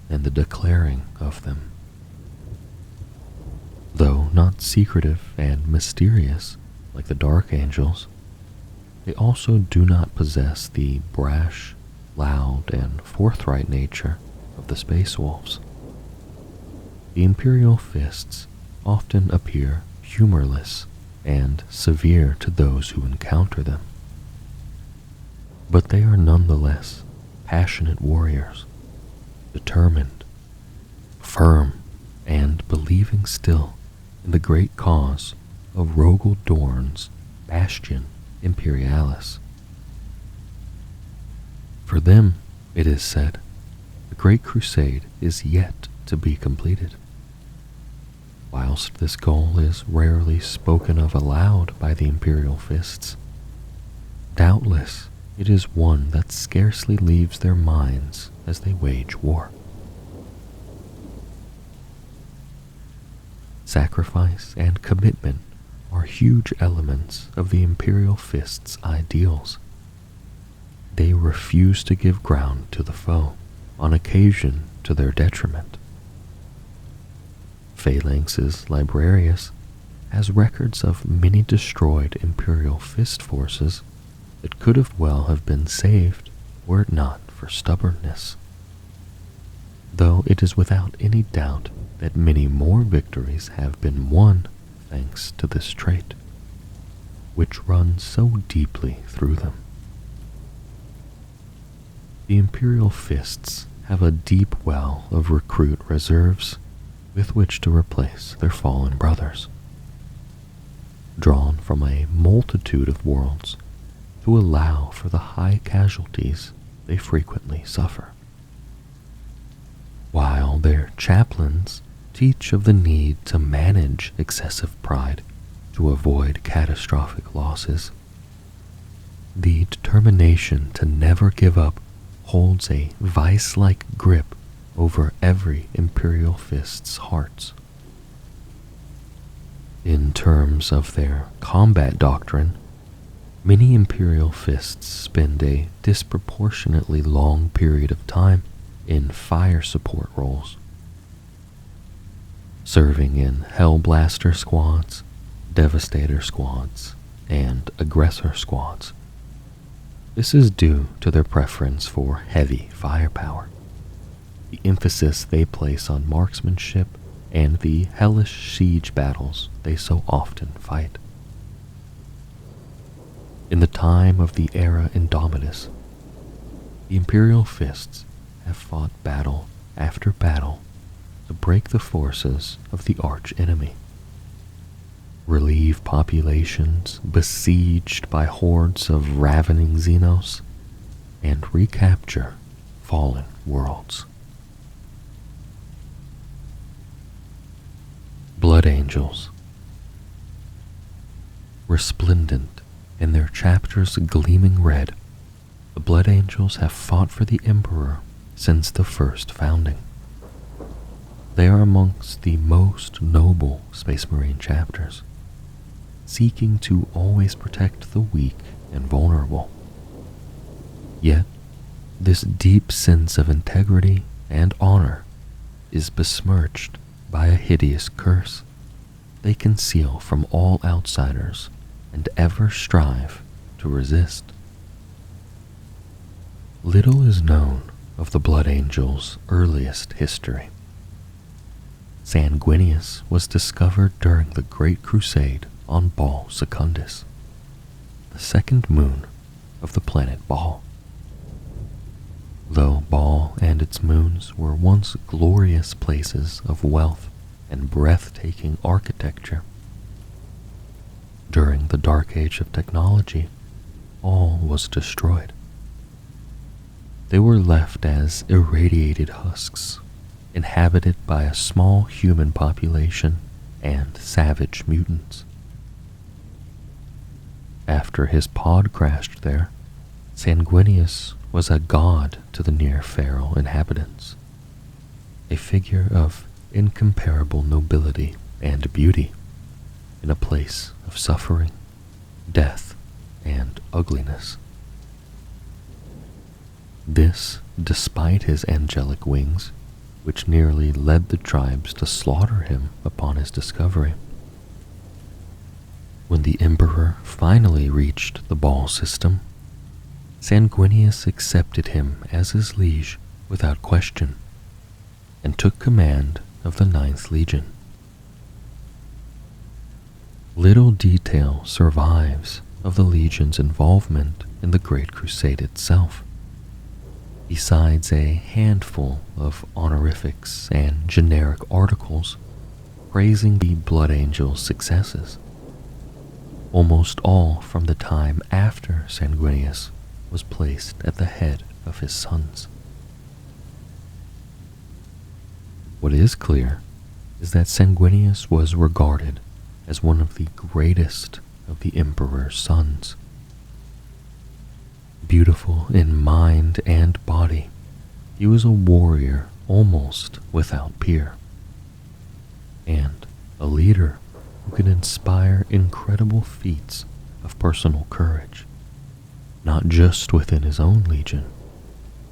than the declaring of them. Though not secretive and mysterious like the Dark Angels, they also do not possess the brash, loud, and forthright nature of the Space Wolves. The Imperial Fists often appear humorless and severe to those who encounter them, but they are nonetheless passionate warriors, determined, firm, and believing still in the great cause of Rogel Dorn's Bastion Imperialis. For them, it is said, the Great Crusade is yet to be completed. Whilst this goal is rarely spoken of aloud by the Imperial Fists, doubtless it is one that scarcely leaves their minds as they wage war. Sacrifice and commitment are huge elements of the Imperial Fists' ideals. They refuse to give ground to the foe, on occasion to their detriment. Phalanx's Librarius has records of many destroyed Imperial Fist forces that could have been saved were it not for stubbornness. Though it is without any doubt that many more victories have been won thanks to this trait, which runs so deeply through them. The Imperial Fists have a deep well of recruit reserves with which to replace their fallen brothers, drawn from a multitude of worlds to allow for the high casualties they frequently suffer, while their chaplains teach of the need to manage excessive pride to avoid catastrophic losses. The determination to never give up holds a vice-like grip over every Imperial Fist's hearts. In terms of their combat doctrine, many Imperial Fists spend a disproportionately long period of time in fire support roles, serving in Hellblaster squads, Devastator squads, and Aggressor squads. This is due to their preference for heavy firepower, the emphasis they place on marksmanship, and the hellish siege battles they so often fight. In the time of the Era Indomitus, the Imperial Fists have fought battle after battle to break the forces of the arch-enemy, relieve populations besieged by hordes of ravening Xenos, and recapture fallen worlds. Blood Angels. Resplendent in their chapters gleaming red, the Blood Angels have fought for the Emperor since the first founding. They are amongst the most noble Space Marine chapters, seeking to always protect the weak and vulnerable. Yet, this deep sense of integrity and honor is besmirched by a hideous curse they conceal from all outsiders and ever strive to resist. Little is known of the Blood Angel's earliest history. Sanguinius was discovered during the Great Crusade on Baal Secundus, the second moon of the planet Baal. Though Baal and its moons were once glorious places of wealth and breathtaking architecture, during the Dark Age of technology, all was destroyed. They were left as irradiated husks, inhabited by a small human population and savage mutants. After his pod crashed there, Sanguinius was a god to the near-feral inhabitants, a figure of incomparable nobility and beauty in a place of suffering, death, and ugliness. This despite his angelic wings, which nearly led the tribes to slaughter him upon his discovery. When the Emperor finally reached the Baal system, Sanguinius accepted him as his liege without question, and took command of the 9th Legion. Little detail survives of the Legion's involvement in the Great Crusade itself, besides a handful of honorifics and generic articles praising the Blood Angel's successes, almost all from the time after Sanguinius was placed at the head of his sons. What is clear is that Sanguinius was regarded as one of the greatest of the Emperor's sons. Beautiful in mind and body, he was a warrior almost without peer, and a leader who could inspire incredible feats of personal courage, not just within his own legion,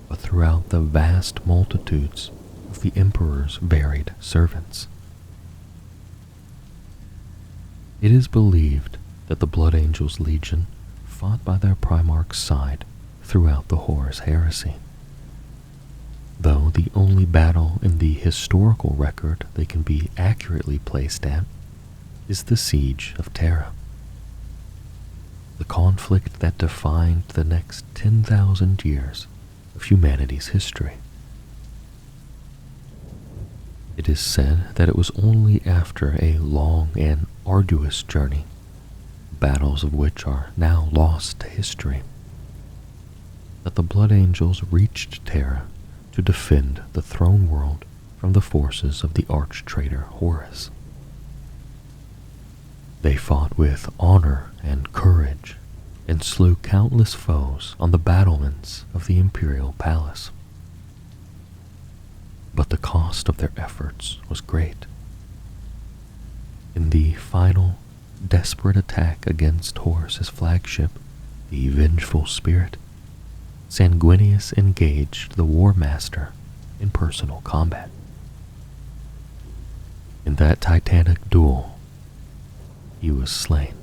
but throughout the vast multitudes of the Emperor's varied servants. It is believed that the Blood Angels Legion fought by their Primarch's side throughout the Horus heresy, though the only battle in the historical record they can be accurately placed at is the Siege of Terra, the conflict that defined the next 10,000 years of humanity's history. It is said that it was only after a long and arduous journey, battles of which are now lost to history, that the Blood Angels reached Terra to defend the throne world from the forces of the arch-traitor Horus. They fought with honor and courage and slew countless foes on the battlements of the Imperial Palace. But the cost of their efforts was great. In the final, desperate attack against Horus's flagship, the Vengeful Spirit, Sanguinius engaged the War Master in personal combat. In that titanic duel, he was slain.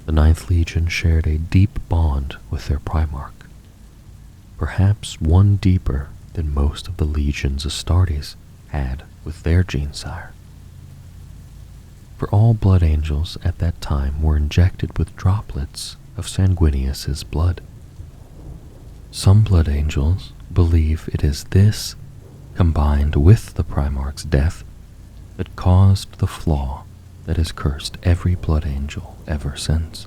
The 9th Legion shared a deep bond with their Primarch, perhaps one deeper than most of the Legion's Astartes had with their Genesire. For all Blood Angels at that time were injected with droplets of Sanguinius's blood. Some Blood Angels believe it is this, combined with the Primarch's death, that caused the flaw that has cursed every Blood Angel ever since.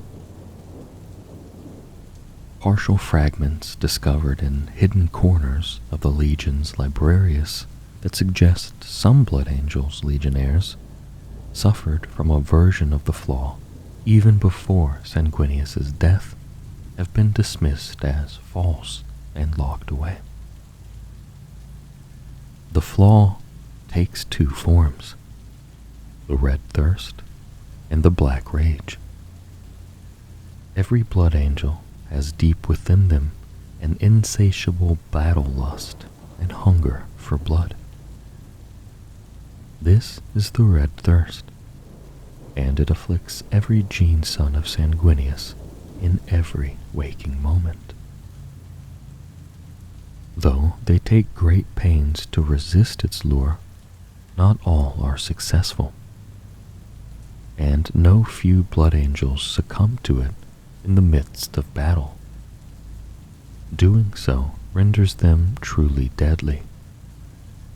Partial fragments discovered in hidden corners of the Legion's Librarius that suggest some Blood Angels legionnaires suffered from a version of the flaw even before Sanguinius's death have been dismissed as false and locked away. The flaw takes two forms: the Red Thirst and the Black Rage. Every Blood Angel has deep within them an insatiable battle lust and hunger for blood. This is the Red Thirst, and it afflicts every gene son of Sanguinius in every waking moment. Though they take great pains to resist its lure, not all are successful, and no few blood angels succumb to it in the midst of battle. Doing so renders them truly deadly,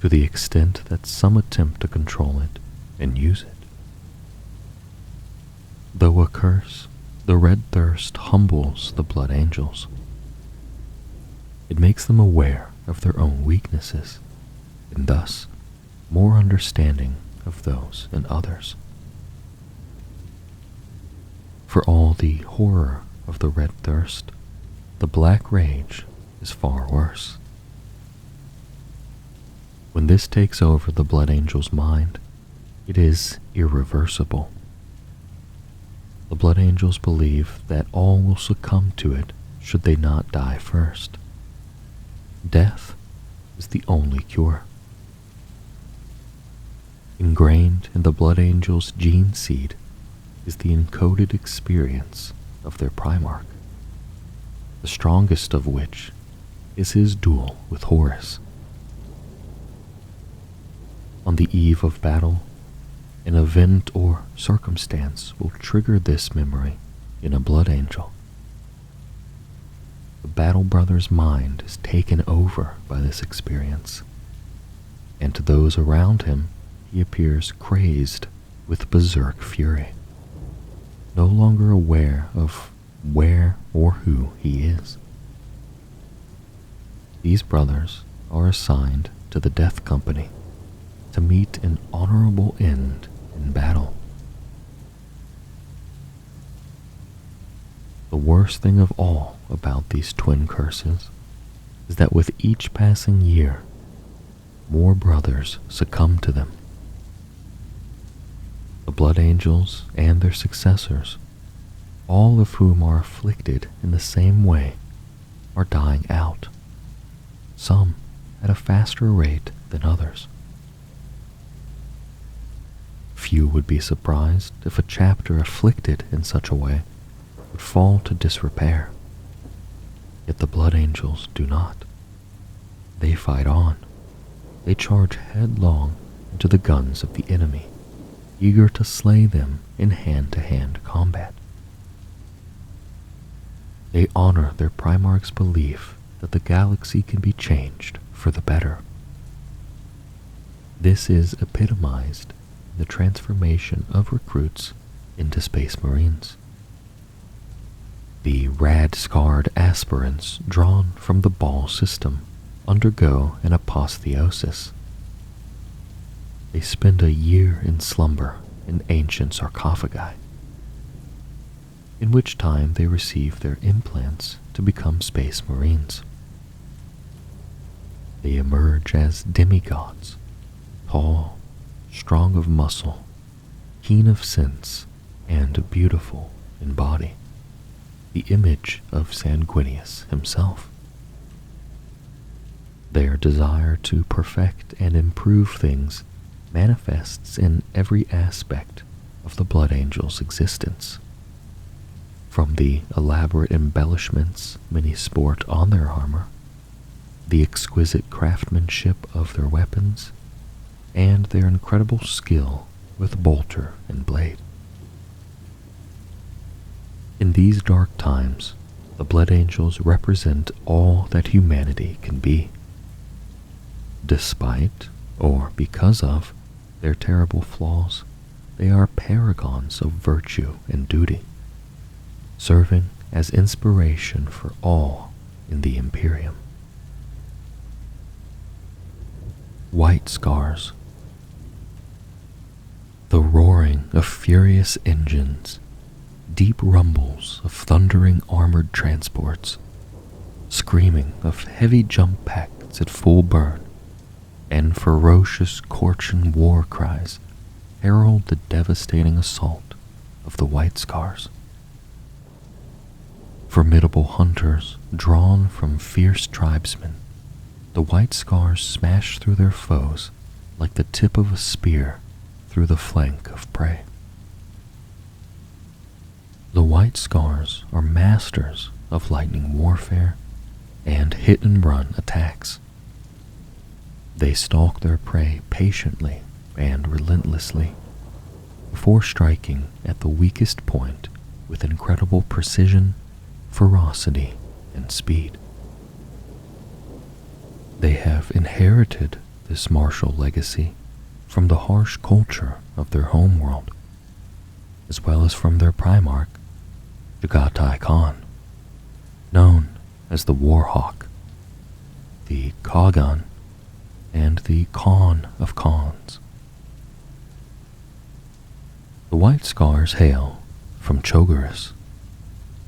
to the extent that some attempt to control it and use it. Though a curse, the red thirst humbles the blood angels. It makes them aware of their own weaknesses, and thus more understanding of those in others. For all the horror of the red thirst, the black rage is far worse. When this takes over the blood angel's mind, it is irreversible. The blood angels believe that all will succumb to it should they not die first. Death is the only cure. Ingrained in the blood angel's gene seed is the encoded experience of their Primarch, the strongest of which is his duel with Horus. On the eve of battle, an event or circumstance will trigger this memory in a blood angel. The battle brother's mind is taken over by this experience, and to those around him he appears crazed with berserk fury, no longer aware of where or who he is. These brothers are assigned to the Death Company to meet an honorable end in battle. The worst thing of all about these twin curses is that with each passing year, more brothers succumb to them. The blood angels and their successors, all of whom are afflicted in the same way, are dying out, some at a faster rate than others. Few would be surprised if a chapter afflicted in such a way would fall to disrepair. Yet the blood angels do not. They fight on. They charge headlong into the guns of the enemy, eager to slay them in hand-to-hand combat. They honor their Primarch's belief that the galaxy can be changed for the better. This is epitomized in the transformation of recruits into Space Marines. The rad-scarred aspirants drawn from the Ball system undergo an apotheosis. They spend a year in slumber in ancient sarcophagi, in which time they receive their implants to become Space Marines. They emerge as demigods, tall, strong of muscle, keen of sense, and beautiful in body, the image of Sanguinius himself. Their desire to perfect and improve things manifests in every aspect of the blood angel's existence, from the elaborate embellishments many sport on their armor, the exquisite craftsmanship of their weapons, and their incredible skill with bolter and blade. In these dark times, the blood angels represent all that humanity can be. Despite, or because of, their terrible flaws, they are paragons of virtue and duty, serving as inspiration for all in the Imperium. White Scars. The roaring of furious engines, deep rumbles of thundering armored transports, screaming of heavy jump packs at full burn, and ferocious Korchan war cries herald the devastating assault of the White Scars. Formidable hunters drawn from fierce tribesmen, the White Scars smash through their foes like the tip of a spear through the flank of prey. The White Scars are masters of lightning warfare and hit-and-run attacks. They stalk their prey patiently and relentlessly before striking at the weakest point with incredible precision, ferocity, and speed. They have inherited this martial legacy from the harsh culture of their homeworld, as well as from their primarch, Jagatai Khan, known as the Warhawk, the Kagan, and the Khan of Khans. The White Scars hail from Chogoris,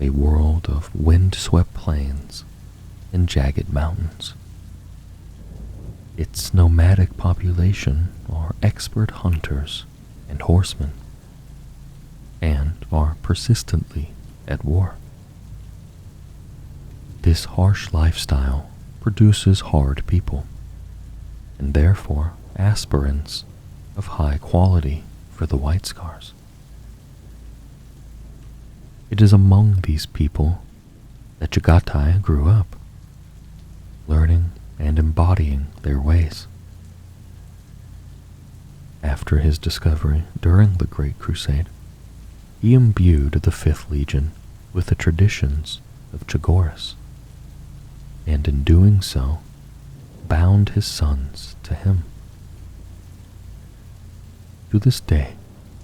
a world of wind-swept plains and jagged mountains. Its nomadic population are expert hunters and horsemen, and are persistently at war. This harsh lifestyle produces hard people, and therefore aspirants of high quality for the White Scars. It is among these people that Jagatai grew up, learning and embodying their ways. After his discovery during the Great Crusade, he imbued the 5th Legion with the traditions of Chogoris, and in doing so, bound his sons to him. To this day,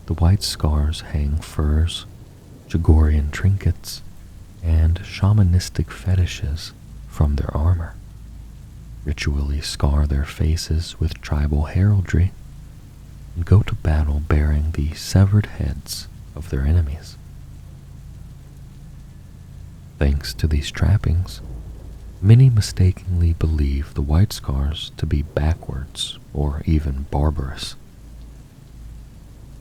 the White Scars hang furs, Chogorian trinkets, and shamanistic fetishes from their armor, ritually scar their faces with tribal heraldry, and go to battle bearing the severed heads of their enemies. Thanks to these trappings, many mistakenly believe the White Scars to be backwards or even barbarous.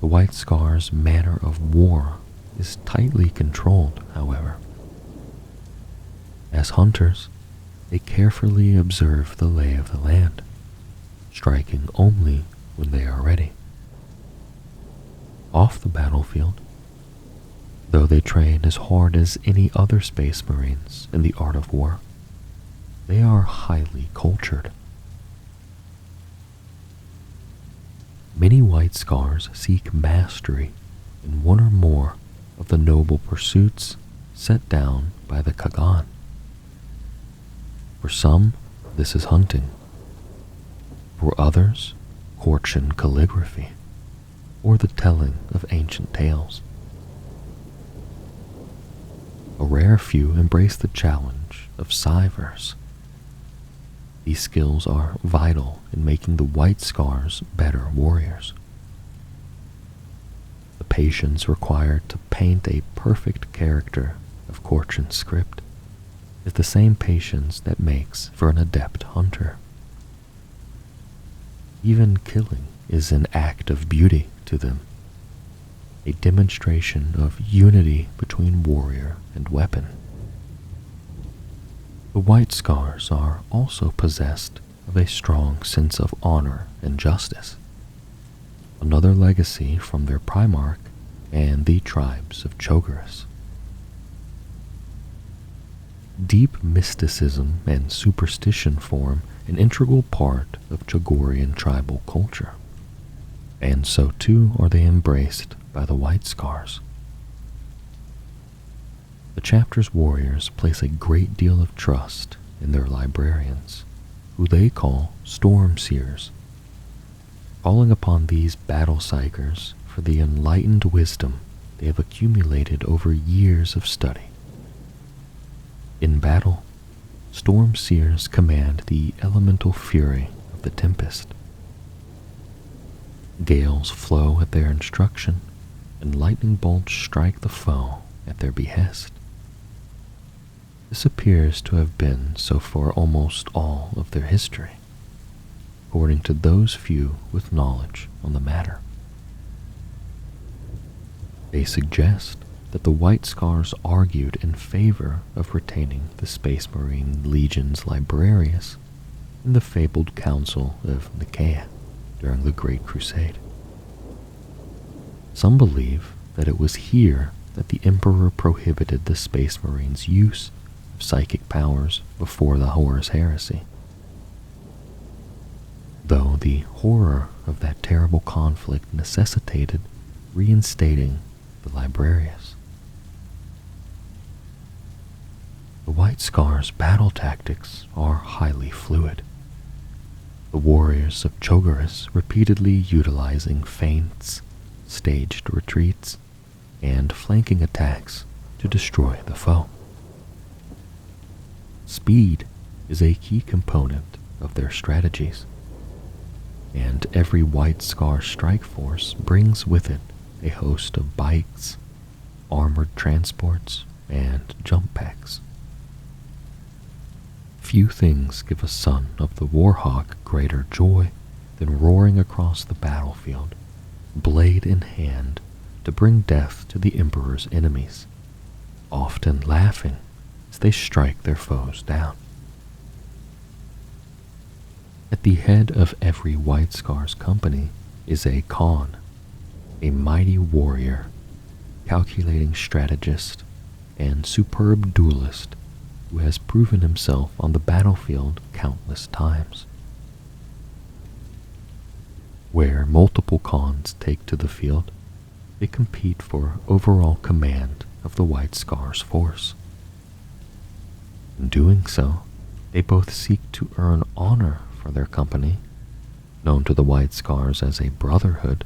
The White Scars' manner of war is tightly controlled, however. As hunters, they carefully observe the lay of the land, striking only when they are ready. Off the battlefield, though they train as hard as any other Space Marines in the art of war, they are highly cultured. Many White Scars seek mastery in one or more of the noble pursuits set down by the Kagan. For some, this is hunting. For others, Korchan calligraphy, or the telling of ancient tales. A rare few embrace the challenge of Cyvers. These skills are vital in making the White Scars better warriors. The patience required to paint a perfect character of Korchan script is the same patience that makes for an adept hunter. Even killing is an act of beauty to them, a demonstration of unity between warrior and weapon. The White Scars are also possessed of a strong sense of honor and justice, another legacy from their primarch and the tribes of Chogoris. Deep mysticism and superstition form an integral part of Chogorian tribal culture, and so too are they embraced by the White Scars. The chapter's warriors place a great deal of trust in their librarians, who they call Storm Seers, calling upon these battle psychers for the enlightened wisdom they have accumulated over years of study. In battle, Storm Seers command the elemental fury of the Tempest. Gales flow at their instruction, and lightning bolts strike the foe at their behest. This appears to have been so for almost all of their history, according to those few with knowledge on the matter. They suggest that the White Scars argued in favor of retaining the Space Marine Legion's Librarius in the fabled Council of Nicaea during the Great Crusade. Some believe that it was here that the Emperor prohibited the Space Marines' use of psychic powers before the Horus Heresy. Though the horror of that terrible conflict necessitated reinstating the Librarius. The White Scar's battle tactics are highly fluid, the warriors of Cho'Garis repeatedly utilizing feints, staged retreats, and flanking attacks to destroy the foe. Speed is a key component of their strategies, and every White Scar strike force brings with it a host of bikes, armored transports, and jump packs. Few things give a son of the Warhawk greater joy than roaring across the battlefield, blade in hand, to bring death to the Emperor's enemies, often laughing as they strike their foes down. At the head of every White Scar's company is a Khan, a mighty warrior, calculating strategist, and superb duelist who has proven himself on the battlefield countless times. Where multiple Khans take to the field, they compete for overall command of the White Scar's force. In doing so, they both seek to earn honor for their company, known to the White Scars as a brotherhood,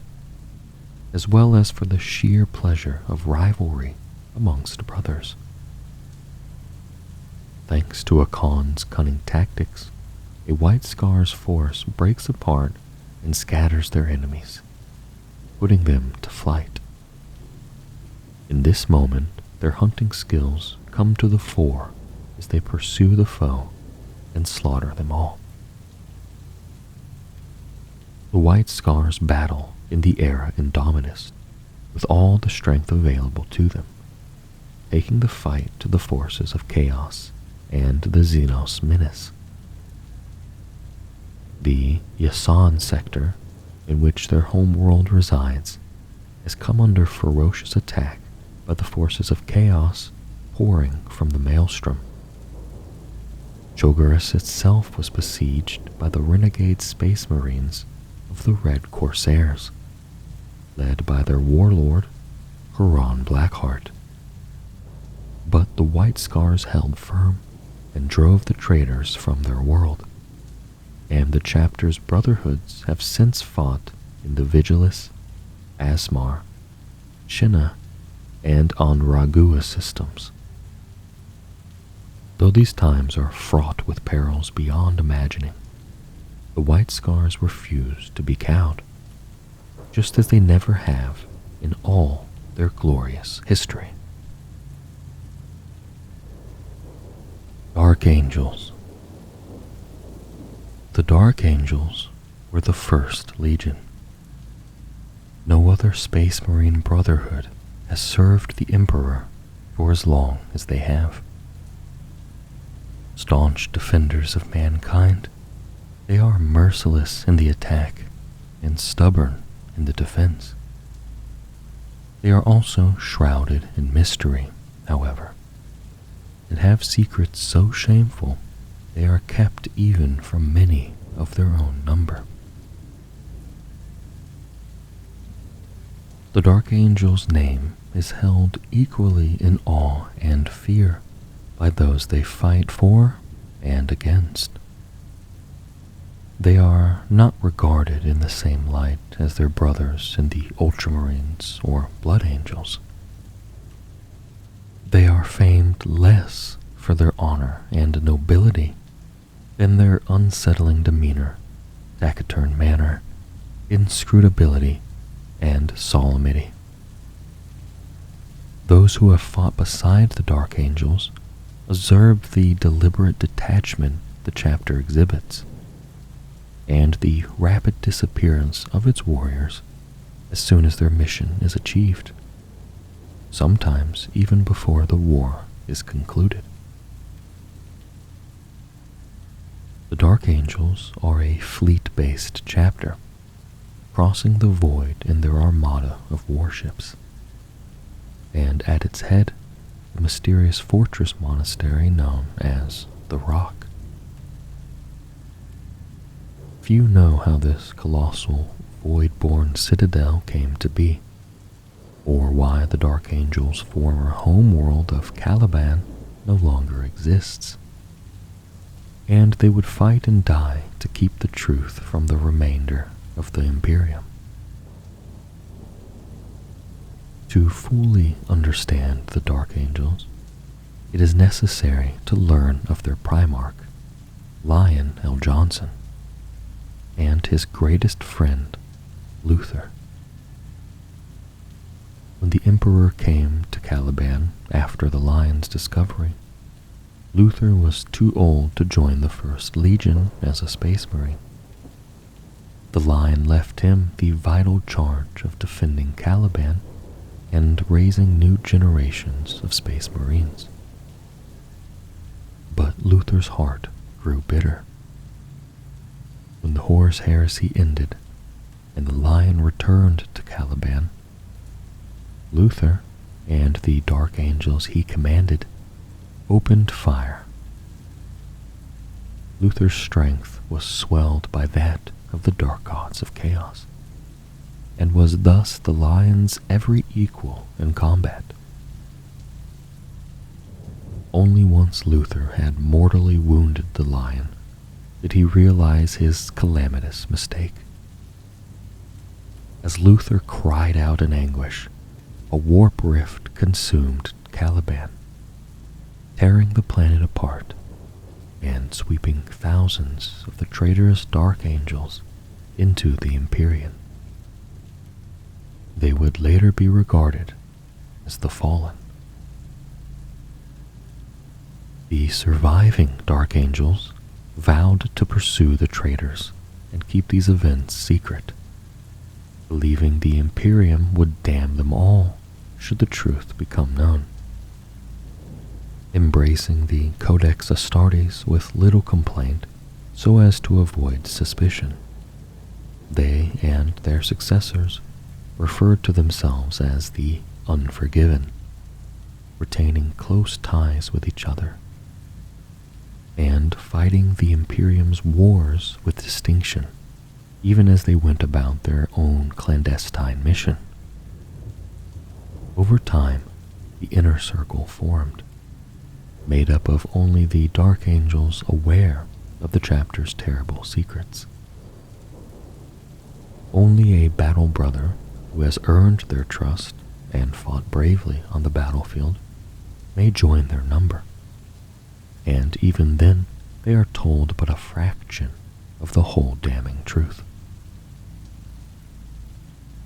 as well as for the sheer pleasure of rivalry amongst brothers. Thanks to a Khan's cunning tactics, a White Scar's force breaks apart and scatters their enemies, putting them to flight. In this moment, their hunting skills come to the fore as they pursue the foe and slaughter them all. The White Scars battle in the era Indominus with all the strength available to them, taking the fight to the forces of Chaos and the Xenos menace. The Yasan sector, in which their homeworld resides, has come under ferocious attack by the forces of Chaos pouring from the Maelstrom. Cho'Garis itself was besieged by the renegade Space Marines of the Red Corsairs, led by their warlord, Huron Blackheart. But the White Scars held firm and drove the traitors from their world, and the chapter's brotherhoods have since fought in the Vigilus, Asmar, Shinna, and Anragua systems. Though these times are fraught with perils beyond imagining, the White Scars refuse to be cowed, just as they never have in all their glorious history. Dark Angels. The Dark Angels were the first legion. No other Space Marine brotherhood has served the Emperor for as long as they have. Staunch defenders of mankind, they are merciless in the attack and stubborn in the defense. They are also shrouded in mystery, however, and have secrets so shameful they are kept even from many of their own number. The Dark Angel's name is held equally in awe and fear by those they fight for and against. They are not regarded in the same light as their brothers in the Ultramarines or Blood Angels. They are famed less for their honor and nobility than their unsettling demeanor, taciturn manner, inscrutability, and solemnity. Those who have fought beside the Dark Angels observe the deliberate detachment the chapter exhibits, and the rapid disappearance of its warriors as soon as their mission is achieved, sometimes even before the war is concluded. The Dark Angels are a fleet-based chapter, crossing the void in their armada of warships. and at its head, the mysterious fortress monastery known as the Rock. Few know how this colossal, void-born citadel came to be, or why the Dark Angel's former homeworld of Caliban no longer exists. And they would fight and die to keep the truth from the remainder of the Imperium. To fully understand the Dark Angels, it is necessary to learn of their Primarch, Lion L. Johnson, and his greatest friend, Luther. When the Emperor came to Caliban after the Lion's discovery, Luther was too old to join the First Legion as a Space Marine. The Lion left him the vital charge of defending Caliban and raising new generations of Space Marines. But Luther's heart grew bitter. When the Horus Heresy ended and the Lion returned to Caliban, Luther and the Dark Angels he commanded opened fire. Luther's strength was swelled by that of the Dark Gods of Chaos, and was thus the Lion's every equal in combat. Only once Luther had mortally wounded the Lion did he realize his calamitous mistake. As Luther cried out in anguish, a warp rift consumed Caliban, tearing the planet apart and sweeping thousands of the traitorous Dark Angels into the Empyrean. They would later be regarded as the Fallen. The surviving Dark Angels vowed to pursue the traitors and keep these events secret, believing the Imperium would damn them all should the truth become known. Embracing the Codex Astartes with little complaint so as to avoid suspicion, they and their successors referred to themselves as the Unforgiven, retaining close ties with each other, and fighting the Imperium's wars with distinction, even as they went about their own clandestine mission. Over time, the Inner Circle formed, made up of only the Dark Angels aware of the chapter's terrible secrets. Only a battle brother who has earned their trust and fought bravely on the battlefield may join their number, and even then they are told but a fraction of the whole damning truth.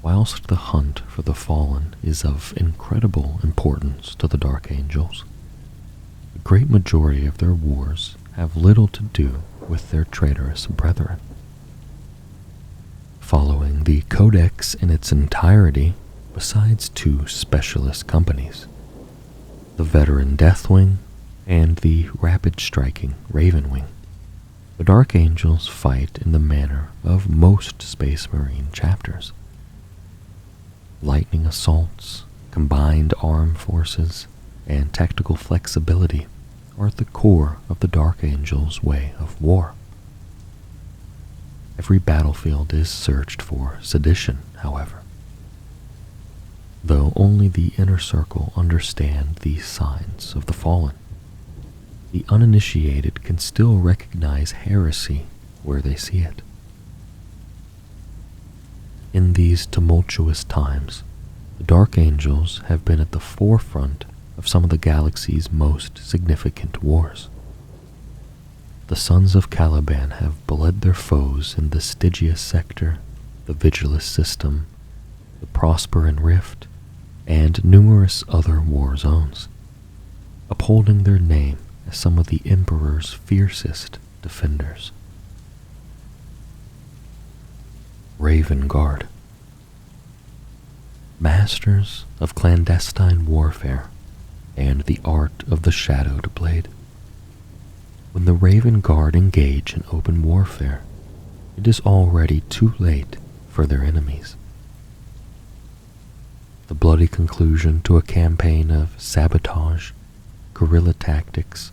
Whilst the hunt for the Fallen is of incredible importance to the Dark Angels, the great majority of their wars have little to do with their traitorous brethren. Following the Codex in its entirety, besides two specialist companies, the veteran Deathwing and the rapid-striking Ravenwing, the Dark Angels fight in the manner of most Space Marine chapters. Lightning assaults, combined armed forces, and tactical flexibility are at the core of the Dark Angels' way of war. Every battlefield is searched for sedition, however. Though only the Inner Circle understand these signs of the Fallen, the uninitiated can still recognize heresy where they see it. In these tumultuous times, the Dark Angels have been at the forefront of some of the galaxy's most significant wars. The Sons of Caliban have bled their foes in the Stygia Sector, the Vigilus System, the Prosper and Rift, and numerous other war zones, upholding their name as some of the Emperor's fiercest defenders. Raven Guard. Masters of clandestine warfare and the art of the shadowed blade. When the Raven Guard engage in open warfare, it is already too late for their enemies. The bloody conclusion to a campaign of sabotage, guerrilla tactics,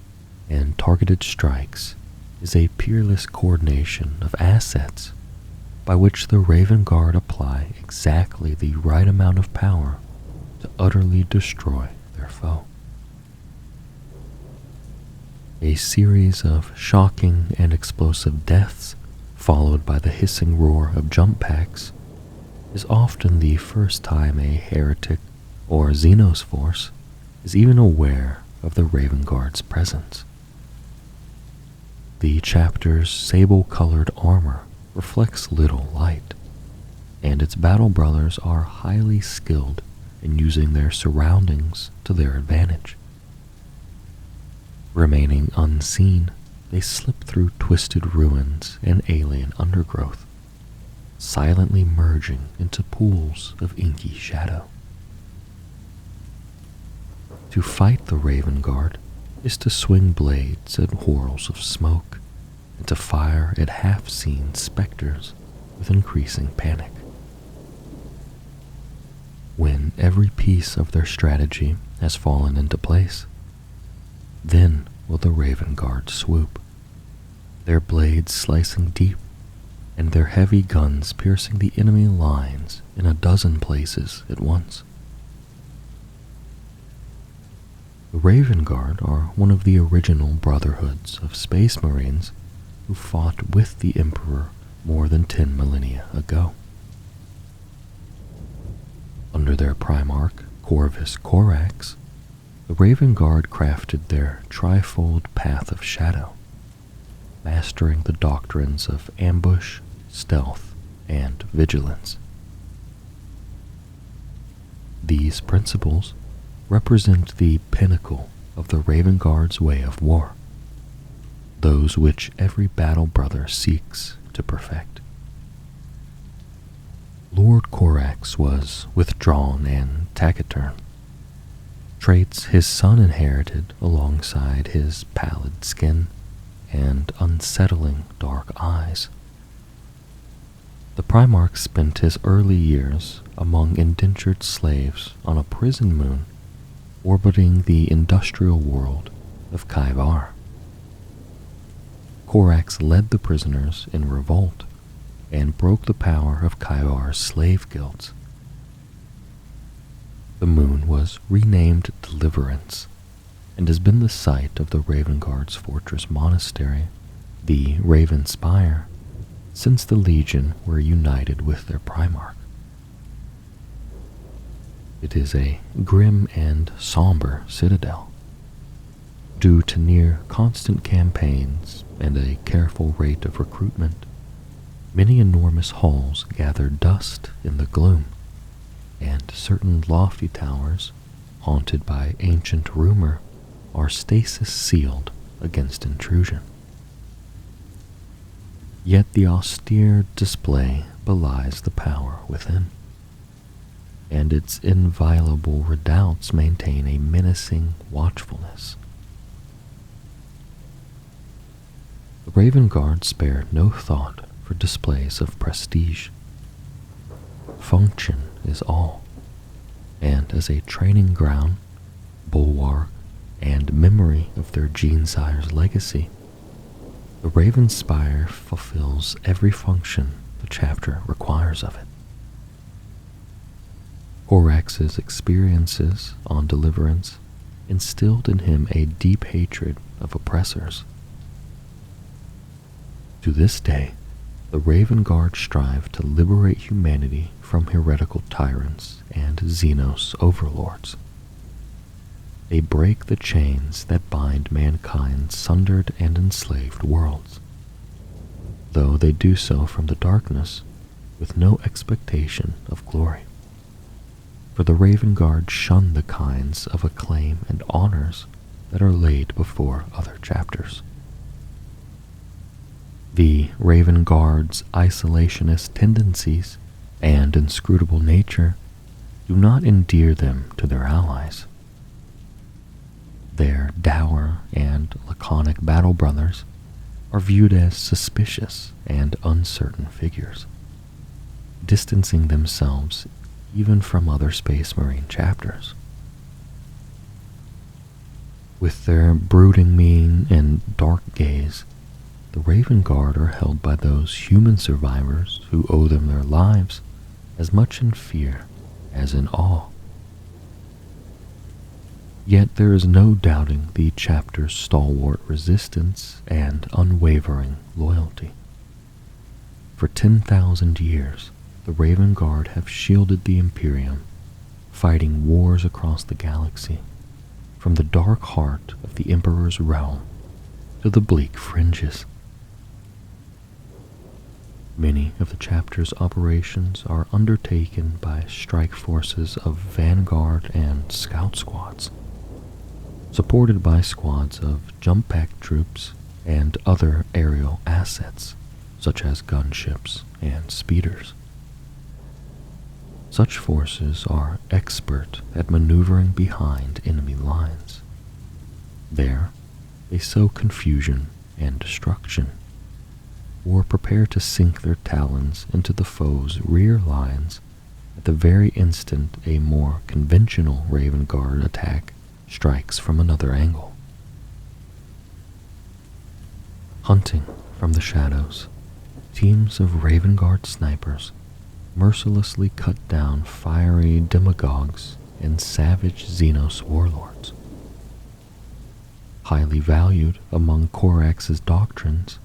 and targeted strikes is a peerless coordination of assets by which the Raven Guard apply exactly the right amount of power to utterly destroy their foe. A series of shocking and explosive deaths, followed by the hissing roar of jump packs, is often the first time a heretic or Xenos force is even aware of the Raven Guard's presence. The chapter's sable-colored armor reflects little light, and its battle brothers are highly skilled in using their surroundings to their advantage. Remaining unseen, they slip through twisted ruins and alien undergrowth, silently merging into pools of inky shadow. To fight the Raven Guard is to swing blades at whorls of smoke and to fire at half-seen specters with increasing panic. When every piece of their strategy has fallen into place, then will the Raven Guard swoop, their blades slicing deep and their heavy guns piercing the enemy lines in a dozen places at once. The Raven Guard are one of the original brotherhoods of Space Marines who fought with the Emperor more than 10 millennia ago. Under their Primarch, Corvus Corax, the Raven Guard crafted their trifold path of shadow, mastering the doctrines of ambush, stealth, and vigilance. These principles represent the pinnacle of the Raven Guard's way of war, those which every battle brother seeks to perfect. Lord Corax was withdrawn and taciturn, traits his son inherited alongside his pallid skin and unsettling dark eyes. The Primarch spent his early years among indentured slaves on a prison moon orbiting the industrial world of Kaivar. Corax led the prisoners in revolt and broke the power of Kaivar's slave guilds. The moon was renamed Deliverance and has been the site of the Raven Guard's fortress monastery, the Raven Spire, since the Legion were united with their Primarch. It is a grim and somber citadel. Due to near constant campaigns and a careful rate of recruitment, many enormous halls gather dust in the gloom, and certain lofty towers, haunted by ancient rumor, are stasis sealed against intrusion. Yet the austere display belies the power within, and its inviolable redoubts maintain a menacing watchfulness. The Raven Guard spared no thought for displays of prestige. Function is all, and as a training ground, bulwark, and memory of their Genesire's legacy, the Raven Spire fulfills every function the chapter requires of it. Corax's experiences on Deliverance instilled in him a deep hatred of oppressors. To this day, the Raven Guard strive to liberate humanity from heretical tyrants and Xenos overlords. They break the chains that bind mankind's sundered and enslaved worlds, though they do so from the darkness with no expectation of glory. For the Raven Guard shun the kinds of acclaim and honors that are laid before other chapters. The Raven Guard's isolationist tendencies and inscrutable nature do not endear them to their allies. Their dour and laconic battle brothers are viewed as suspicious and uncertain figures, distancing themselves even from other Space Marine chapters. With their brooding mien and dark gaze, the Raven Guard are held by those human survivors who owe them their lives as much in fear as in awe. Yet there is no doubting the chapter's stalwart resistance and unwavering loyalty. For 10,000 years, the Raven Guard have shielded the Imperium, fighting wars across the galaxy, from the dark heart of the Emperor's realm to the bleak fringes. Many of the chapter's operations are undertaken by strike forces of Vanguard and Scout squads, supported by squads of jump-pack troops and other aerial assets, such as gunships and speeders. Such forces are expert at maneuvering behind enemy lines. There, they sow confusion and destruction, or prepare to sink their talons into the foe's rear lines at the very instant a more conventional Raven Guard attack strikes from another angle. Hunting from the shadows, teams of Raven Guard snipers mercilessly cut down fiery demagogues and savage Xenos warlords. Highly valued among Corax's doctrines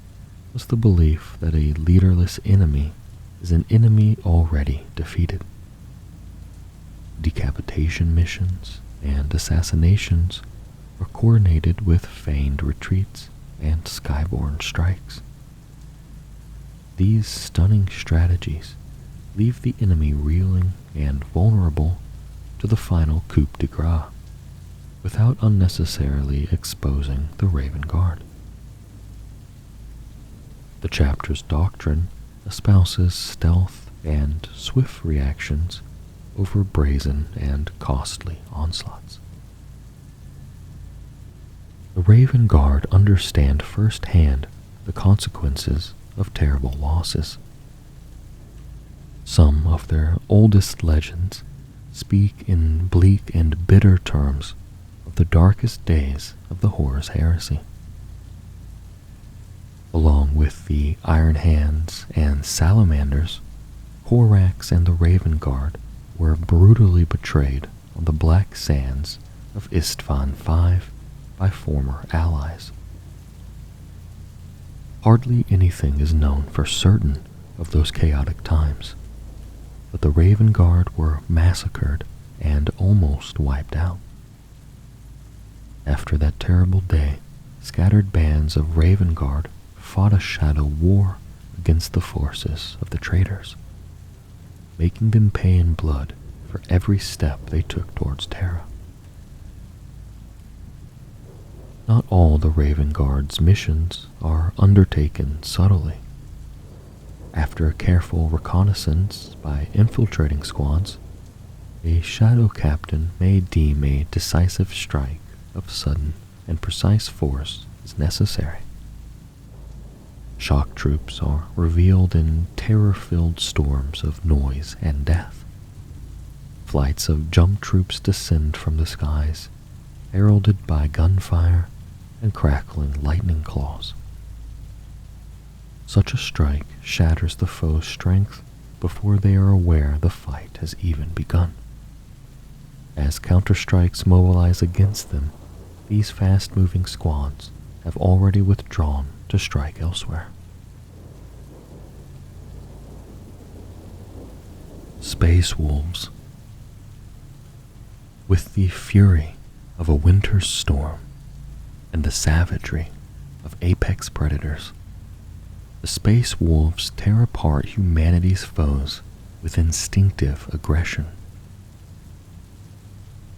was the belief that a leaderless enemy is an enemy already defeated. Decapitation missions and assassinations are coordinated with feigned retreats and skyborne strikes. These stunning strategies leave the enemy reeling and vulnerable to the final coup de grace, without unnecessarily exposing the Raven Guard. The chapter's doctrine espouses stealth and swift reactions over brazen and costly onslaughts. The Raven Guard understand firsthand the consequences of terrible losses. Some of their oldest legends speak in bleak and bitter terms of the darkest days of the Horus heresy. Along with the Iron Hands and Salamanders, Corax and the Raven Guard were brutally betrayed on the black sands of Istvan V by former allies. Hardly anything is known for certain of those chaotic times, but the Raven Guard were massacred and almost wiped out. After that terrible day, scattered bands of Raven Guard fought a shadow war against the forces of the traitors, making them pay in blood for every step they took towards Terra. Not all the Raven Guard's missions are undertaken subtly. After a careful reconnaissance by infiltrating squads, a shadow captain may deem a decisive strike of sudden and precise force is necessary. Shock troops are revealed in terror-filled storms of noise and death. Flights of jump troops descend from the skies, heralded by gunfire and crackling lightning claws. Such a strike shatters the foe's strength before they are aware the fight has even begun. As counterstrikes mobilize against them, these fast-moving squads have already withdrawn to strike elsewhere. Space Wolves. With the fury of a winter's storm and the savagery of apex predators, the Space Wolves tear apart humanity's foes with instinctive aggression.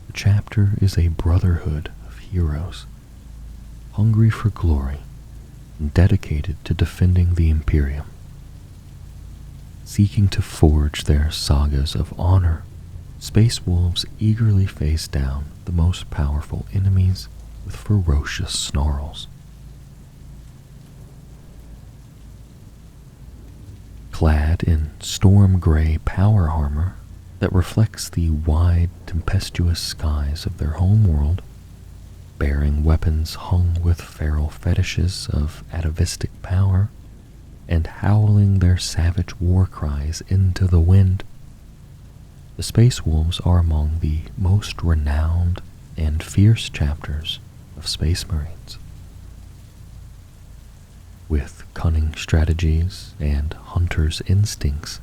The chapter is a brotherhood of heroes, hungry for glory and dedicated to defending the Imperium. Seeking to forge their sagas of honor, Space Wolves eagerly face down the most powerful enemies with ferocious snarls. Clad in storm gray power armor that reflects the wide, tempestuous skies of their home world, bearing weapons hung with feral fetishes of atavistic power, and howling their savage war cries into the wind. The Space Wolves are among the most renowned and fierce chapters of Space Marines. With cunning strategies and hunter's instincts,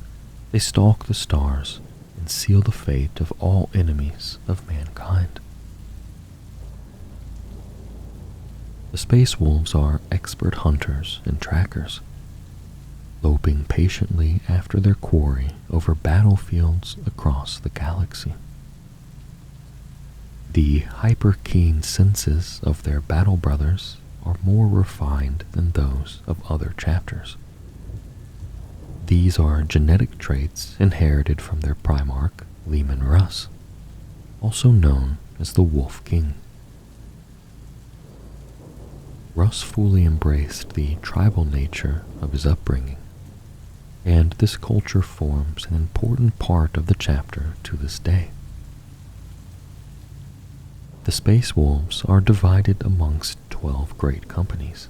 they stalk the stars and seal the fate of all enemies of mankind. The Space Wolves are expert hunters and trackers, loping patiently after their quarry over battlefields across the galaxy. The hyper-keen senses of their battle brothers are more refined than those of other chapters. These are genetic traits inherited from their primarch, Leman Russ, also known as the Wolf King. Russ fully embraced the tribal nature of his upbringing, and this culture forms an important part of the chapter to this day. The Space Wolves are divided amongst 12 great companies,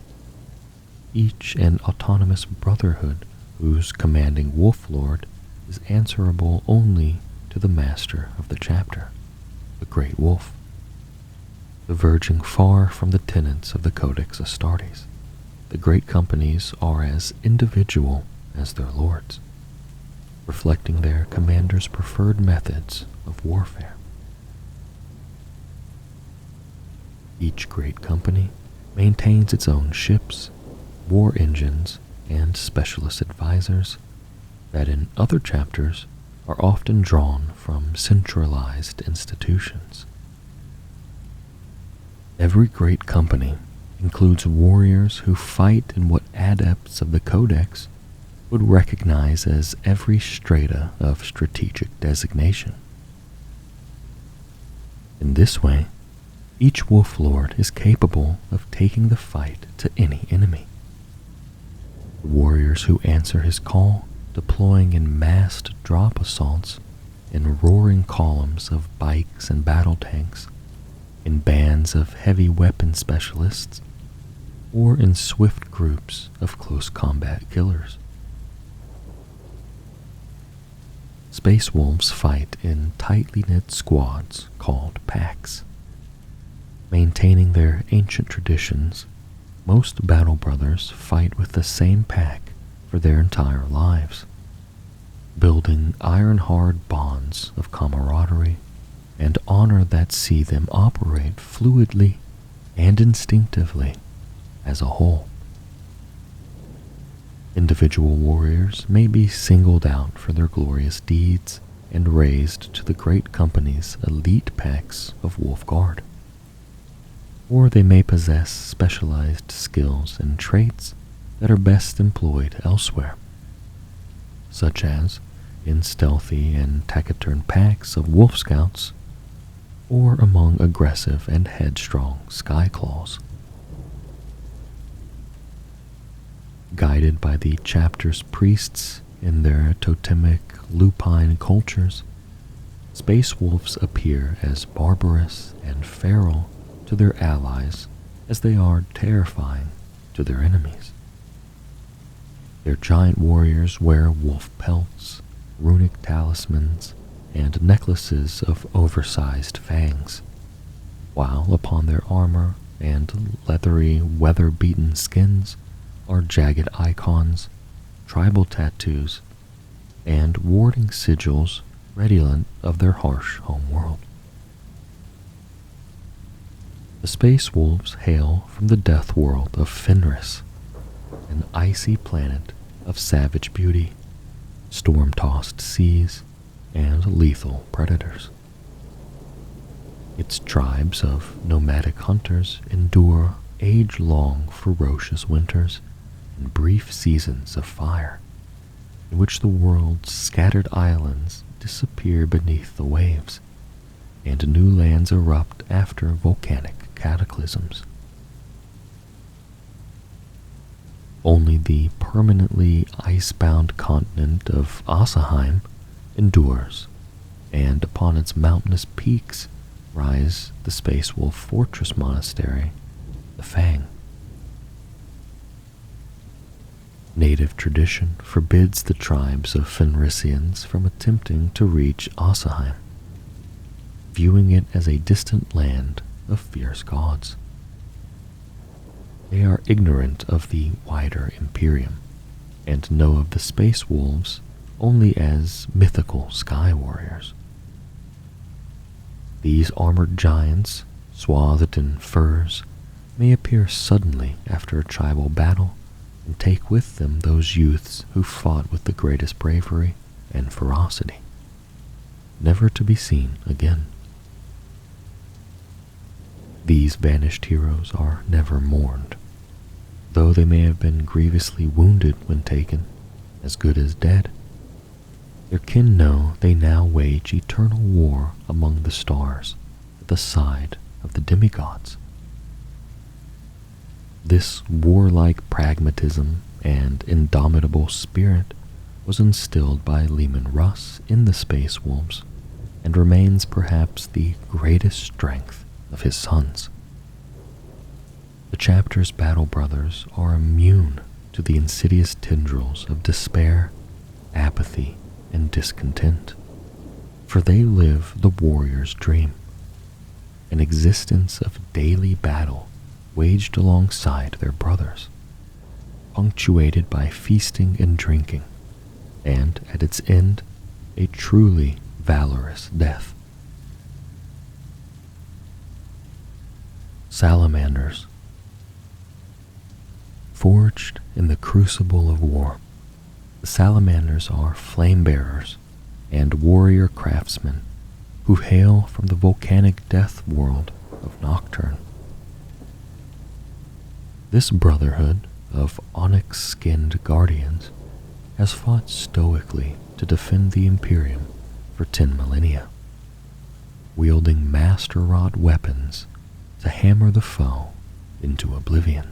each an autonomous brotherhood whose commanding wolf lord is answerable only to the master of the chapter, the Great Wolf, diverging far from the tenets of the Codex Astartes. The great companies are as individual as their lords, reflecting their commanders' preferred methods of warfare. Each great company maintains its own ships, war engines, and specialist advisors that in other chapters are often drawn from centralized institutions. Every great company includes warriors who fight in what adepts of the Codex would recognize as every strata of strategic designation. In this way, each Wolf Lord is capable of taking the fight to any enemy. The warriors who answer his call, deploying in massed drop assaults, in roaring columns of bikes and battle tanks, in bands of heavy weapon specialists, or in swift groups of close combat killers. Space Wolves fight in tightly knit squads called packs. Maintaining their ancient traditions, most battle brothers fight with the same pack for their entire lives, building iron-hard bonds of camaraderie and honor that see them operate fluidly and instinctively as a whole. Individual warriors may be singled out for their glorious deeds and raised to the great company's elite packs of Wolf Guard, or they may possess specialized skills and traits that are best employed elsewhere, such as in stealthy and taciturn packs of Wolf Scouts, or among aggressive and headstrong Skyclaws. Guided by the chapter's priests in their totemic lupine cultures, Space Wolves appear as barbarous and feral to their allies as they are terrifying to their enemies. Their giant warriors wear wolf pelts, runic talismans, and necklaces of oversized fangs, while upon their armor and leathery, weather-beaten skins are jagged icons, tribal tattoos, and warding sigils redolent of their harsh home world. The Space Wolves hail from the death world of Fenris, an icy planet of savage beauty, storm-tossed seas, and lethal predators. Its tribes of nomadic hunters endure age-long ferocious winters and brief seasons of fire, in which the world's scattered islands disappear beneath the waves, and new lands erupt after volcanic cataclysms. Only the permanently ice-bound continent of Asaheim endures, and upon its mountainous peaks rise the Space Wolf Fortress Monastery, the Fang. Native tradition forbids the tribes of Fenrisians from attempting to reach Osaheim, viewing it as a distant land of fierce gods. They are ignorant of the wider Imperium, and know of the Space Wolves only as mythical sky warriors. These armored giants, swathed in furs, may appear suddenly after a tribal battle and take with them those youths who fought with the greatest bravery and ferocity, never to be seen again. These vanished heroes are never mourned, though they may have been grievously wounded when taken, as good as dead. Their kin know they now wage eternal war among the stars at the side of the demigods. This warlike pragmatism and indomitable spirit was instilled by Leman Russ in the Space Wolves and remains perhaps the greatest strength of his sons. The chapter's battle brothers are immune to the insidious tendrils of despair, apathy, and discontent, for they live the warrior's dream, an existence of daily battle waged alongside their brothers, punctuated by feasting and drinking, and at its end, a truly valorous death. Salamanders. Forged in the crucible of war, the Salamanders are flame-bearers and warrior craftsmen who hail from the volcanic death world of Nocturne. This brotherhood of onyx-skinned guardians has fought stoically to defend the Imperium for 10 millennia, wielding master-wrought weapons to hammer the foe into oblivion.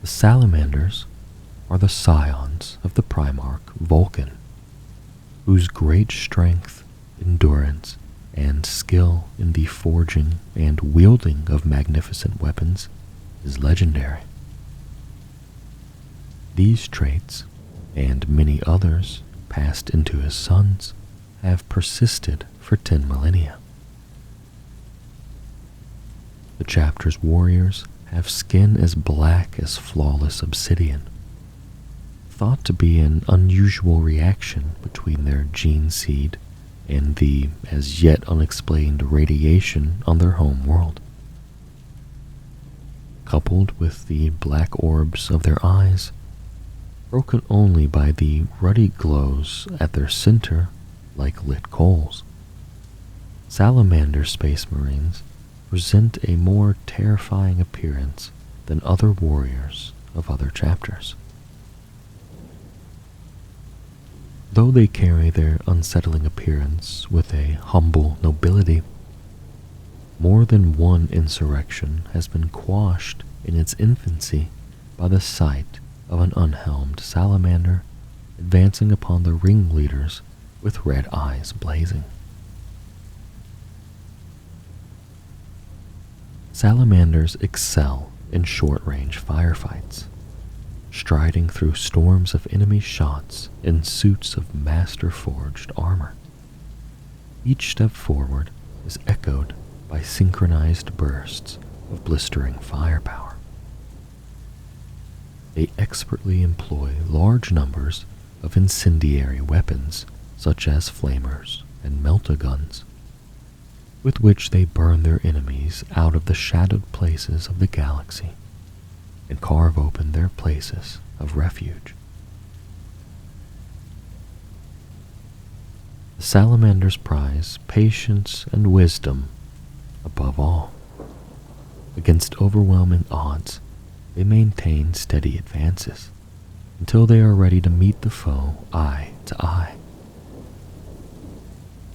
The Salamanders are the scions of the Primarch Vulcan, whose great strength, endurance, and skill in the forging and wielding of magnificent weapons is legendary. These traits, and many others passed into his sons, have persisted for 10 millennia. The chapter's warriors have skin as black as flawless obsidian, thought to be an unusual reaction between their gene seed and the as yet unexplained radiation on their home world. Coupled with the black orbs of their eyes, broken only by the ruddy glows at their center like lit coals, Salamander Space Marines present a more terrifying appearance than other warriors of other chapters. Though they carry their unsettling appearance with a humble nobility, more than one insurrection has been quashed in its infancy by the sight of an unhelmed salamander advancing upon the ringleaders with red eyes blazing. Salamanders excel in short-range firefights, striding through storms of enemy shots in suits of master-forged armor. Each step forward is echoed by synchronized bursts of blistering firepower. They expertly employ large numbers of incendiary weapons such as flamers and melta-guns, with which they burn their enemies out of the shadowed places of the galaxy and carve open their places of refuge. The Salamanders prize patience and wisdom above all. Against overwhelming odds, they maintain steady advances until they are ready to meet the foe eye to eye.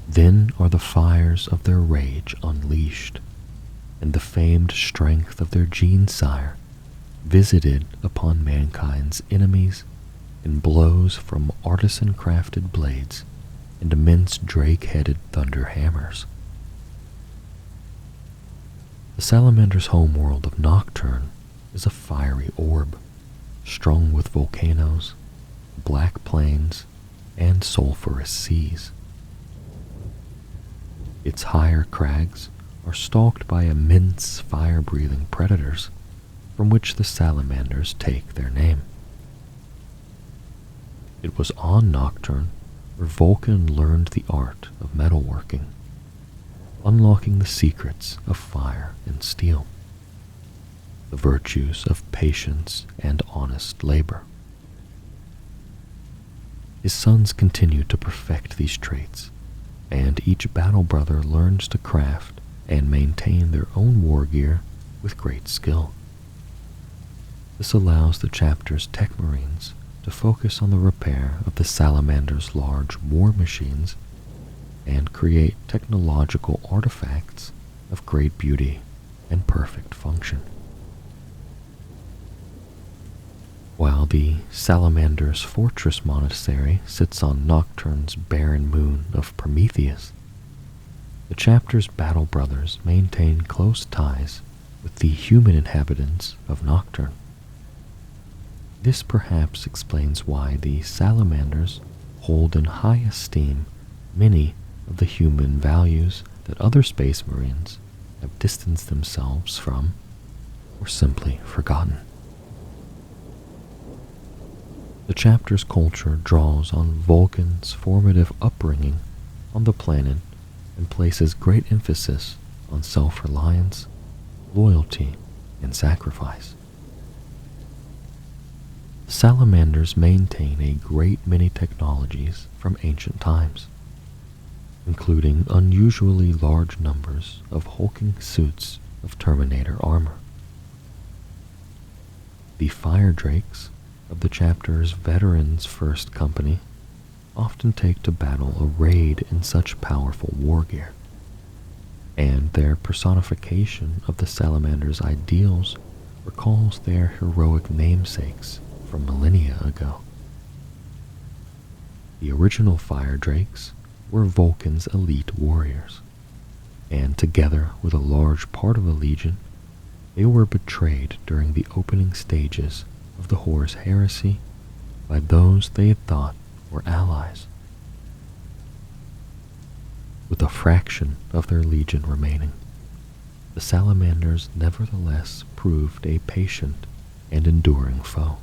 Then are the fires of their rage unleashed, and the famed strength of their gene sire visited upon mankind's enemies in blows from artisan-crafted blades and immense drake-headed thunder hammers. The Salamander's homeworld of Nocturne is a fiery orb, strung with volcanoes, black plains, and sulphurous seas. Its higher crags are stalked by immense fire-breathing predators from which the Salamanders take their name. It was on Nocturne where Vulcan learned the art of metalworking, unlocking the secrets of fire and steel, the virtues of patience and honest labor. His sons continue to perfect these traits, and each battle brother learns to craft and maintain their own war gear with great skill. This allows the chapter's tech marines to focus on the repair of the Salamander's large war machines and create technological artifacts of great beauty and perfect function. While the Salamander's fortress monastery sits on Nocturne's barren moon of Prometheus, the chapter's battle brothers maintain close ties with the human inhabitants of Nocturne. This perhaps explains why the Salamanders hold in high esteem many of the human values that other space marines have distanced themselves from or simply forgotten. The chapter's culture draws on Vulcan's formative upbringing on the planet and places great emphasis on self-reliance, loyalty, and sacrifice. The Salamanders maintain a great many technologies from ancient times, including unusually large numbers of hulking suits of Terminator armor. The fire drakes of the chapter's Veterans First Company often take to battle arrayed in such powerful war gear, and their personification of the Salamander's ideals recalls their heroic namesakes from millennia ago. The original fire drakes were Vulcan's elite warriors, and together with a large part of the Legion, they were betrayed during the opening stages of the Horus heresy by those they had thought were allies. With a fraction of their legion remaining, the Salamanders nevertheless proved a patient and enduring foe.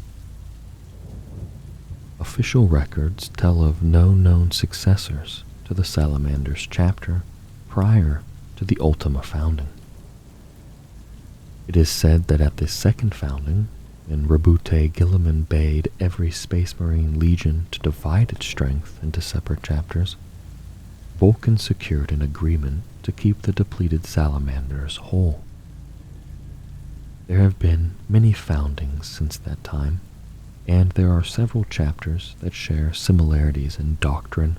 Official records tell of no known successors to the Salamanders chapter prior to the Ultima founding. It is said that at the second founding, when Rabute Gilliman bade every Space Marine Legion to divide its strength into separate chapters, Vulcan secured an agreement to keep the depleted Salamanders whole. There have been many foundings since that time, and there are several chapters that share similarities in doctrine,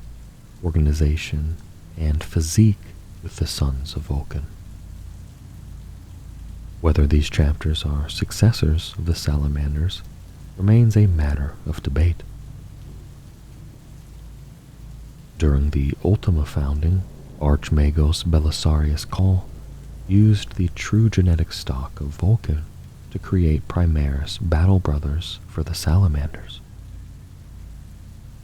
organization, and physique with the Sons of Vulcan. Whether these chapters are successors of the Salamanders remains a matter of debate. During the Ultima founding, Archmagos Belisarius Call used the true genetic stock of Vulcan to create Primaris battle brothers for the Salamanders.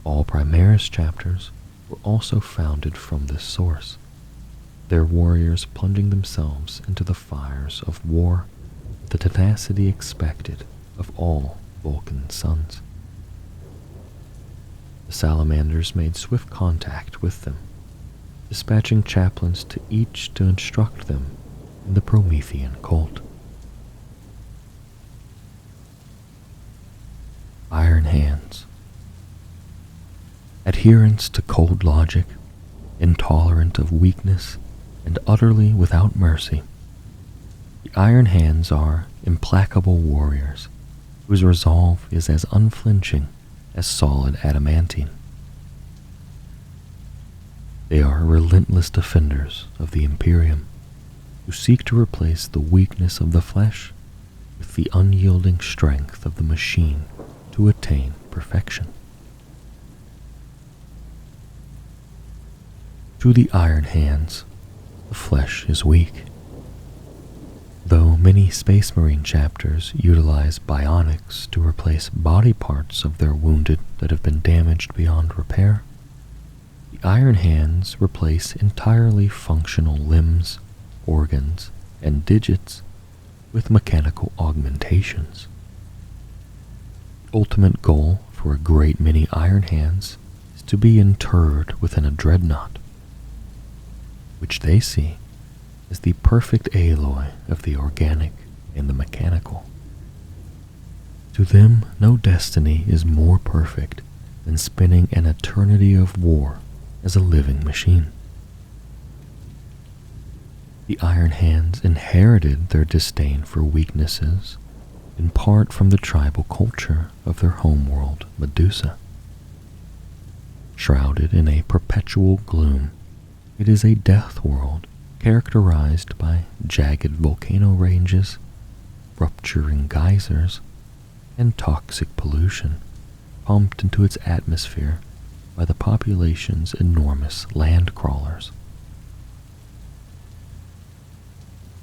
All Primaris chapters were also founded from this source, their warriors plunging themselves into the fires of war with the tenacity expected of all Vulcan's sons. The Salamanders made swift contact with them, dispatching chaplains to each to instruct them in the Promethean cult. Iron Hands. Adherents to cold logic, intolerant of weakness, and utterly without mercy, the Iron Hands are implacable warriors whose resolve is as unflinching as solid adamantine. They are relentless defenders of the Imperium, who seek to replace the weakness of the flesh with the unyielding strength of the machine to attain perfection. To the Iron Hands, the flesh is weak. Though many Space Marine chapters utilize bionics to replace body parts of their wounded that have been damaged beyond repair, the Iron Hands replace entirely functional limbs, organs, and digits with mechanical augmentations. The ultimate goal for a great many Iron Hands is to be interred within a dreadnought, which they see as the perfect alloy of the organic and the mechanical. To them, no destiny is more perfect than spending an eternity of war as a living machine. The Iron Hands inherited their disdain for weaknesses in part from the tribal culture of their homeworld, Medusa. Shrouded in a perpetual gloom, it is a death world characterized by jagged volcano ranges, rupturing geysers, and toxic pollution pumped into its atmosphere by the population's enormous land crawlers.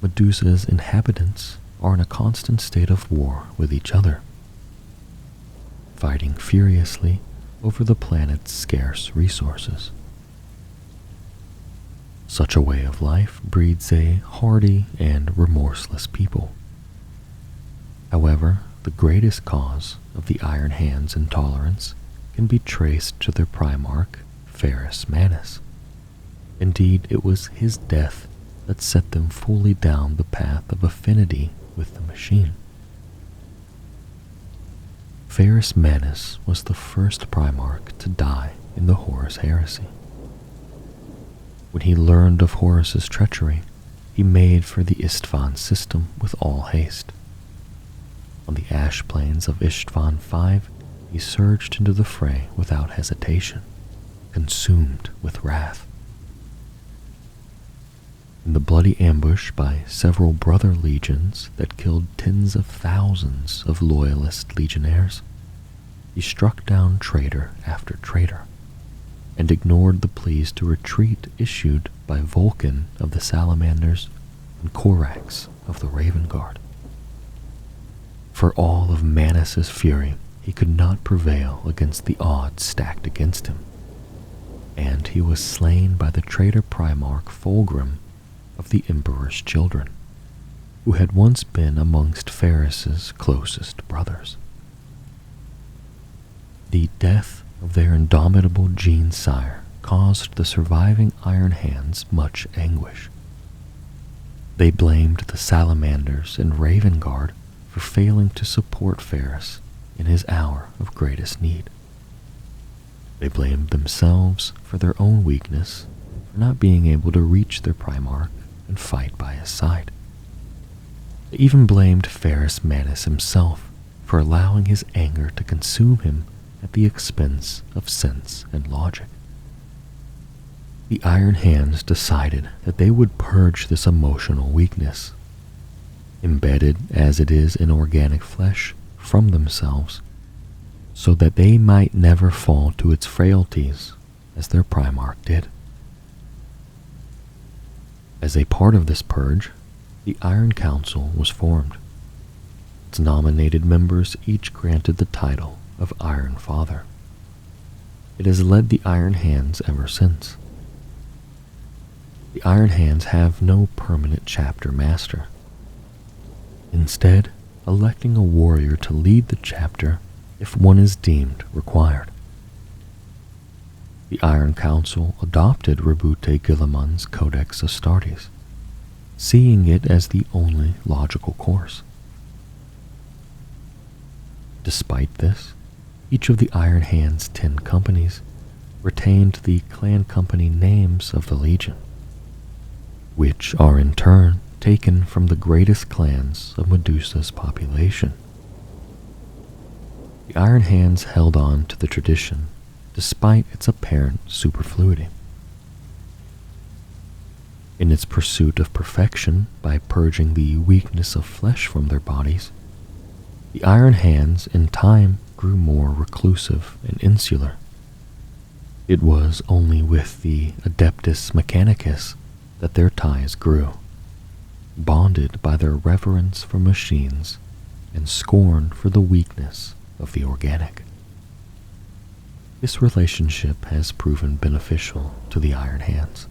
Medusa's inhabitants are in a constant state of war with each other, fighting furiously over the planet's scarce resources. Such a way of life breeds a hardy and remorseless people. However, the greatest cause of the Iron Hands' intolerance can be traced to their primarch, Ferrus Manus. Indeed, it was his death that set them fully down the path of affinity with the machine. Ferrus Manus was the first primarch to die in the Horus Heresy. When he learned of Horus's treachery, he made for the Istvan system with all haste. On the ash plains of Istvan V, he surged into the fray without hesitation, consumed with wrath. In the bloody ambush by several brother legions that killed tens of thousands of loyalist legionnaires, he struck down traitor after traitor, and ignored the pleas to retreat issued by Vulcan of the Salamanders and Corax of the Raven Guard. For all of Manus's fury, he could not prevail against the odds stacked against him, and he was slain by the traitor Primarch Fulgrim of the Emperor's Children, who had once been amongst Ferrus's closest brothers. The death of their indomitable gene-sire caused the surviving Iron Hands much anguish. They blamed the Salamanders and Raven Guard for failing to support Ferrus in his hour of greatest need. They blamed themselves for their own weakness, for not being able to reach their Primarch and fight by his side. They even blamed Ferrus Manus himself for allowing his anger to consume him at the expense of sense and logic. The Iron Hands decided that they would purge this emotional weakness, embedded as it is in organic flesh, from themselves, so that they might never fall to its frailties as their Primarch did. As a part of this purge, the Iron Council was formed. Its nominated members each granted the title of Iron Father. It has led the Iron Hands ever since. The Iron Hands have no permanent chapter master, instead electing a warrior to lead the chapter if one is deemed required. The Iron Council adopted Rebute Guilliman's Codex Astartes, seeing it as the only logical course. Despite this, each of the Iron Hands' 10 companies retained the clan company names of the Legion, which are in turn taken from the greatest clans of Medusa's population. The Iron Hands held on to the tradition despite its apparent superfluity. In its pursuit of perfection by purging the weakness of flesh from their bodies, the Iron Hands in time grew more reclusive and insular. It was only with the Adeptus Mechanicus that their ties grew, bonded by their reverence for machines and scorn for the weakness of the organic. This relationship has proven beneficial to the Iron Hands.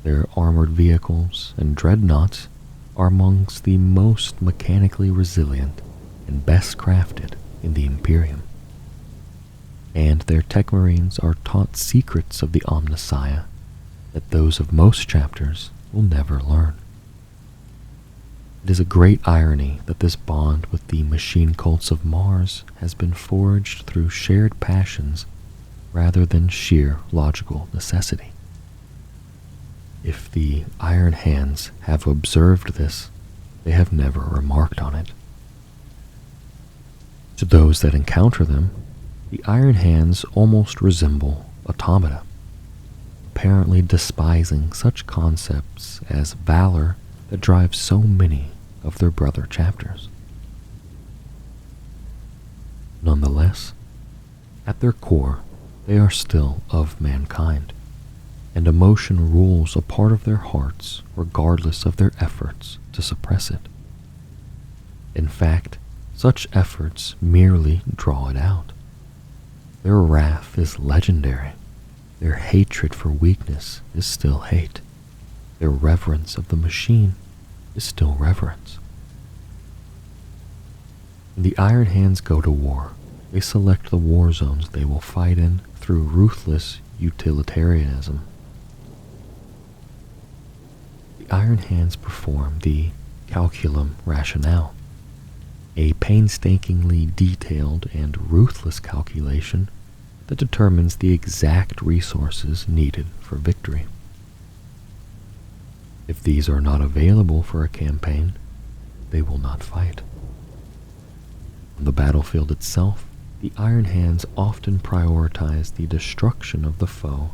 Their armored vehicles and dreadnoughts are amongst the most mechanically resilient and best crafted in the Imperium. And their tech marines are taught secrets of the Omnissiah that those of most chapters will never learn. It is a great irony that this bond with the machine cults of Mars has been forged through shared passions rather than sheer logical necessity. If the Iron Hands have observed this, they have never remarked on it. To those that encounter them, the Iron Hands almost resemble automata, apparently despising such concepts as valor that drives so many of their brother chapters. Nonetheless, at their core, they are still of mankind, and emotion rules a part of their hearts regardless of their efforts to suppress it. In fact, such efforts merely draw it out. Their wrath is legendary. Their hatred for weakness is still hate. Their reverence of the machine is still reverence. When the Iron Hands go to war, they select the war zones they will fight in through ruthless utilitarianism. The Iron Hands perform the calculum rationale, a painstakingly detailed and ruthless calculation that determines the exact resources needed for victory. If these are not available for a campaign, they will not fight. On the battlefield itself, the Iron Hands often prioritize the destruction of the foe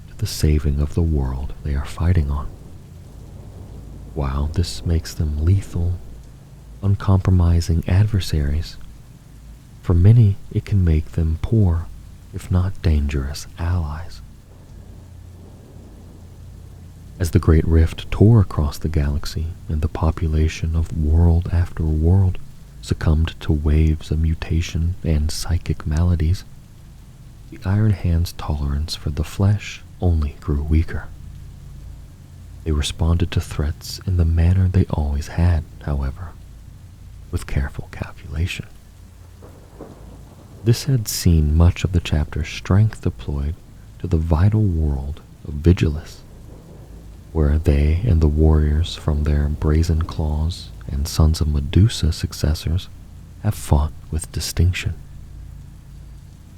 to the saving of the world they are fighting on. While this makes them lethal, uncompromising adversaries, for many it can make them poor, if not dangerous, allies. As the Great Rift tore across the galaxy and the population of world after world succumbed to waves of mutation and psychic maladies, the Iron Hand's tolerance for the flesh only grew weaker. They responded to threats in the manner they always had, however, with careful calculation. This had seen much of the chapter's strength deployed to the vital world of Vigilus, where they and the warriors from their Brazen Claws and Sons of Medusa successors have fought with distinction.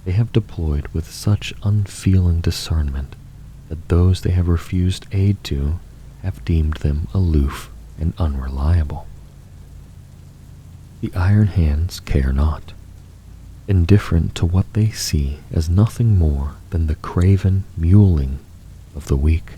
They have deployed with such unfeeling discernment that those they have refused aid to have deemed them aloof and unreliable. The Iron Hands care not, indifferent to what they see as nothing more than the craven muling of the weak.